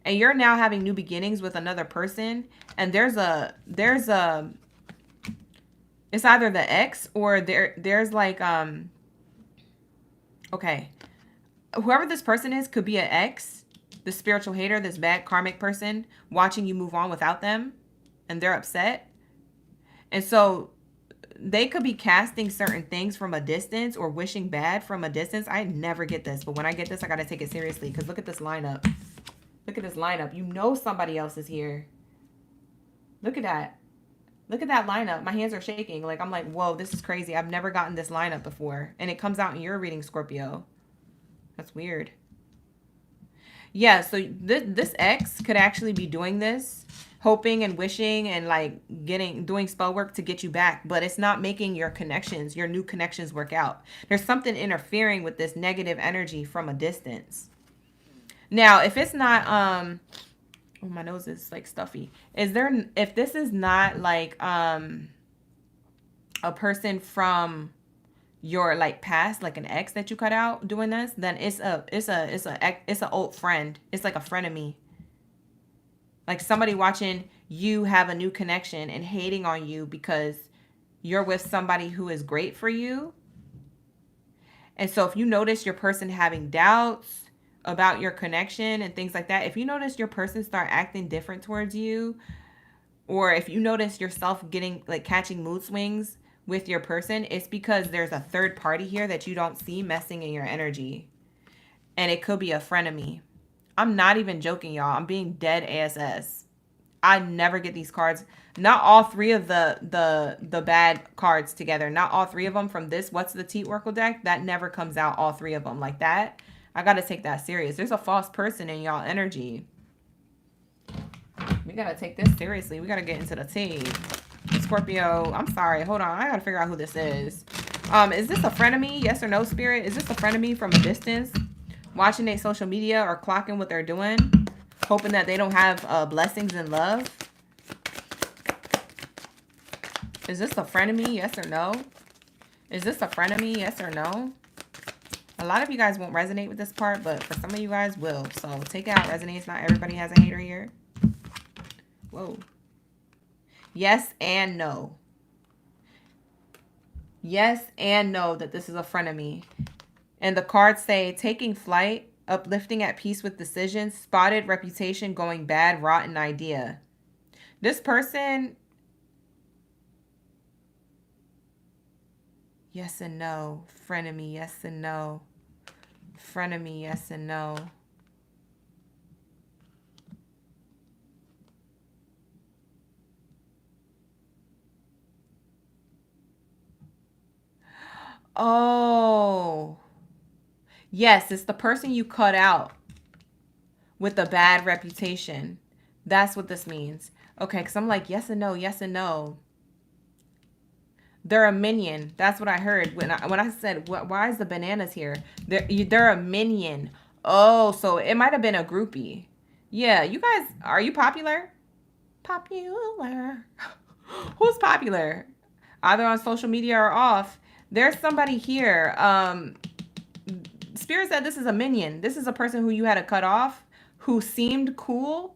Speaker 1: And you're now having new beginnings with another person. And there's it's either the ex or there's like, okay. Whoever this person is could be an ex. This spiritual hater, this bad karmic person, watching you move on without them, and they're upset. And so they could be casting certain things from a distance or wishing bad from a distance. I never get this, but when I get this, I got to take it seriously, because look at this lineup. Look at this lineup. You know somebody else is here. Look at that. Look at that lineup. My hands are shaking. Like, I'm like, whoa, this is crazy. I've never gotten this lineup before. And it comes out in your reading, Scorpio. That's weird. Yeah, so this ex could actually be doing this, hoping and wishing and like doing spell work to get you back, but it's not making your connections, your new connections work out. There's something interfering with this negative energy from a distance. Now, if it's not, oh, my nose is like stuffy. If this is not like a person from your like past, like an ex that you cut out doing this, then it's a old friend. It's like a frenemy. Like somebody watching you have a new connection and hating on you because you're with somebody who is great for you. And so if you notice your person having doubts about your connection and things like that, if you notice your person start acting different towards you, or if you notice yourself getting like catching mood swings with your person, it's because there's a third party here that you don't see messing in your energy. And it could be a frenemy. I'm not even joking, y'all. I'm being dead ASS. I never get these cards. Not all three of the bad cards together. Not all three of them from this What's the Tea Oracle deck. That never comes out, all three of them like that. I got to take that serious. There's a false person in y'all energy. We got to take this seriously. We got to get into the tea. Scorpio, I'm sorry. Hold on. I got to figure out who this is. Is this a frenemy? Yes or no, Spirit? Is this a frenemy from a distance? Watching their social media or clocking what they're doing? Hoping that they don't have blessings and love? Is this a frenemy? Yes or no? Is this a frenemy? Yes or no? A lot of you guys won't resonate with this part, but for some of you guys will. So take it out, resonates. Not everybody has a hater here. Whoa. Yes and no. Yes and no that this is a frenemy. And the cards say taking flight, uplifting at peace with decisions, spotted reputation going bad, rotten idea. This person, yes and no. Frenemy, yes and no. Frenemy, yes and no. Oh. Yes, it's the person you cut out with a bad reputation. That's what this means. Okay, because I'm like, yes and no, yes and no. They're a minion. That's what I heard when I said, why is the bananas here? They're a minion. Oh, so it might have been a groupie. Yeah, you guys, are you popular? Popular. Who's popular? Either on social media or off. There's somebody here. Spirit said this is a minion. This is a person who you had to cut off, who seemed cool.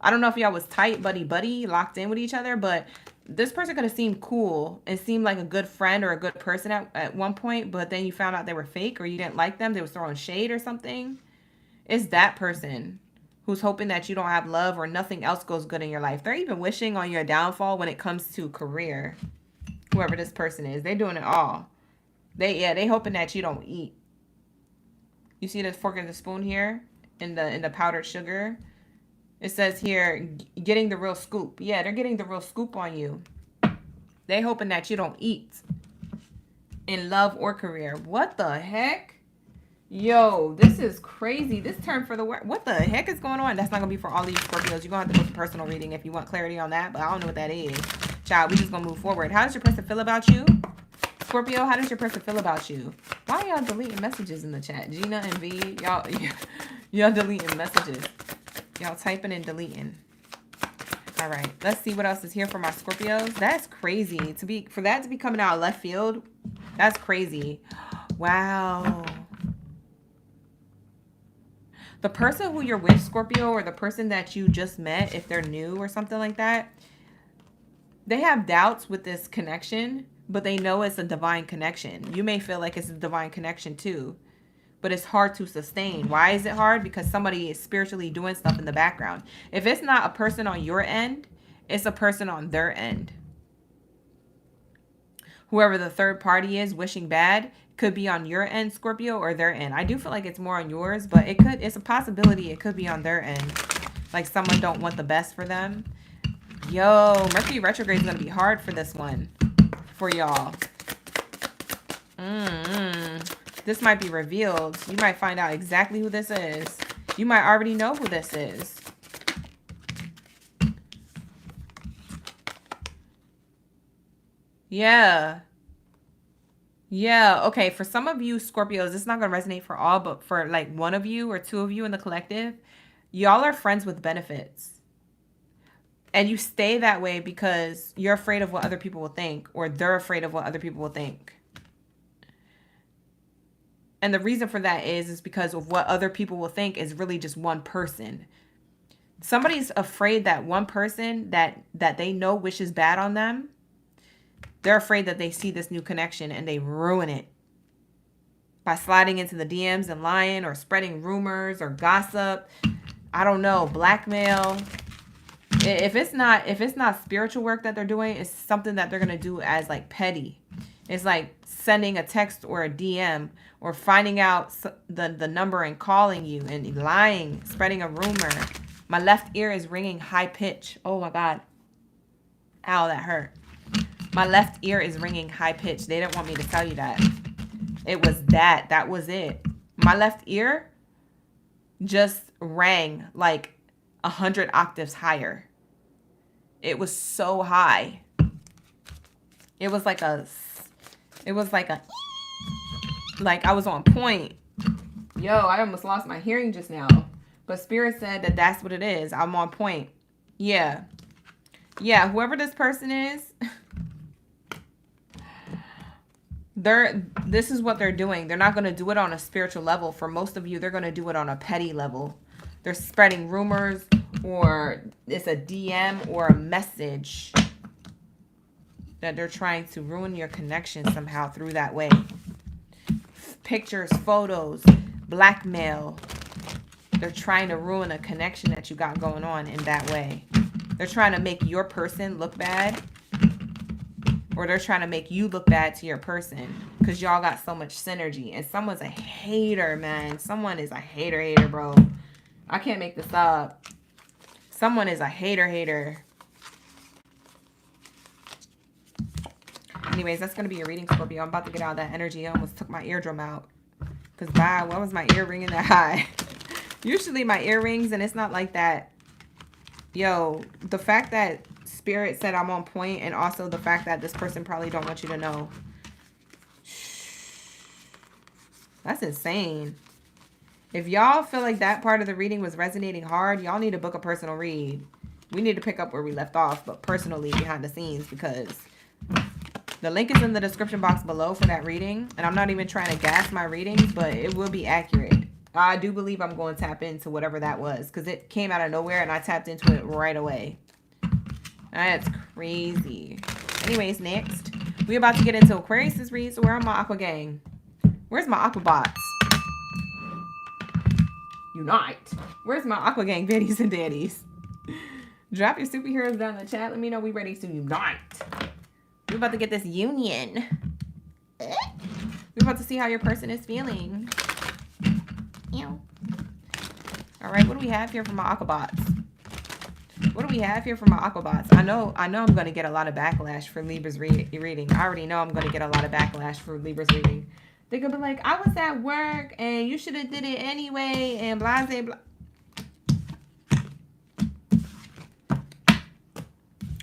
Speaker 1: I don't know if y'all was tight, buddy, locked in with each other, but this person could have seemed cool and seemed like a good friend or a good person at one point, but then you found out they were fake or you didn't like them. They was throwing shade or something. It's that person who's hoping that you don't have love or nothing else goes good in your life. They're even wishing on your downfall when it comes to career. Whoever this person is, they're doing it all. They hoping that you don't eat. You see the fork and the spoon here in the powdered sugar? It says here, getting the real scoop. Yeah, they're getting the real scoop on you. They hoping that you don't eat in love or career. What the heck? Yo, this is crazy. This term for the word. What the heck is going on? That's not going to be for all these Scorpios. You're going to have to go to personal reading if you want clarity on that, but I don't know what that is. Child, we just going to move forward. How does your person feel about you? Scorpio, how does your person feel about you? Why are y'all deleting messages in the chat? Gina and V, y'all deleting messages. Y'all typing and deleting. All right, let's see what else is here for my Scorpios. That's crazy for that to be coming out of left field. That's crazy. Wow. The person who you're with, Scorpio, or the person that you just met, if they're new or something like that, they have doubts with this connection, but they know it's a divine connection. You may feel like it's a divine connection too. but it's hard to sustain. Why is it hard? Because somebody is spiritually doing stuff in the background. If it's not a person on your end, it's a person on their end. Whoever the third party is wishing bad could be on your end, Scorpio, or their end. I do feel like it's more on yours, but it's a possibility it could be on their end. Like someone don't want the best for them. Yo, Mercury retrograde is going to be hard for this one. For y'all. This might be revealed. You might find out exactly who this is. You might already know who this is. Yeah. Yeah. Okay. For some of you Scorpios, it's not going to resonate for all, but for like one of you or two of you in the collective, y'all are friends with benefits. And you stay that way because you're afraid of what other people will think, or they're afraid of what other people will think. And the reason for that is because of what other people will think is really just one person. Somebody's afraid that one person that they know wishes bad on them, they're afraid that they see this new connection and they ruin it by sliding into the DMs and lying or spreading rumors or gossip. I don't know, blackmail. If it's not spiritual work that they're doing, it's something that they're going to do as like petty. It's like sending a text or a DM or finding out the number and calling you and lying, spreading a rumor. My left ear is ringing high pitch. Oh my God. Ow, that hurt. My left ear is ringing high pitch. They didn't want me to tell you that. It was that. That was it. My left ear just rang like 100 octaves higher. It was so high. It was like I was on point. Yo, I almost lost my hearing just now. But Spirit said that that's what it is. I'm on point. Yeah. Yeah, whoever this person is, this is what they're doing. They're not going to do it on a spiritual level. For most of you, they're going to do it on a petty level. They're spreading rumors, or it's a DM or a message that they're trying to ruin your connection somehow through that way. Pictures, photos, blackmail. They're trying to ruin a connection that you got going on in that way. They're trying to make your person look bad, or they're trying to make you look bad to your person because y'all got so much synergy. And someone's a hater, man. Someone is a hater, bro. I can't make this up. Someone is a hater. Anyways, that's going to be your reading, Scorpio. I'm about to get out of that energy. I almost took my eardrum out. Because, why was my ear ringing that high? Usually my ear rings and it's not like that. Yo, the fact that Spirit said I'm on point, and also the fact that this person probably don't want you to know. That's insane. If y'all feel like that part of the reading was resonating hard, y'all need to book a personal read. We need to pick up where we left off, but personally behind the scenes, because the link is in the description box below for that reading. And I'm not even trying to gas my readings, but it will be accurate. I do believe I'm going to tap into whatever that was, because it came out of nowhere and I tapped into it right away. That's crazy. Anyways, next, we're about to get into Aquarius' read. So where are my Aqua gang? Where's my Aqua bots? Unite. Where's my Aqua gang baddies and daddies? Drop your superheroes down in the chat. Let me know we ready to unite. We're about to get this union. We're about to see how your person is feeling. Ew. All right, what do we have here for my Aquabots? What do we have here for my Aquabots? I know I'm going to get a lot of backlash for Libra's reading. I already know I'm going to get a lot of backlash for Libra's reading. They're going to be like, I was at work and you should have did it anyway and blah, blah, blah.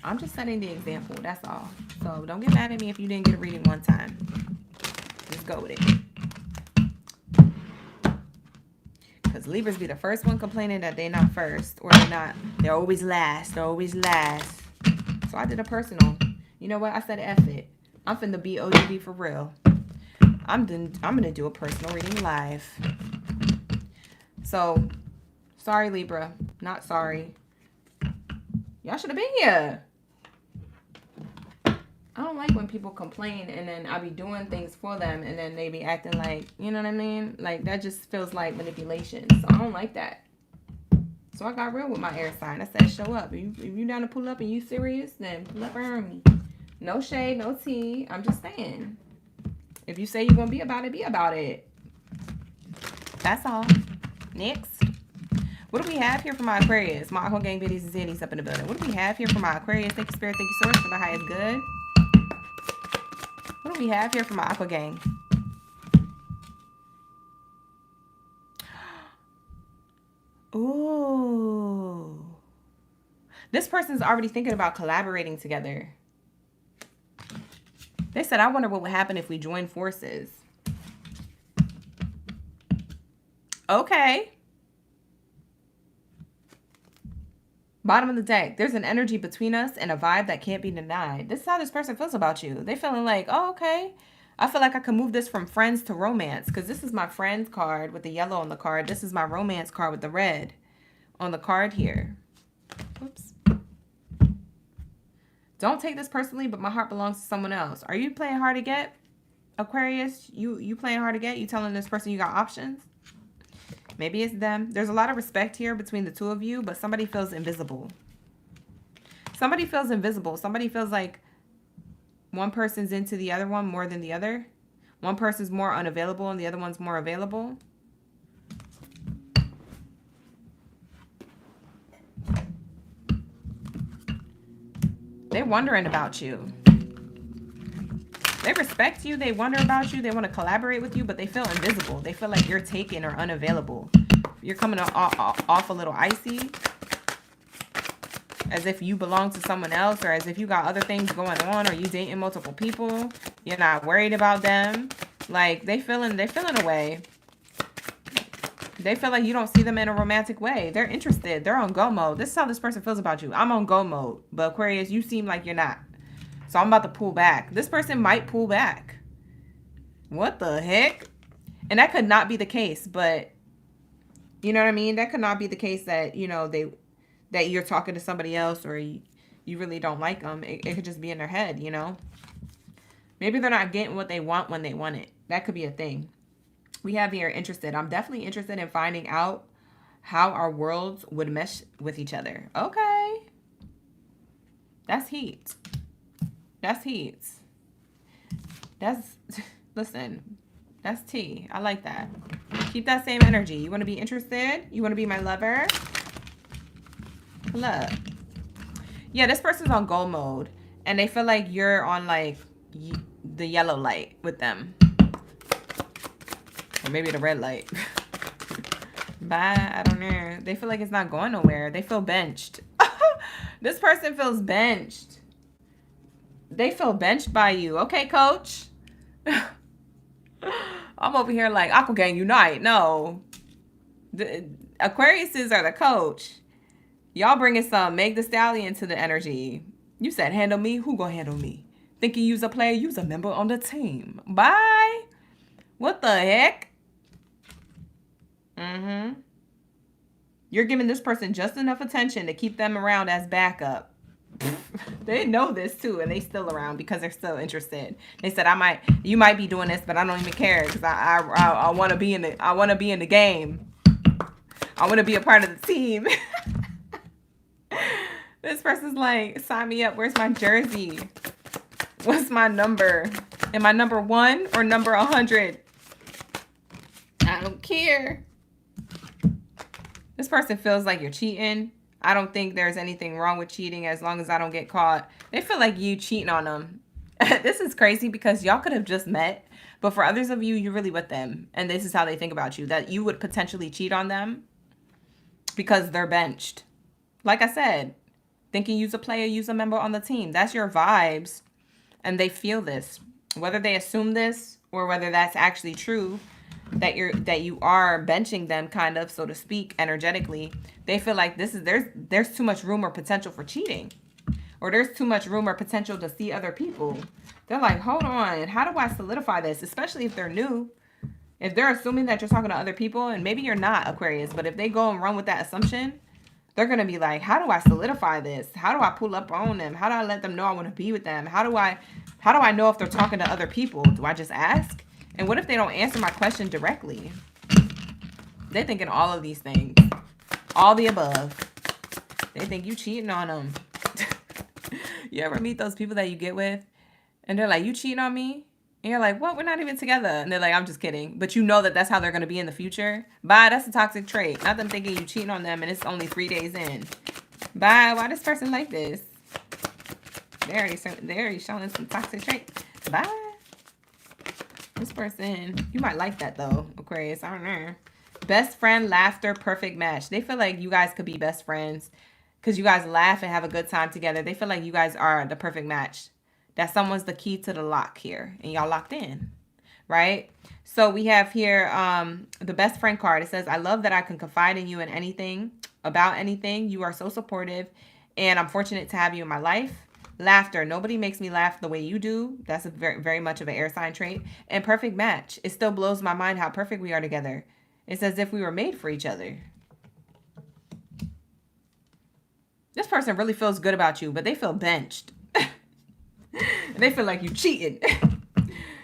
Speaker 1: I'm just setting the example. That's all. So don't get mad at me if you didn't get a reading one time. Just go with it. Because Libras be the first one complaining that they're not first. Or they're always last. They're always last. So I did a personal. You know what? I said F it. I'm finna be ODB for real. I'm gonna do a personal reading live. So, sorry Libra. Not sorry. Y'all should have been here. I don't like when people complain and then I be doing things for them and then they be acting like, you know what I mean? Like, that just feels like manipulation. So I don't like that. So I got real with my air sign. I said, show up. If you down to pull up and you serious, then pull up around me. No shade, no tea. I'm just saying. If you say you're going to be about it, be about it. That's all. Next. What do we have here for my Aquarius? My Aqua Gang Biddies and Zeddies up in the building. What do we have here for my Aquarius? Thank you, Spirit. Thank you, Source, for the highest good. What do we have here for my Aqua Gang? Ooh. This person's already thinking about collaborating together. They said, I wonder what would happen if we join forces. Okay. Bottom of the deck. There's an energy between us and a vibe that can't be denied. This is how this person feels about you. They feeling like, oh, okay. I feel like I can move this from friends to romance because this is my friends card with the yellow on the card. This is my romance card with the red on the card here. Oops. Don't take this personally, but my heart belongs to someone else. Are you playing hard to get, Aquarius? You playing hard to get? You telling this person you got options? Maybe it's them. There's a lot of respect here between the two of you, but somebody feels invisible. Somebody feels invisible. Somebody feels like one person's into the other one more than the other. One person's more unavailable and the other one's more available. They're wondering about you. They respect you. They wonder about you. They want to collaborate with you, but they feel invisible. They feel like you're taken or unavailable. You're coming off a little icy. As if you belong to someone else, or as if you got other things going on, or you dating multiple people. You're not worried about them. Like, they're feeling away. They feel like you don't see them in a romantic way. They're interested. They're on go mode. This is how this person feels about you. I'm on go mode. But Aquarius, you seem like you're not. So I'm about to pull back. This person might pull back. What the heck? And that could not be the case, but you know what I mean? That could not be the case that, you know, that you're talking to somebody else or you really don't like them. It could just be in their head, you know? Maybe they're not getting what they want when they want it. That could be a thing. We have here interested. I'm definitely interested in finding out how our worlds would mesh with each other. Okay. That's heat. That's heat. That's, listen, that's tea. I like that. Keep that same energy. You want to be interested? You want to be my lover? Look. Yeah, this person's on goal mode. And they feel like you're on, like, the yellow light with them. Or maybe the red light. Bye. I don't know. They feel like it's not going nowhere. They feel benched. This person feels benched. They feel benched by you. Okay, coach. I'm over here like, Aqua Gang Unite. No. The Aquariuses are the coach. Y'all bringing some Meg the Stallion to the energy. You said handle me. Who gonna handle me? Thinking you's a player. You's a member on the team. Bye. What the heck? You're giving this person just enough attention to keep them around as backup. They know this too, and they still around because they're still interested. They said, you might be doing this, but I don't even care because I want to be in the, I want to be in the game. I want to be a part of the team. This person's like, sign me up. Where's my jersey? What's my number? Am I number 1 or number 100? I don't care. This person feels like you're cheating. I don't think there's anything wrong with cheating as long as I don't get caught. They feel like you cheating on them. This is crazy because y'all could have just met. But for others of you, you're really with them. And this is how they think about you. That you would potentially cheat on them because they're benched. Like I said, thinking you's a player, you's a member on the team. That's your vibes. And they feel this. Whether they assume this or whether that's actually true, that you are benching them kind of, so to speak, energetically, they feel like there's too much room or potential for cheating, or there's too much room or potential to see other people. They're like, hold on, how do I solidify this? Especially if they're new, if they're assuming that you're talking to other people, and maybe you're not, Aquarius, but if they go and run with that assumption, they're gonna be like, how do I solidify this? How do I pull up on them? How do I let them know I want to be with them? How do I How do I know if they're talking to other people? Do I just ask? And what if they don't answer my question directly? They're thinking all of these things. All the above. They think you cheating on them. You ever meet those people that you get with? And they're like, you cheating on me? And you're like, what? We're not even together. And they're like, I'm just kidding. But you know that that's how they're going to be in the future. Bye. That's a toxic trait. Not them thinking you cheating on them and it's only 3 days in. Bye. Why this person like this? They're already showing some toxic traits. Bye. This person, you might like that though, Aquarius. I don't know. Best friend, laughter, perfect match. They feel like you guys could be best friends because you guys laugh and have a good time together. They feel like you guys are the perfect match. That someone's the key to the lock here. And y'all locked in, right? So we have here the best friend card. It says, I love that I can confide in you in anything, about anything. You are so supportive and I'm fortunate to have you in my life. Laughter. Nobody makes me laugh the way you do. That's a very, very much of an air sign trait. And perfect match. It still blows my mind how perfect we are together. It's as if we were made for each other. This person really feels good about you, but they feel benched. They feel like you cheated.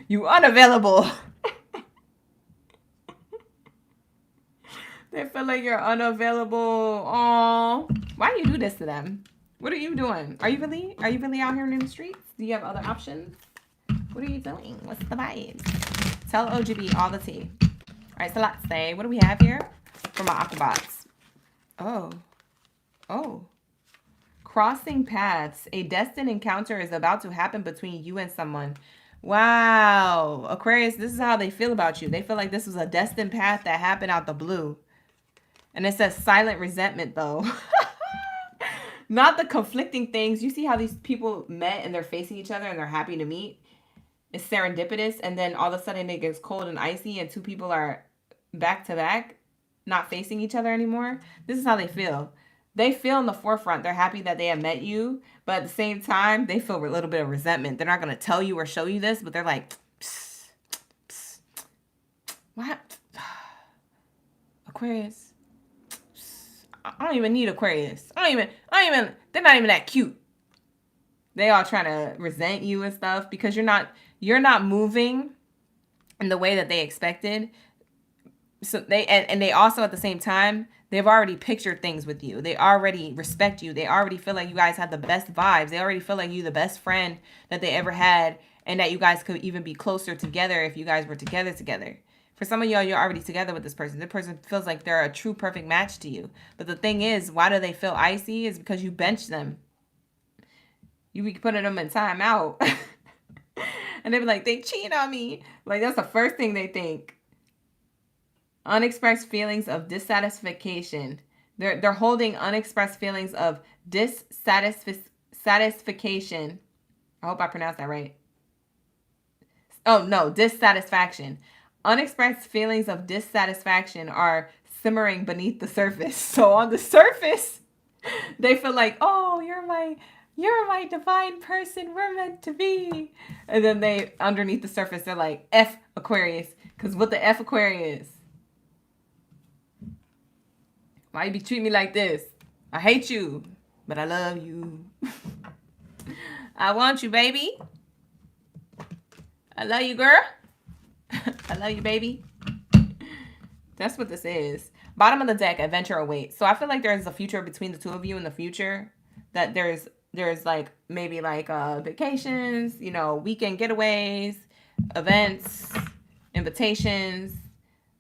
Speaker 1: You unavailable. They feel like you're unavailable. Oh, why do you do this to them? What are you doing? Are you really out here in the streets? Do you have other options? What are you doing? What's the vibe? Tell OGB all the tea. All right, so let's say, what do we have here for my Aquabots? Oh. Crossing paths. A destined encounter is about to happen between you and someone. Wow. Aquarius, this is how they feel about you. They feel like this was a destined path that happened out the blue. And it says silent resentment, though. Not the conflicting things. You see how these people met and they're facing each other and they're happy to meet? It's serendipitous. And then all of a sudden it gets cold and icy and two people are back to back, not facing each other anymore. This is how they feel. They feel in the forefront. They're happy that they have met you. But at the same time, they feel a little bit of resentment. They're not going to tell you or show you this, but they're like, psst, psst. What? Aquarius. Psst. I don't even need Aquarius. I don't even, they're not even that cute. They all trying to resent you and stuff because you're not moving in the way that they expected. So they also at the same time, they've already pictured things with you. They already respect you. They already feel like you guys have the best vibes. They already feel like you're the best friend that they ever had and that you guys could even be closer together if you guys were together. For some of y'all, you're already together with this person. This person feels like they're a true perfect match to you. But the thing is, why do they feel icy? Is because you benched them. You be putting them in timeout. And they be like, they cheated on me. Like, that's the first thing they think. Unexpressed feelings of dissatisfaction. They're holding unexpressed feelings of dissatisfaction. I hope I pronounced that right. Oh, no, dissatisfaction. Unexpressed feelings of dissatisfaction are simmering beneath the surface. So on the surface, they feel like, oh, you're my divine person. We're meant to be. And then they, underneath the surface, they're like, F Aquarius. Because what the F Aquarius? Why you be treating me like this? I hate you, but I love you. I want you, baby. I love you, girl. I love you, baby. That's what this is. Bottom of the deck, adventure awaits. So I feel like there's a future between the two of you in the future. That there's like maybe like vacations, you know, weekend getaways, events, invitations.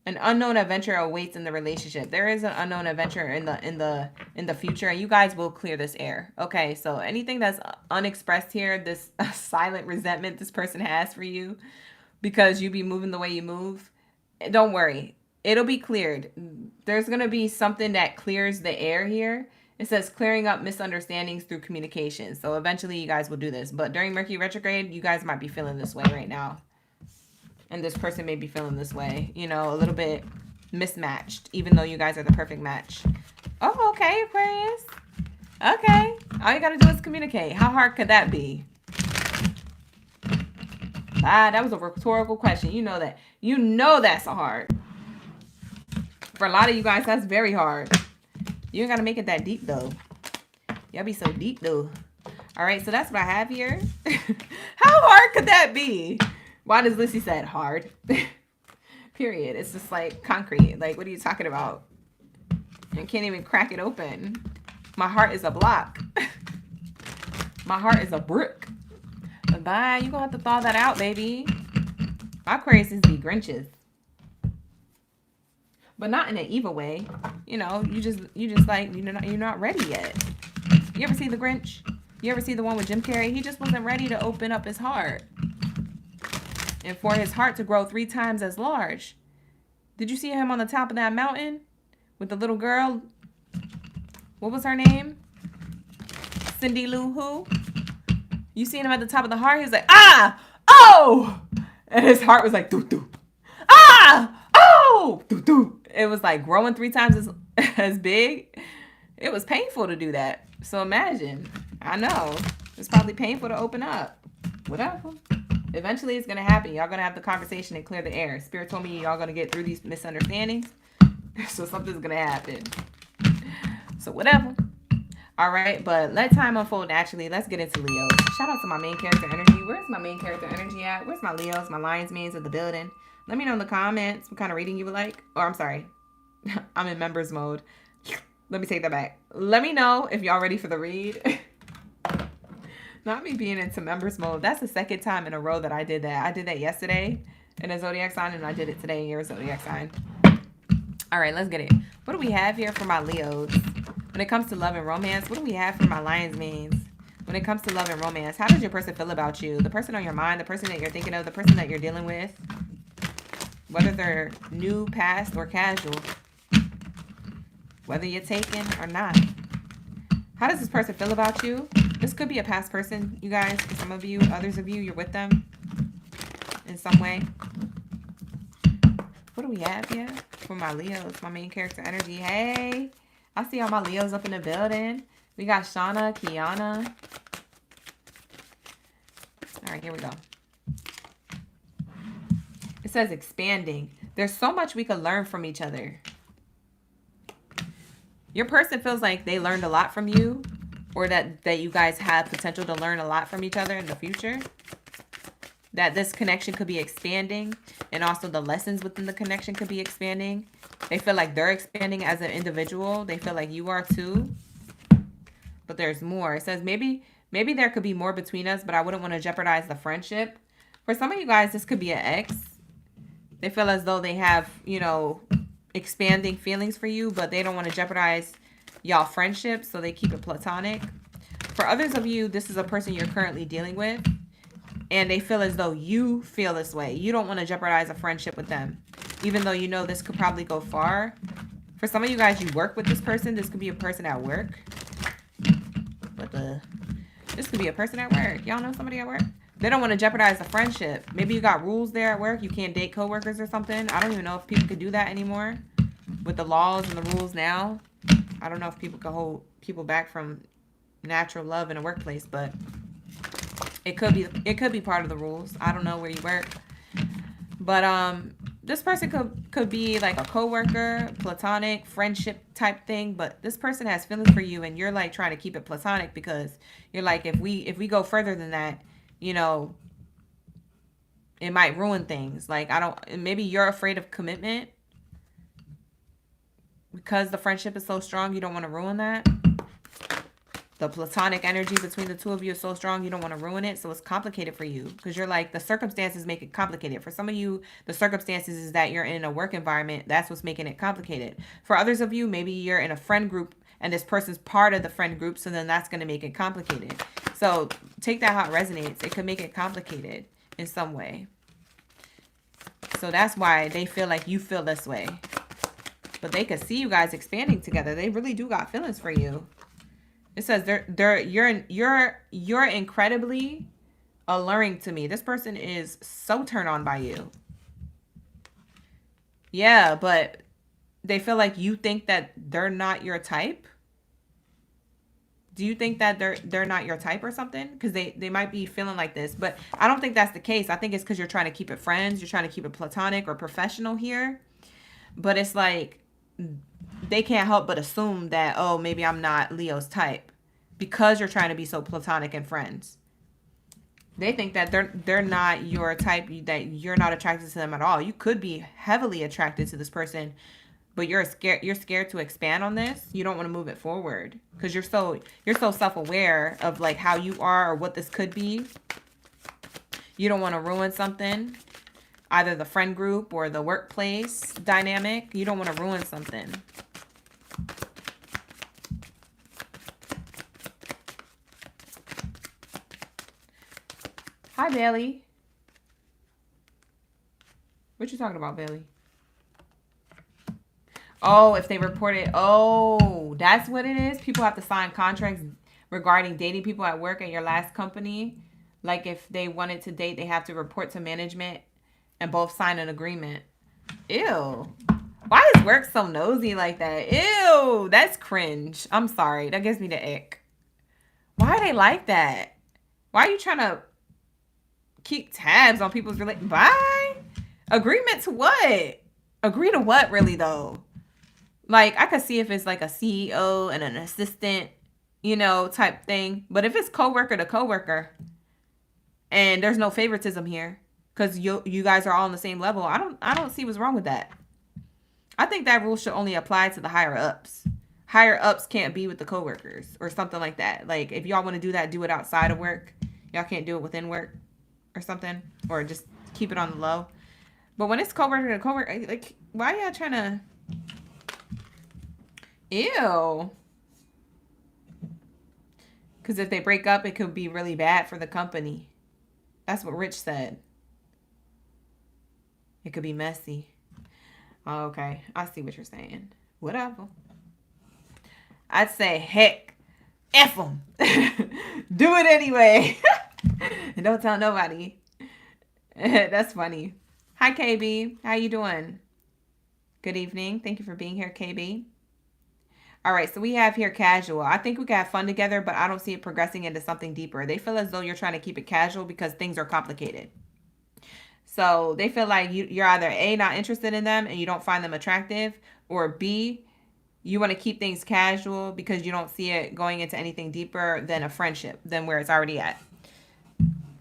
Speaker 1: An unknown adventure awaits in the relationship. There is an unknown adventure in the future, and you guys will clear this air. Okay, so anything that's unexpressed here, this silent resentment this person has for you because you be moving the way you move, don't worry. It'll be cleared. There's going to be something that clears the air here. It says clearing up misunderstandings through communication. So eventually you guys will do this. But during Mercury retrograde, you guys might be feeling this way right now. And this person may be feeling this way, you know, a little bit mismatched, even though you guys are the perfect match. Oh, okay, Aquarius. Okay. All you got to do is communicate. How hard could that be? That was a rhetorical question. You know that. You know that's hard. For a lot of you guys, that's very hard. You ain't got to make it that deep, though. Y'all be so deep, though. All right, so that's what I have here. How hard could that be? Why does Lissy said hard? Period. It's just like concrete. Like, what are you talking about? I can't even crack it open. My heart is a block. My heart is a brick. Bye. You're going to have to thaw that out, baby. My Aquariuses be Grinches. But not in an evil way. You know, you just like, you're not ready yet. You ever see The Grinch? You ever see the one with Jim Carrey? He just wasn't ready to open up his heart. And for his heart to grow 3 times as large. Did you see him on the top of that mountain? With the little girl? What was her name? Cindy Lou Who? You seen him at the top of the heart? He was like, ah! Oh! And his heart was like, doo doo. Ah! Oh! Doo doo. It was like growing 3 times as big. It was painful to do that. So imagine. I know. It's probably painful to open up. Whatever. Eventually it's going to happen. Y'all going to have the conversation and clear the air. Spirit told me y'all going to get through these misunderstandings. So something's going to happen. So whatever. All right. But let time unfold naturally. Let's get into Leos. Shout out to my main character energy. Where's my main character energy at? Where's my Leos, my Lions, means of the building? Let me know in the comments what kind of reading you would like. Or I'm sorry. I'm in members mode. Let me take that back. Let me know if y'all ready for the read. Not me being into members mode. That's the second time in a row that I did that. I did that yesterday in a Zodiac sign, and I did it today in your Zodiac sign. All right, let's get it. What do we have here for my Leos? When it comes to love and romance, what do we have for my Lions means? When it comes to love and romance, how does your person feel about you? The person on your mind, the person that you're thinking of, the person that you're dealing with. Whether they're new, past, or casual. Whether you're taken or not. How does this person feel about you? This could be a past person, you guys. For some of you, others of you, you're with them in some way. What do we have here for my Leos? My main character energy. Hey, I see all my Leos up in the building. We got Shauna, Kiana. All right, here we go. It says expanding. There's so much we could learn from each other. Your person feels like they learned a lot from you, or that you guys have potential to learn a lot from each other in the future. That this connection could be expanding, and also the lessons within the connection could be expanding. They feel like they're expanding as an individual. They feel like you are too. But there's more. It says maybe there could be more between us, but I wouldn't want to jeopardize the friendship. For some of you guys, this could be an ex. They feel as though they have, you know, expanding feelings for you, but they don't want to jeopardize y'all friendship, so they keep it platonic. For others of you, this is a person you're currently dealing with, and they feel as though you feel this way. You don't want to jeopardize a friendship with them, even though you know this could probably go far. For some of you guys, you work with this person. This could be a person at work. This could be a person at work. Y'all know somebody at work? They don't want to jeopardize the friendship. Maybe you got rules there at work. You can't date coworkers or something. I don't even know if people could do that anymore with the laws and the rules now. I don't know if people can hold people back from natural love in a workplace, but it could be part of the rules. I don't know where you work. But this person could be like a coworker, platonic, friendship type thing, but this person has feelings for you, and you're like trying to keep it platonic because you're like, if we go further than that, you know, it might ruin things. Like, maybe you're afraid of commitment because the friendship is so strong. You don't want to ruin that. The platonic energy between the two of you is so strong, you don't want to ruin it. So it's complicated for you because you're like, the circumstances make it complicated. For some of you, the circumstances is that you're in a work environment. That's what's making it complicated. For others of you, maybe you're in a friend group and this person's part of the friend group. So then that's going to make it complicated. So take that how it resonates. It could make it complicated in some way. So that's why they feel like you feel this way. But they could see you guys expanding together. They really do got feelings for you. It says you're incredibly alluring to me. This person is so turned on by you. Yeah, but they feel like you think that they're not your type. Do you think that they're not your type or something? Because they might be feeling like this, but I don't think that's the case. I think it's because you're trying to keep it friends. You're trying to keep it platonic or professional here. But it's like they can't help but assume that, oh, maybe I'm not Leo's type. because you're trying to be so platonic and friends. They think that they're not your type, that you're not attracted to them at all. You could be heavily attracted to this person, but you're scared to expand on this. You don't want to move it forward because you're so self-aware of like how you are or what this could be. You don't want to ruin something, either the friend group or the workplace dynamic. You don't want to ruin something. Hi, Bailey. What you talking about, Bailey? Oh, if they report it. Oh, that's what it is. People have to sign contracts regarding dating people at work at your last company. Like if they wanted to date, they have to report to management and both sign an agreement. Ew. Why is work so nosy like that? Ew, that's cringe. I'm sorry. That gives me the ick. Why are they like that? Why are you trying to keep tabs on people's relationship? Bye? Agreement to what? Agree to what, really, though? Like, I could see if it's like a CEO and an assistant, you know, type thing. But if it's coworker to coworker and there's no favoritism here because you guys are all on the same level, I don't see what's wrong with that. I think that rule should only apply to the higher ups. Higher ups can't be with the coworkers or something like that. Like, if y'all want to do that, do it outside of work. Y'all can't do it within work or something, or just keep it on the low. But when it's coworker to coworker, like, why y'all trying to? Ew. Because if they break up, it could be really bad for the company. That's what Rich said. It could be messy. Oh, okay, I see what you're saying. Whatever. I'd say, heck, F them. Do it anyway. And don't tell nobody. That's funny. Hi, KB. How you doing? Good evening. Thank you for being here, KB. All right, so we have here casual. I think we can have fun together, but I don't see it progressing into something deeper. They feel as though you're trying to keep it casual because things are complicated. So they feel like you're either A, not interested in them and you don't find them attractive, or B, you want to keep things casual because you don't see it going into anything deeper than a friendship, than where it's already at.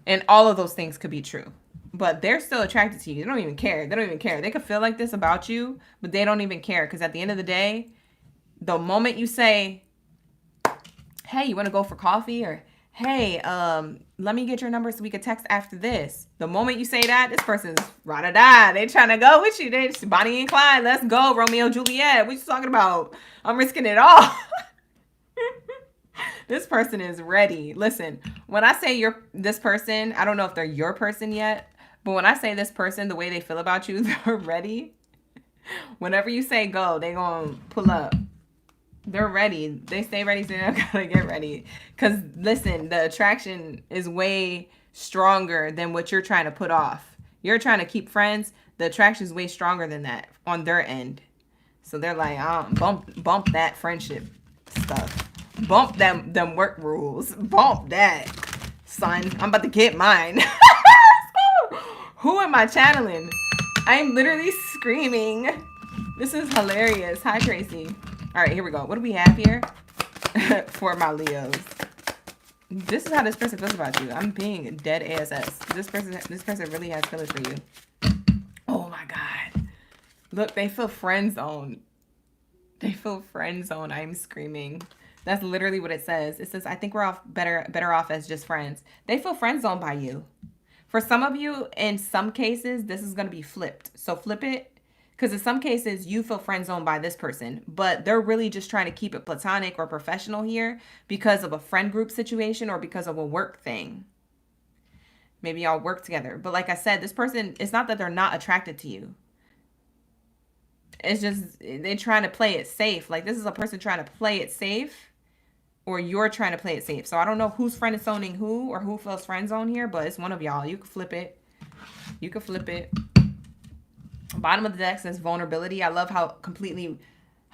Speaker 1: And all of those things could be true. But they're still attracted to you. They don't even care. They don't even care. They could feel like this about you, but they don't even care because at the end of the day, the moment you say, hey, you want to go for coffee? Or, hey, let me get your number so we could text after this. The moment you say that, this person's rah-da-da. They trying to go with you. They just Bonnie and Clyde. Let's go. Romeo and Juliet. What you talking about? I'm risking it all. This person is ready. Listen, when I say this person, I don't know if they're your person yet, but when I say this person, the way they feel about you, they're ready. Whenever you say go, they gonna pull up. They're ready. They stay ready, so they're gonna get ready. Because listen, the attraction is way stronger than what you're trying to put off. You're trying to keep friends. The attraction is way stronger than that on their end. So they're like, bump that friendship stuff. Bump them work rules. Bump that, son. I'm about to get mine. Who am I channeling? I'm literally screaming. This is hilarious. Hi, Tracy. All right, here we go. What do we have here for my Leos? This is how this person feels about you. I'm being dead ASS. This person really has feelings for you. Oh my God. Look, they feel friend zone. They feel friend zone. I'm screaming. That's literally what it says. It says, I think we're better off as just friends. They feel friend zoned by you. For some of you, in some cases, this is going to be flipped. So flip it. Because in some cases, you feel friend zoned by this person, but they're really just trying to keep it platonic or professional here because of a friend group situation or because of a work thing. Maybe y'all work together. But like I said, this person, it's not that they're not attracted to you. It's just they're trying to play it safe. Like this is a person trying to play it safe, or you're trying to play it safe. So I don't know who's friend zoning who or who feels friend zone here, but it's one of y'all. You can flip it. You can flip it. Bottom of the deck says vulnerability. I love how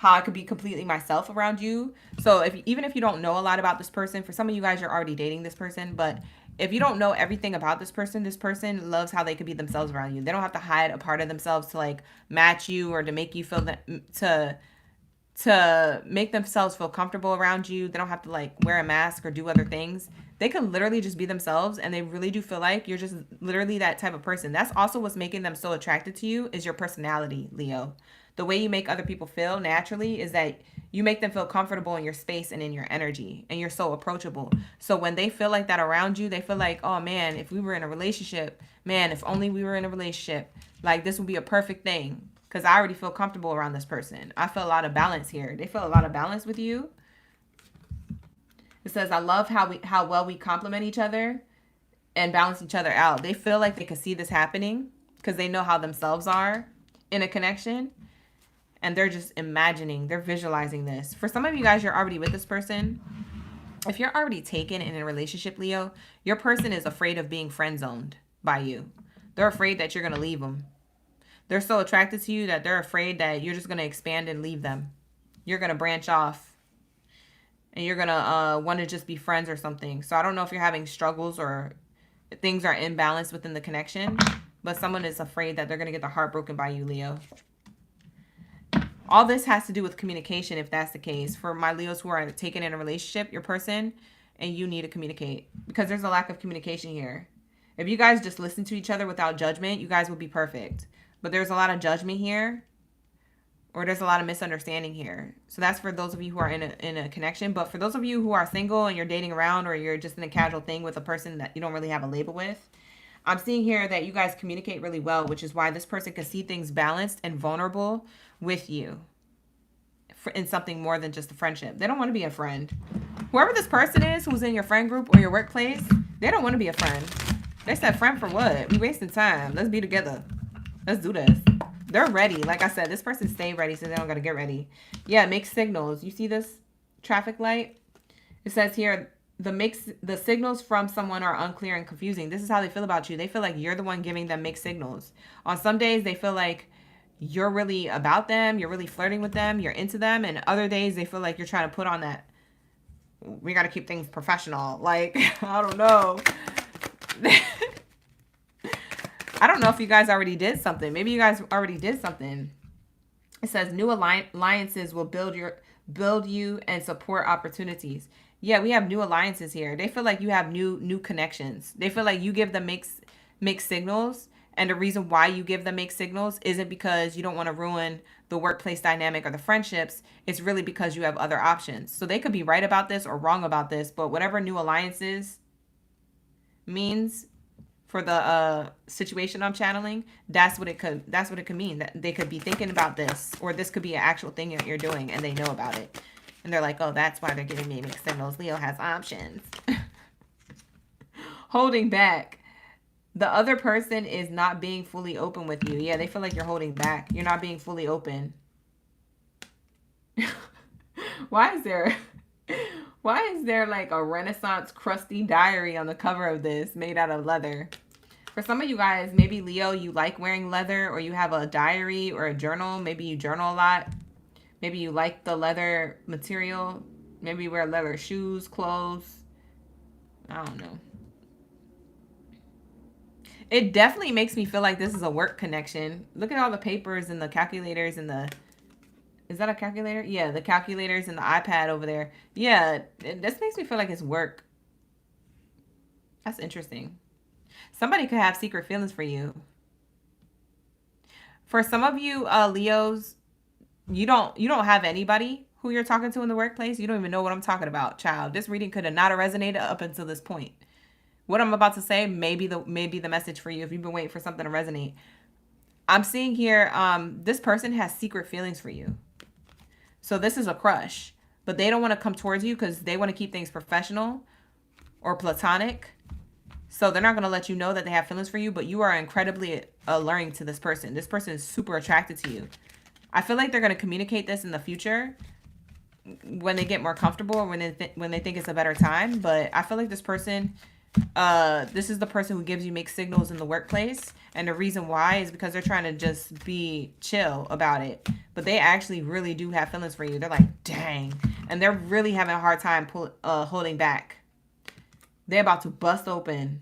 Speaker 1: I could be completely myself around you. So even if you don't know a lot about this person, for some of you guys, you're already dating this person, but if you don't know everything about this person loves how they could be themselves around you. They don't have to hide a part of themselves to like match you or to make you feel that to make themselves feel comfortable around you. They don't have to like wear a mask or do other things. They can literally just be themselves, and they really do feel like you're just literally that type of person. That's also what's making them so attracted to you, is your personality, Leo. The way you make other people feel naturally is that you make them feel comfortable in your space and in your energy, and you're so approachable. So when they feel like that around you, they feel like, oh man, if we were in a relationship, man, if only we were in a relationship, like this would be a perfect thing, because I already feel comfortable around this person. I feel a lot of balance here. They feel a lot of balance with you. It says, I love how well we complement each other and balance each other out. They feel like they can see this happening because they know how themselves are in a connection. And they're just imagining, they're visualizing this. For some of you guys, you're already with this person. If you're already taken in a relationship, Leo, your person is afraid of being friend zoned by you. They're afraid that you're going to leave them. They're so attracted to you that they're afraid that you're just going to expand and leave them. You're going to branch off. And you're going to want to just be friends or something. So I don't know if you're having struggles or things are imbalanced within the connection. But someone is afraid that they're going to get their heart broken by you, Leo. All this has to do with communication, if that's the case. For my Leos who are taken in a relationship, your person, and you need to communicate. Because there's a lack of communication here. If you guys just listen to each other without judgment, you guys will be perfect. But there's a lot of judgment here. Or there's a lot of misunderstanding here. So that's for those of you who are in a connection. But for those of you who are single and you're dating around, or you're just in a casual thing with a person that you don't really have a label with, I'm seeing here that you guys communicate really well, which is why this person can see things balanced and vulnerable with you in something more than just a friendship. They don't want to be a friend. Whoever this person is who's in your friend group or your workplace, they don't want to be a friend. They said, friend for what? We wasting time. Let's be together. Let's do this. They're ready. Like I said, this person stay ready, so they don't got to get ready. Yeah, mixed signals. You see this traffic light? It says here, the signals from someone are unclear and confusing. This is how they feel about you. They feel like you're the one giving them mixed signals. On some days, they feel like you're really about them. You're really flirting with them. You're into them. And other days, they feel like you're trying to put on that, we got to keep things professional. Like, I don't know. I don't know if you guys already did something. Maybe you guys already did something. It says new alliances will build you and support opportunities. Yeah, we have new alliances here. They feel like you have new connections. They feel like you give them mixed signals. And the reason why you give them mixed signals isn't because you don't want to ruin the workplace dynamic or the friendships. It's really because you have other options. So they could be right about this or wrong about this. But whatever new alliances means for the situation I'm channeling, that's what it could mean. That they could be thinking about this, or this could be an actual thing that you're doing and they know about it. And they're like, oh, that's why they're giving me mixed signals. Leo has options. Holding back. The other person is not being fully open with you. Yeah, they feel like you're holding back. You're not being fully open. Why is there like a Renaissance crusty diary on the cover of this made out of leather? For some of you guys, maybe Leo, you like wearing leather, or you have a diary or a journal. Maybe you journal a lot. Maybe you like the leather material. Maybe you wear leather shoes, clothes. I don't know. It definitely makes me feel like this is a work connection. Look at all the papers and the calculators and the... Is that a calculator? Yeah, the calculators and the iPad over there. Yeah, this makes me feel like it's work. That's interesting. Somebody could have secret feelings for you. For some of you, Leos, you don't have anybody who you're talking to in the workplace. You don't even know what I'm talking about, child. This reading could have not resonated up until this point. What I'm about to say may be the message for you if you've been waiting for something to resonate. I'm seeing here, this person has secret feelings for you. So this is a crush, but they don't want to come towards you because they want to keep things professional or platonic. So they're not going to let you know that they have feelings for you, but you are incredibly alluring to this person. This person is super attracted to you. I feel like they're going to communicate this in the future when they get more comfortable, or when they think it's a better time. But I feel like this person, this is the person who gives you mixed signals in the workplace. And the reason why is because they're trying to just be chill about it. But they actually really do have feelings for you. They're like, dang. And they're really having a hard time holding back. They're about to bust open.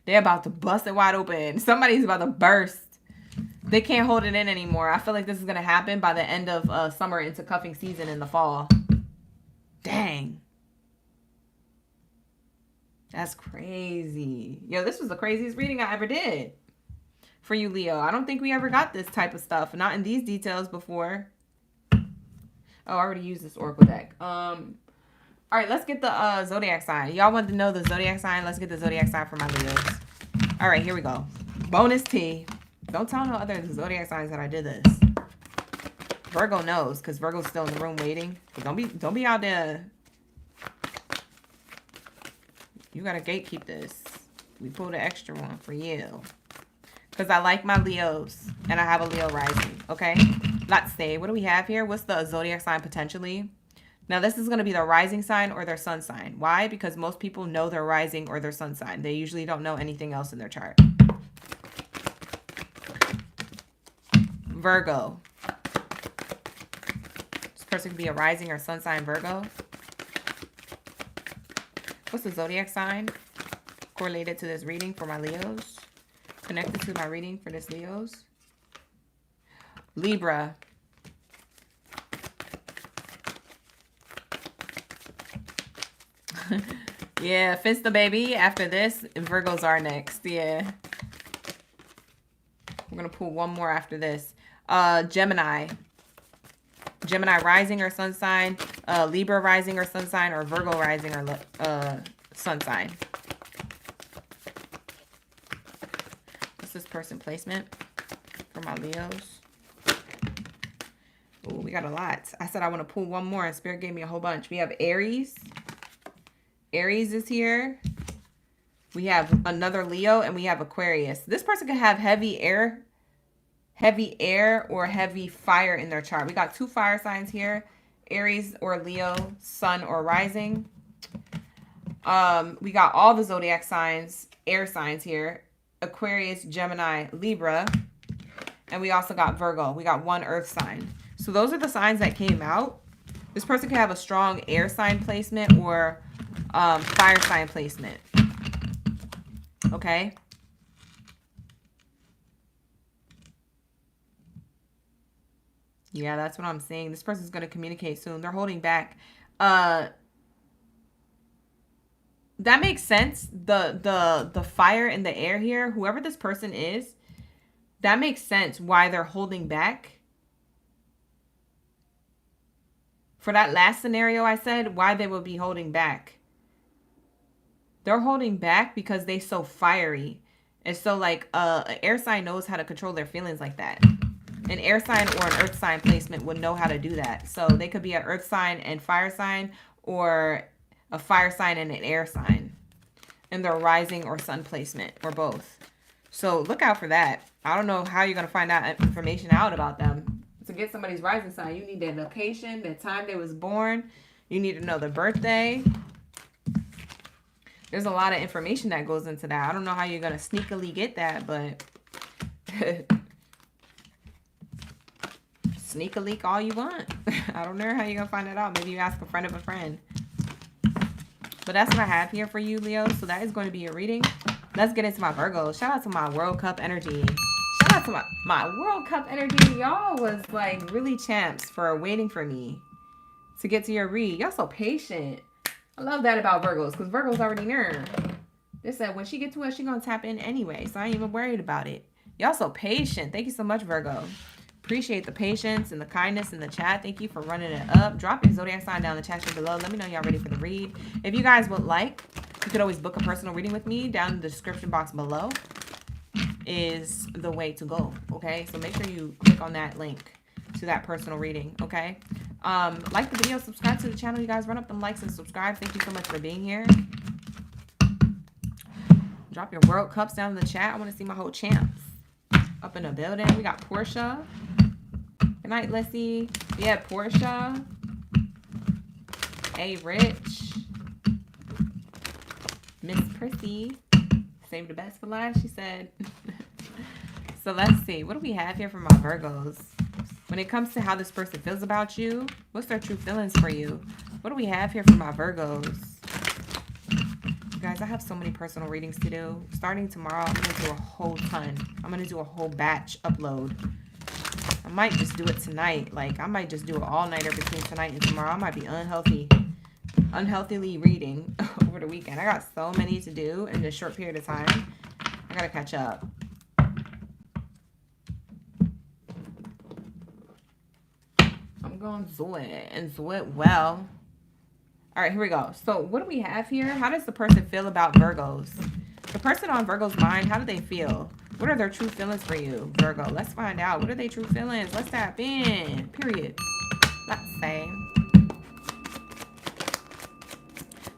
Speaker 1: They're about to bust it wide open. Somebody's about to burst. They can't hold it in anymore. I feel like this is going to happen by the end of summer into cuffing season in the fall. Dang. That's crazy. Yo, this was the craziest reading I ever did for you, Leo. I don't think we ever got this type of stuff. Not in these details before. Oh, I already used this Oracle deck. All right, let's get the Zodiac sign. Y'all want to know the Zodiac sign? Let's get the Zodiac sign for my Leos. All right, here we go. Bonus T. Don't tell no other Zodiac signs that I did this. Virgo knows, because Virgo's still in the room waiting. Don't be out there. You gotta gatekeep this. We pulled an extra one for you. Because I like my Leos. And I have a Leo rising. Okay? Let's see. What do we have here? What's the Zodiac sign potentially? Now, this is going to be their rising sign or their sun sign. Why? Because most people know their rising or their sun sign. They usually don't know anything else in their chart. Virgo. This person could be a rising or sun sign Virgo. What's the Zodiac sign correlated to this reading for my Leos? Connected to my reading for this Leos? Libra. Yeah, Finsta baby. After this, Virgos are next. Yeah. We're going to pull one more after this. Gemini. Gemini rising or sun sign. Libra rising or sun sign. Or Virgo rising or sun sign. What's this person placement for my Leos? Oh, we got a lot. I said I want to pull one more and Spirit gave me a whole bunch. We have Aries. Aries is here. We have another Leo and we have Aquarius. This person could have heavy air or heavy fire in their chart. We got 2 fire signs here. Aries or Leo, sun or rising. We got all the zodiac signs, air signs here. Aquarius, Gemini, Libra. And we also got Virgo. We got 1 earth sign. So those are the signs that came out. This person could have a strong air sign placement or fire sign placement. Okay. Yeah, that's what I'm saying. This person's going to communicate soon. They're holding back. That makes sense. The fire in the air here, whoever this person is, that makes sense why they're holding back. For that last scenario I said, why they will be holding back. They're holding back because they're so fiery. And so like an air sign knows how to control their feelings like that. An air sign or an earth sign placement would know how to do that. So they could be an earth sign and fire sign or a fire sign and an air sign. And their rising or sun placement or both. So look out for that. I don't know how you're going to find out information out about them. To get somebody's rising sign, you need their location, the time they was born. You need to know their birthday. There's a lot of information that goes into that. I don't know how you're going to sneakily get that, but sneak a leak all you want. I don't know how you're going to find it out. Maybe you ask a friend of a friend. But that's what I have here for you, Leo. So that is going to be your reading. Let's get into my Virgos. Shout out to my World Cup energy. Shout out to my World Cup energy. Y'all was like really champs for waiting for me to get to your read. Y'all so patient. I love that about Virgos because Virgos already knew. They said when she gets to it, she gonna tap in anyway. So I ain't even worried about it. Y'all so patient. Thank you so much, Virgo. Appreciate the patience and the kindness in the chat. Thank you for running it up. Drop your zodiac sign down in the chat section below. Let me know y'all ready for the read. If you guys would like, you could always book a personal reading with me. Down in the description box below is the way to go. Okay, so make sure you click on that link to that personal reading. Okay. Like the video, subscribe to the channel. You guys run up them likes and subscribe. Thank you so much for being here. Drop your World Cups down in the chat. I want to see my whole champs up in the building. We got Portia. Good night, Leslie. We have Portia. A Rich. Miss Prissy. Save the best for last, she said. So let's see. What do we have here for my Virgos? When it comes to how this person feels about you, what's their true feelings for you? What do we have here for my Virgos? Guys, I have so many personal readings to do. Starting tomorrow, I'm going to do a whole ton. I'm going to do a whole batch upload. I might just do it tonight. Like, I might just do it all-nighter between tonight and tomorrow. I might be unhealthily reading over the weekend. I got so many to do in this short period of time. I got to catch up. I'm going to do it and do it well. All right, here we go. So what do we have here? How does the person feel about Virgos? The person on Virgo's mind, how do they feel? What are their true feelings for you, Virgo? Let's find out. What are their true feelings? Let's tap in. Period. Let's say.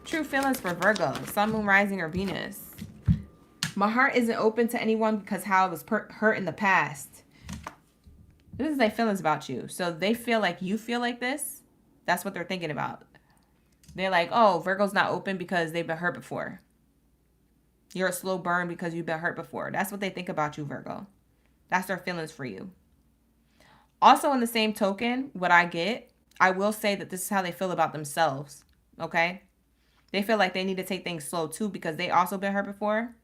Speaker 1: True feelings for Virgo. Sun, Moon, Rising, or Venus. My heart isn't open to anyone because how I was hurt in the past. This is their feelings about you. So they feel like you feel like this. That's what they're thinking about. They're like, oh, Virgo's not open because they've been hurt before. You're a slow burn because you've been hurt before. That's what they think about you, Virgo. That's their feelings for you. Also, in the same token, what I get, I will say that this is how they feel about themselves, okay? They feel like they need to take things slow, too, because they also been hurt before.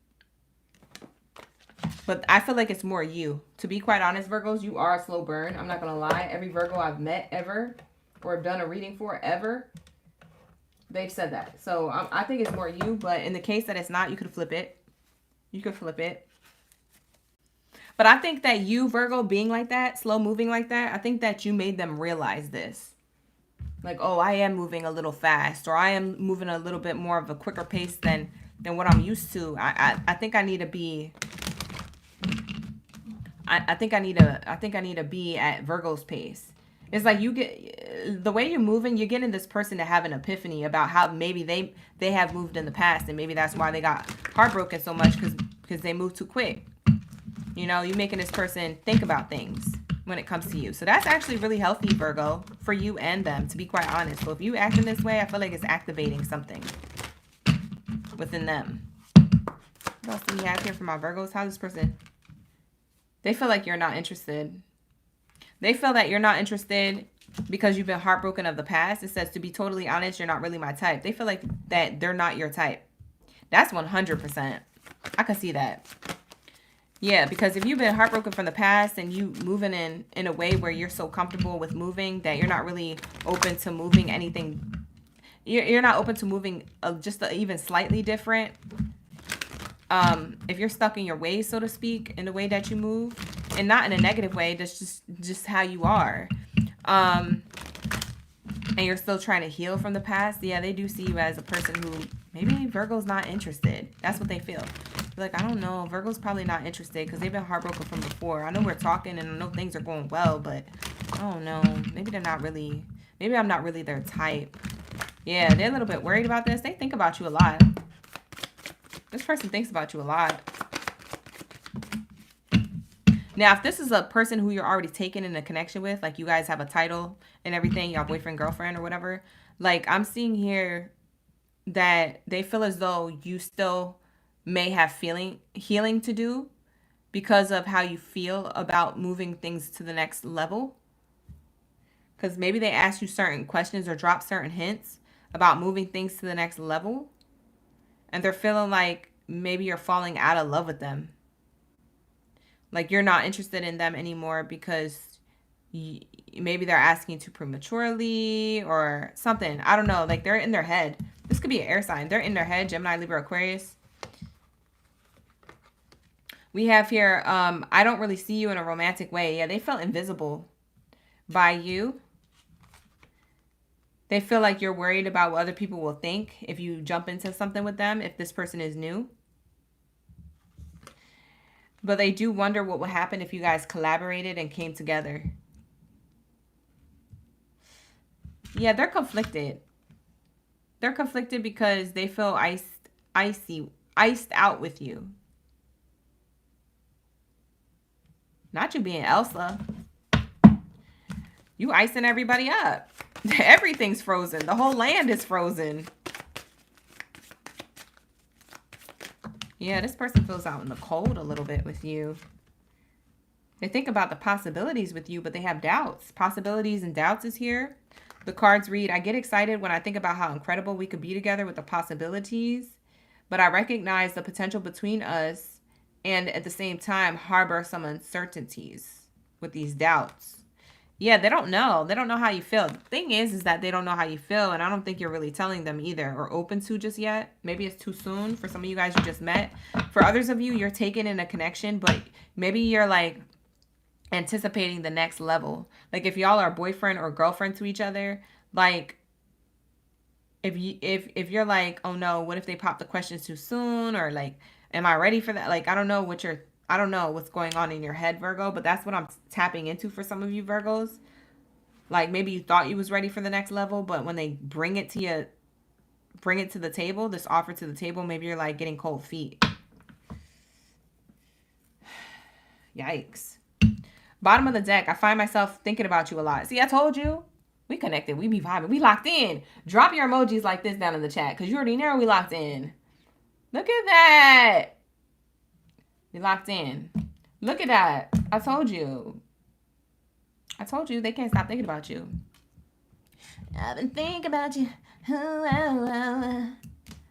Speaker 1: But I feel like it's more you. To be quite honest, Virgos, you are a slow burn. I'm not going to lie. Every Virgo I've met ever or have done a reading for ever, they've said that. So I think it's more you, but in the case that it's not, you could flip it. You could flip it. But I think that you, Virgo, being like that, slow moving like that, I think that you made them realize this. Like, oh, I am moving a little fast, or I am moving a little bit more of a quicker pace than what I'm used to. I think I need to be I think I need to be at Virgo's pace. It's like you get the way you're moving, you're getting this person to have an epiphany about how maybe they have moved in the past, and maybe that's why they got heartbroken so much because they moved too quick. You know, you're making this person think about things when it comes to you. So that's actually really healthy, Virgo, for you and them, to be quite honest. So if you act in this way, I feel like it's activating something within them. What else do we have here for my Virgos? How this person? They feel like you're not interested. They feel that you're not interested because you've been heartbroken of the past. It says, to be totally honest, you're not really my type. They feel like that they're not your type. That's 100%. I can see that. Yeah, because if you've been heartbroken from the past and you moving in a way where you're so comfortable with moving that you're not really open to moving anything. You're not open to moving just even slightly different. If you're stuck in your ways, so to speak, in the way that you move, and not in a negative way, that's just how you are. And you're still trying to heal from the past. Yeah, they do see you as a person who maybe Virgo's not interested. That's what they feel. Like, I don't know, Virgo's probably not interested because they've been heartbroken from before. I know we're talking and I know things are going well, but I don't know. Maybe they're not really, maybe I'm not really their type. Yeah, they're a little bit worried about this. They think about you a lot. This person thinks about you a lot. Now, if this is a person who you're already taken in a connection with, like you guys have a title and everything, y'all boyfriend, girlfriend, or whatever, like I'm seeing here that they feel as though you still may have healing to do because of how you feel about moving things to the next level. Because maybe they ask you certain questions or drop certain hints about moving things to the next level. And they're feeling like maybe you're falling out of love with them. Like you're not interested in them anymore because maybe they're asking too prematurely or something. I don't know. Like they're in their head. This could be an air sign. They're in their head. Gemini, Libra, Aquarius. We have here, I don't really see you in a romantic way. Yeah, they felt invisible by you. They feel like you're worried about what other people will think if you jump into something with them, if this person is new. But they do wonder what would happen if you guys collaborated and came together. Yeah, they're conflicted. They're conflicted because they feel iced out with you. Not you being Elsa. You icing everybody up. Everything's frozen. The whole land is frozen. Yeah, this person feels out in the cold a little bit with you. They think about the possibilities with you, but they have doubts. Possibilities and doubts is here. The cards read, I get excited when I think about how incredible we could be together with the possibilities. but I recognize the potential between us and at the same time harbor some uncertainties with these doubts. Yeah, they don't know. They don't know how you feel. The thing is that they don't know how you feel, and I don't think you're really telling them either or open to just yet. Maybe it's too soon for some of you guys you just met. For others of you, you're taken in a connection, but maybe you're like anticipating the next level. Like if y'all are boyfriend or girlfriend to each other, like if you're like, oh no, what if they pop the questions too soon, or like, am I ready for that? Like I don't know what's going on in your head, Virgo, but that's what I'm tapping into for some of you Virgos. Like maybe you thought you was ready for the next level, but when they bring it to the table, this offer to the table, maybe you're like getting cold feet. Yikes. Bottom of the deck, I find myself thinking about you a lot. See, I told you. We connected. We be vibing. We locked in. Drop your emojis like this down in the chat because you already know we locked in. Look at that. We locked in. Look at that. I told you. I told you they can't stop thinking about you. I've been thinking about you.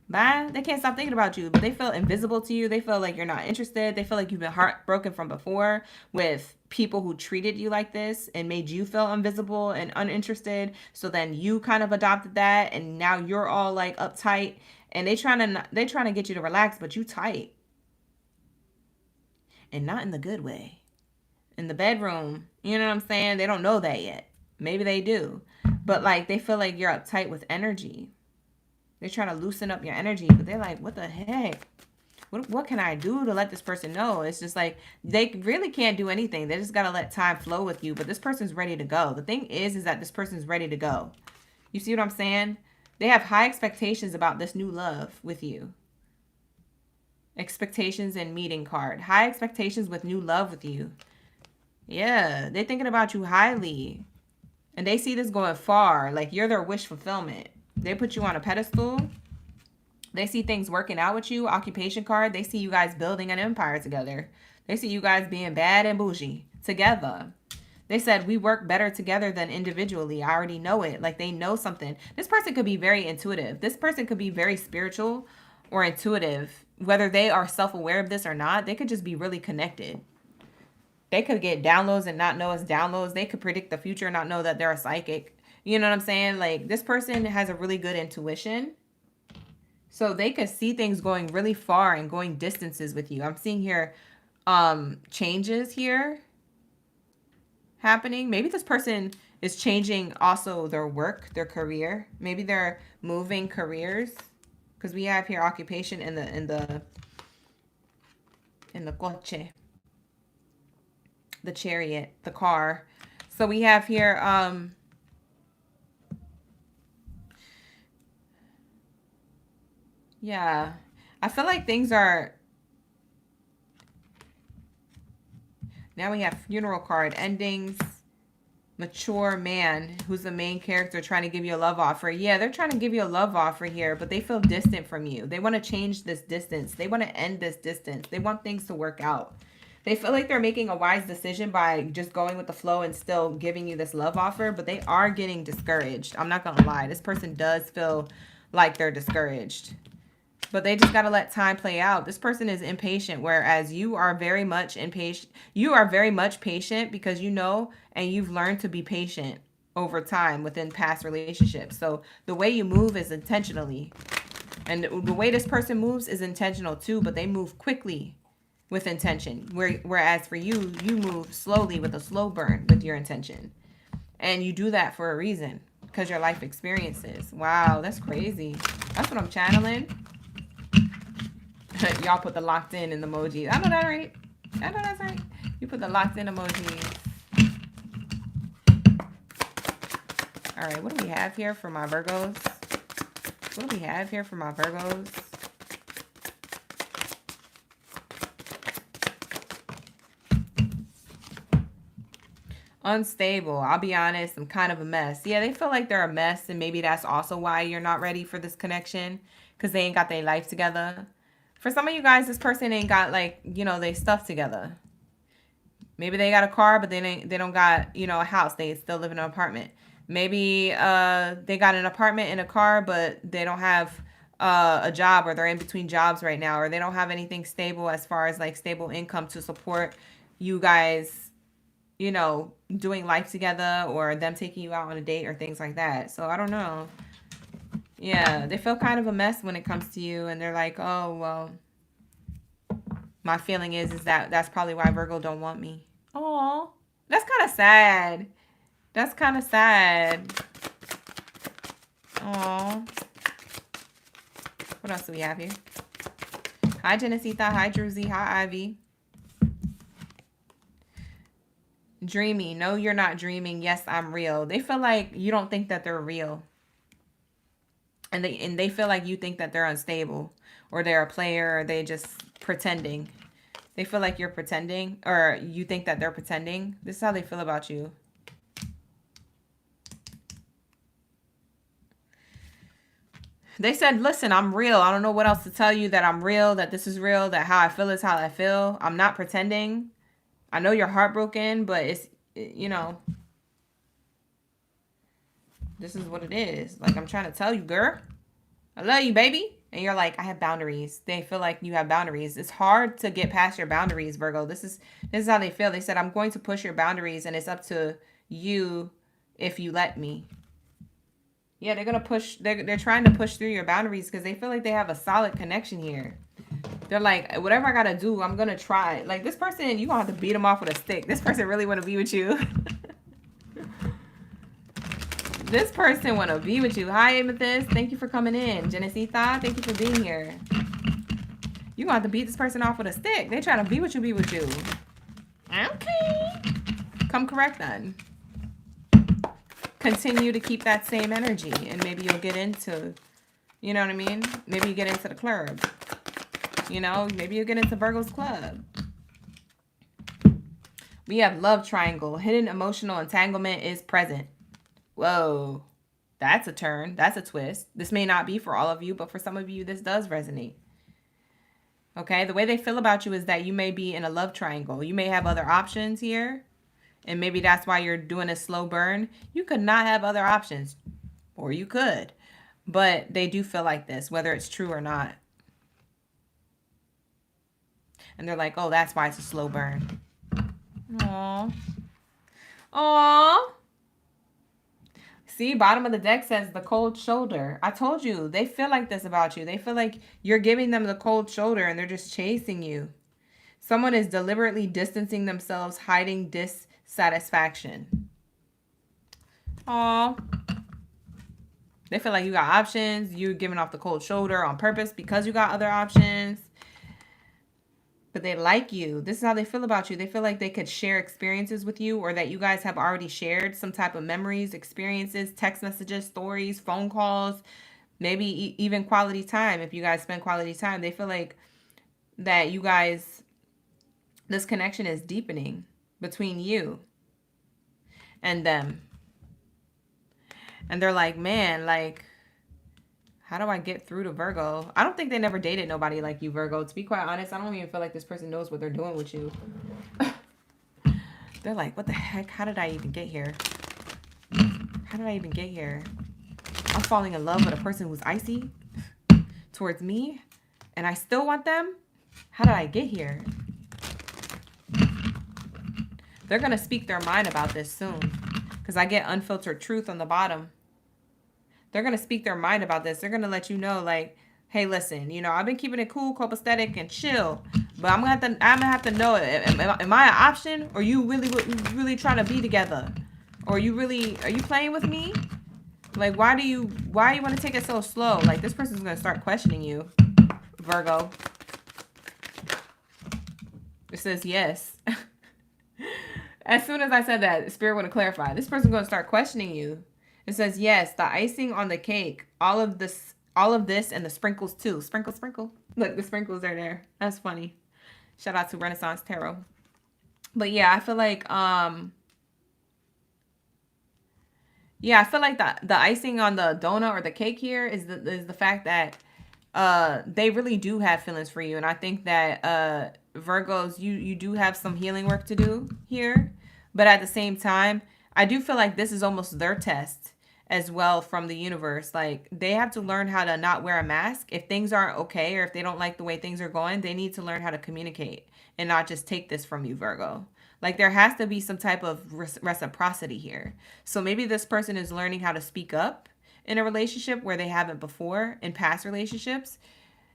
Speaker 1: Bye. They can't stop thinking about you, but they feel invisible to you. They feel like you're not interested. They feel like you've been heartbroken from before with people who treated you like this and made you feel invisible and uninterested. So then you kind of adopted that, and now you're all like uptight, and they trying to get you to relax, but you tight, and not in the good way. In the bedroom, you know what I'm saying? They don't know that yet. Maybe they do, but like they feel like you're uptight with energy. They're trying to loosen up your energy, but they're like, what the heck? What can I do to let this person know? It's just like they really can't do anything. They just got to let time flow with you. But this person's ready to go. The thing is that this person's ready to go. You see what I'm saying? They have high expectations about this new love with you. Expectations and meeting card. High expectations with new love with you. Yeah, they're thinking about you highly. And they see this going far. Like you're their wish fulfillment. They put you on a pedestal. They see things working out with you. Occupation card. They see you guys building an empire together. They see you guys being bad and bougie together. They said we work better together than individually. I already know it. Like they know something. This person could be very intuitive. This person could be very spiritual or intuitive. Whether they are self-aware of this or not, they could just be really connected. They could get downloads and not know it's downloads. They could predict the future and not know that they're a psychic. You know what I'm saying? Like this person has a really good intuition. So they could see things going really far and going distances with you. I'm seeing here changes here happening. Maybe this person is changing also their work, their career. Maybe they're moving careers. Because we have here occupation in the coche. The chariot, the car. So we have here yeah, I feel like things are, now we have funeral card, endings, mature man, who's the main character trying to give you a love offer. Yeah, they're trying to give you a love offer here, but they feel distant from you. They want to change this distance. They want to end this distance. They want things to work out. They feel like they're making a wise decision by just going with the flow and still giving you this love offer, but they are getting discouraged. I'm not going to lie. This person does feel like they're discouraged. But they just got to let time play out. This person is impatient, whereas you are very much impatient. You are very much patient because you know and you've learned to be patient over time within past relationships. So the way you move is intentionally. And the way this person moves is intentional too, but they move quickly with intention. Whereas for you, you move slowly with a slow burn with your intention. And you do that for a reason because your life experiences. Wow, that's crazy. That's what I'm channeling. Y'all put the locked in the emoji. I know that right. I know that's right. You put the locked in emoji. All right, what do we have here for my Virgos? What do we have here for my Virgos? Unstable. I'll be honest. I'm kind of a mess. Yeah, they feel like they're a mess, and maybe that's also why you're not ready for this connection because they ain't got their life together. For some of you guys, this person ain't got, like, you know, they stuff together. Maybe they got a car, but they don't got, you know, a house. They still live in an apartment. Maybe they got an apartment and a car, but they don't have a job, or they're in between jobs right now, or they don't have anything stable as far as like stable income to support you guys, you know, doing life together, or them taking you out on a date or things like that. So I don't know. Yeah, they feel kind of a mess when it comes to you, and they're like, oh, well, my feeling is that that's probably why Virgo don't want me. Oh, that's kind of sad. That's kind of sad. Oh. What else do we have here? Hi, Genesita. Hi, Druzy. Hi, Ivy. Dreamy. No, you're not dreaming. Yes, I'm real. They feel like you don't think that they're real. And they feel like you think that they're unstable, or they're a player, or they just pretending. They feel like you're pretending, or you think that they're pretending. This is how they feel about you. They said, listen, I'm real. I don't know what else to tell you, that I'm real, that this is real, that how I feel is how I feel. I'm not pretending. I know you're heartbroken, but it's, you know, this is what it is. Like, I'm trying to tell you, girl, I love you, baby. And you're like, I have boundaries. They feel like you have boundaries. It's hard to get past your boundaries, Virgo. This is how they feel. They said, I'm going to push your boundaries, and it's up to you if you let me. Yeah, they're going to push. They're trying to push through your boundaries because they feel like they have a solid connection here. They're like, whatever I got to do, I'm going to try. Like, this person, you're going to have to beat them off with a stick. This person really want to be with you. This person want to be with you. Hi, Amethyst. Thank you for coming in. Genesita, thank you for being here. You're going to have to beat this person off with a stick. They trying to be with you, Okay. Come correct then. Continue to keep that same energy, and maybe you'll get into, you know what I mean? Maybe you get into the club. You know, maybe you get into Virgo's club. We have love triangle. Hidden emotional entanglement is present. Whoa, that's a turn. That's a twist. This may not be for all of you, but for some of you, this does resonate. Okay, the way they feel about you is that you may be in a love triangle. You may have other options here, and maybe that's why you're doing a slow burn. You could not have other options, or you could, but they do feel like this, whether it's true or not. And they're like, oh, that's why it's a slow burn. Aww. Aww. See, bottom of the deck says the cold shoulder. I told you, they feel like this about you. They feel like you're giving them the cold shoulder, and they're just chasing you. Someone is deliberately distancing themselves, hiding dissatisfaction. Aww. They feel like you got options. You're giving off the cold shoulder on purpose because you got other options. But they like you. This is how they feel about you. They feel like they could share experiences with you, or that you guys have already shared some type of memories, experiences, text messages, stories, phone calls, maybe even quality time. If you guys spend quality time, they feel like that you guys, this connection is deepening between you and them. And they're like, man, like, how do I get through to Virgo? I don't think they never dated nobody like you, Virgo. To be quite honest, I don't even feel like this person knows what they're doing with you. They're like, what the heck? How did I even get here? How did I even get here? I'm falling in love with a person who's icy towards me, and I still want them? How did I get here? They're going to speak their mind about this soon, because I get unfiltered truth on the bottom. They're going to speak their mind about this. They're going to let you know, like, hey, listen, you know, I've been keeping it cool, copacetic, and chill, but I'm going to have to know, am I an option, or you really trying to be together? Or are you playing with me? Like, why do you want to take it so slow? Like, this person's going to start questioning you, Virgo. It says yes. As soon as I said that, Spirit want to clarify. This person's going to start questioning you. It says, yes, the icing on the cake, all of this, and the sprinkles too. Sprinkle, sprinkle. Look, the sprinkles are there. That's funny. Shout out to Renaissance Tarot. But yeah, I feel like, I feel like the icing on the donut or the cake here is the fact that they really do have feelings for you. And I think that Virgos, you do have some healing work to do here. But at the same time, I do feel like this is almost their test. as well from the universe. Like, they have to learn how to not wear a mask. If things aren't okay, or if they don't like the way things are going, they need to learn how to communicate and not just take this from you, Virgo. Like, there has to be some type of reciprocity here. So maybe this person is learning how to speak up in a relationship where they haven't before in past relationships.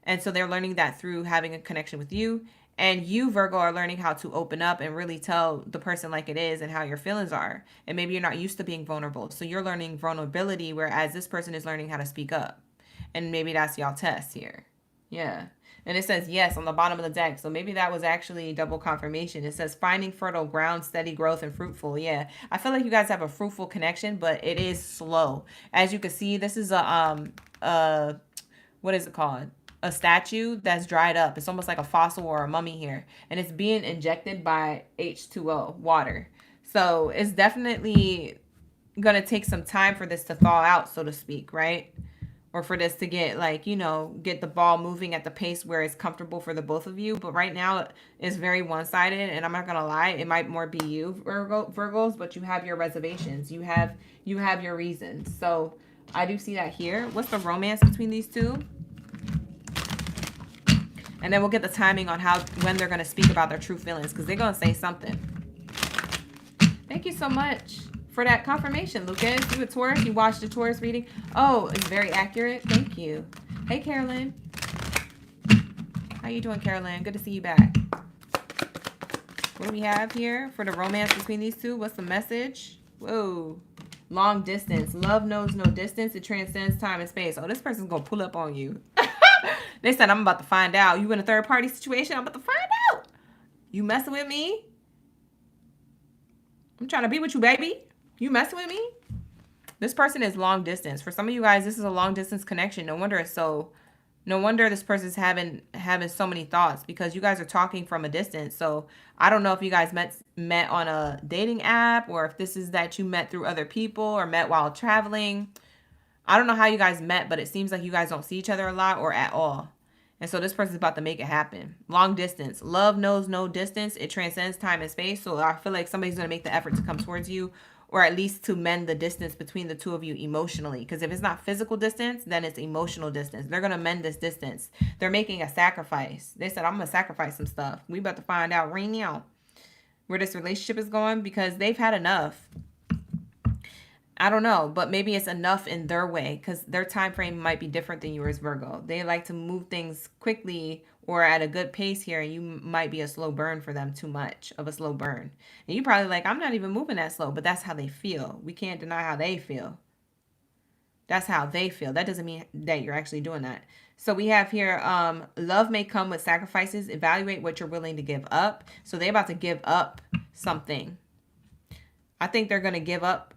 Speaker 1: And so they're learning that through having a connection with you. And you, Virgo, are learning how to open up and really tell the person like it is and how your feelings are. And maybe you're not used to being vulnerable. So you're learning vulnerability, whereas this person is learning how to speak up. And maybe that's y'all test here. Yeah. And it says yes on the bottom of the deck. So maybe that was actually double confirmation. It says finding fertile ground, steady growth, and fruitful. Yeah. I feel like you guys have a fruitful connection, but it is slow. As you can see, this is what is it called? A statue that's dried up. It's almost like a fossil or a mummy here. And it's being injected by H2O, water. So it's definitely going to take some time for this to thaw out, so to speak, right? Or for this to get, like, you know, get the ball moving at the pace where it's comfortable for the both of you. But right now it's very one-sided, and I'm not going to lie. It might more be you, Virgos, but you have your reservations. You have your reasons. So I do see that here. What's the romance between these two? And then we'll get the timing on when they're going to speak about their true feelings, because they're going to say something. Thank you so much for that confirmation, Lucas. You a Taurus? You watched the Taurus reading? Oh, it's very accurate. Thank you. Hey, Carolyn. How you doing, Carolyn? Good to see you back. What do we have here for the romance between these two? What's the message? Whoa. Long distance. Love knows no distance. It transcends time and space. Oh, this person's going to pull up on you. They said, I'm about to find out. You in a third party situation? I'm about to find out. You messing with me? I'm trying to be with you, baby. You messing with me? This person is long distance. For some of you guys, this is a long distance connection. No wonder it's so... No wonder this person's having so many thoughts, because you guys are talking from a distance. So I don't know if you guys met on a dating app, or if this is that you met through other people or met while traveling. I don't know how you guys met, but it seems like you guys don't see each other a lot or at all. And so this person's about to make it happen. Long distance. Love knows no distance. It transcends time and space. So I feel like somebody's going to make the effort to come towards you, or at least to mend the distance between the two of you emotionally. Because if it's not physical distance, then it's emotional distance. They're going to mend this distance. They're making a sacrifice. They said, I'm going to sacrifice some stuff. We about to find out right now where this relationship is going, because they've had enough. I don't know, but maybe it's enough in their way, because their time frame might be different than yours, Virgo. They like to move things quickly or at a good pace here, and you might be a slow burn for them, too much of a slow burn. And you probably like, I'm not even moving that slow, but that's how they feel. We can't deny how they feel. That's how they feel. That doesn't mean that you're actually doing that. So we have here, love may come with sacrifices. Evaluate what you're willing to give up. So they're about to give up something. I think they're going to give up,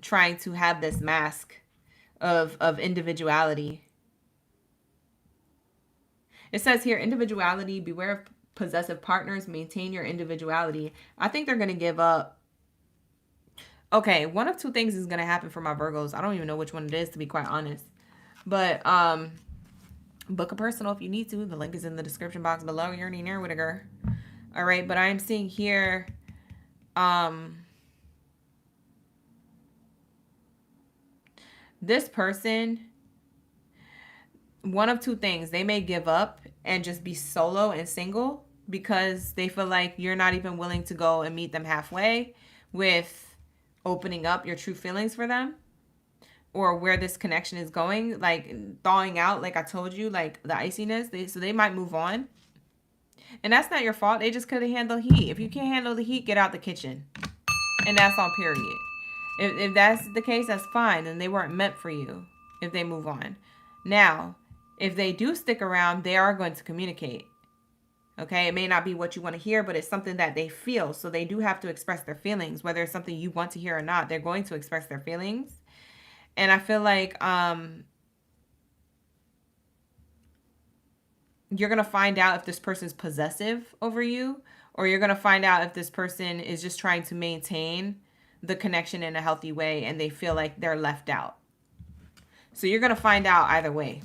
Speaker 1: trying to have this mask of individuality. It says here, individuality, beware of possessive partners, maintain your individuality. I think they're going to give up. Okay, one of two things is going to happen for my Virgos. I don't even know which one it is, to be quite honest. But book a personal if you need to. The link is in the description box below. You're near with a girl. All right, but I'm seeing here, this person, one of two things. They may give up and just be solo and single, because they feel like you're not even willing to go and meet them halfway with opening up your true feelings for them, or where this connection is going, like thawing out, like I told you, like the iciness. So they might move on. And that's not your fault. They just couldn't handle heat. If you can't handle the heat, get out the kitchen. And that's on period. If that's the case, that's fine. And they weren't meant for you if they move on. Now, if they do stick around, they are going to communicate. Okay? It may not be what you want to hear, but it's something that they feel. So they do have to express their feelings. Whether it's something you want to hear or not, they're going to express their feelings. And I feel like you're going to find out if this person's possessive over you, or you're going to find out if this person is just trying to maintain the connection in a healthy way and they feel like they're left out. So you're going to find out either way.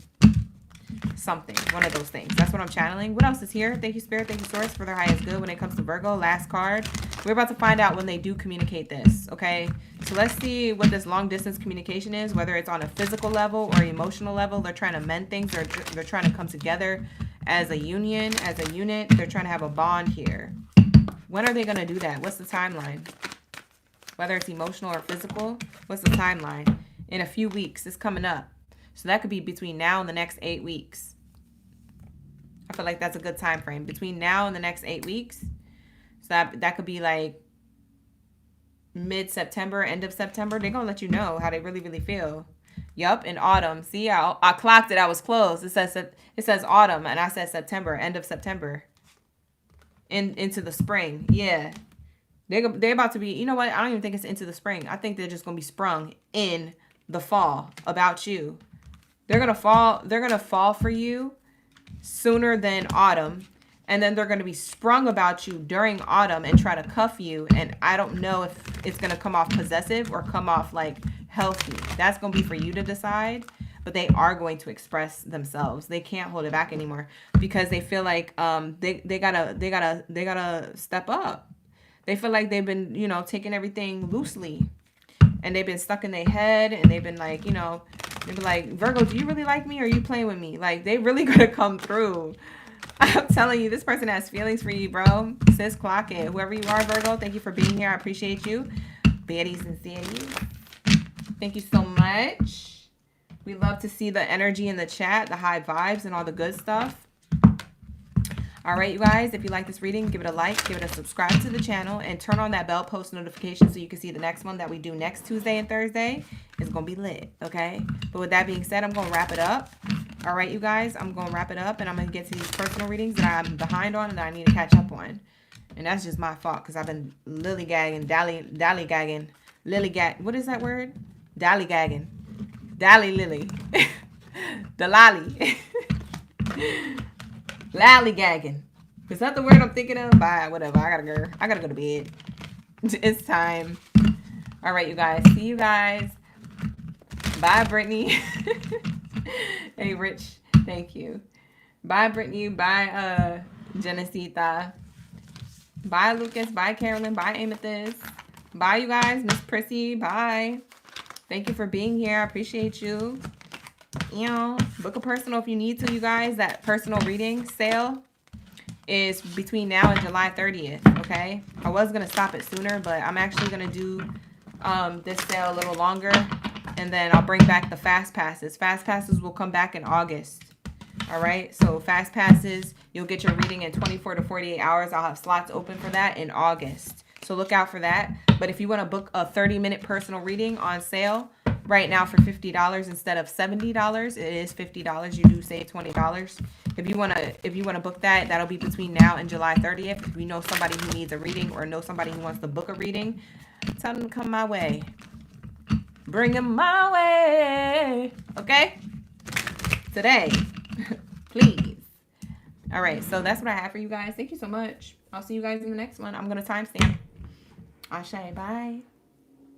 Speaker 1: Something. One of those things. That's what I'm channeling. What else is here? Thank you, Spirit. Thank you, Source, for their highest good when it comes to Virgo. Last card. We're about to find out when they do communicate this, okay? So let's see what this long distance communication is, whether it's on a physical level or emotional level. They're trying to mend things. They're trying to come together as a union, as a unit. They're trying to have a bond here. When are they going to do that? What's the timeline? Whether it's emotional or physical, what's the timeline? In a few weeks. It's coming up. So that could be between now and the next 8 weeks. I feel like that's a good time frame. Between now and the next 8 weeks. So that could be like mid-September, end of September. They're going to let you know how they really, really feel. Yup, in autumn. See, I clocked it. I was close. It says autumn, and I said September, end of September. Into the spring. Yeah. They're about to be, you know what? I don't even think it's into the spring. I think they're just going to be sprung in the fall about you. They're going to fall for you sooner than autumn. And then they're going to be sprung about you during autumn and try to cuff you. And I don't know if it's going to come off possessive or come off like healthy. That's going to be for you to decide. But they are going to express themselves. They can't hold it back anymore because they feel like they gotta step up. They feel like they've been, you know, taking everything loosely. And they've been stuck in their head. And they've been like, you know, they've been like, Virgo, do you really like me or are you playing with me? Like, they really gonna come through. I'm telling you, this person has feelings for you, bro. Sis, clock it. Whoever you are, Virgo, thank you for being here. I appreciate you. Baddies and Saddies. Thank you so much. We love to see the energy in the chat, the high vibes, and all the good stuff. All right, you guys, if you like this reading, give it a like, give it a subscribe to the channel, and turn on that bell post notification so you can see the next one that we do next Tuesday and Thursday. It's going to be lit, okay? But with that being said, I'm going to wrap it up. All right, you guys, I'm going to wrap it up, and I'm going to get to these personal readings that I'm behind on and that I need to catch up on. And that's just my fault because I've been lily-gagging. What is that word? Dally-gagging. Dally-lily. The lolly. Lally-gagging. Is that the word I'm thinking of? Bye, whatever. I gotta go to bed. It's time. All right, you guys. See you guys. Bye, Brittany. Hey, Rich. Thank you. Bye, Brittany. Bye, Genesita. Bye, Lucas. Bye, Carolyn. Bye, Amethyst. Bye, you guys. Miss Prissy. Bye. Thank you for being here. I appreciate you. You know, book a personal if you need to, you guys. That personal reading sale is between now and July 30th, okay? I was going to stop it sooner, but I'm actually going to do this sale a little longer, and then I'll bring back the fast passes. Fast passes will come back in August, all right? So fast passes, you'll get your reading in 24 to 48 hours. I'll have slots open for that in August. So look out for that. But if you want to book a 30-minute personal reading on sale right now for $50 instead of $70, it is $50. You do save $20. If you want to book that, that'll be between now and July 30th. If you know somebody who needs a reading or know somebody who wants to book a reading, tell them to come my way. Bring them my way. Okay? Today. Please. All right. So that's what I have for you guys. Thank you so much. I'll see you guys in the next one. I'm going to timestamp. Ashe. Bye.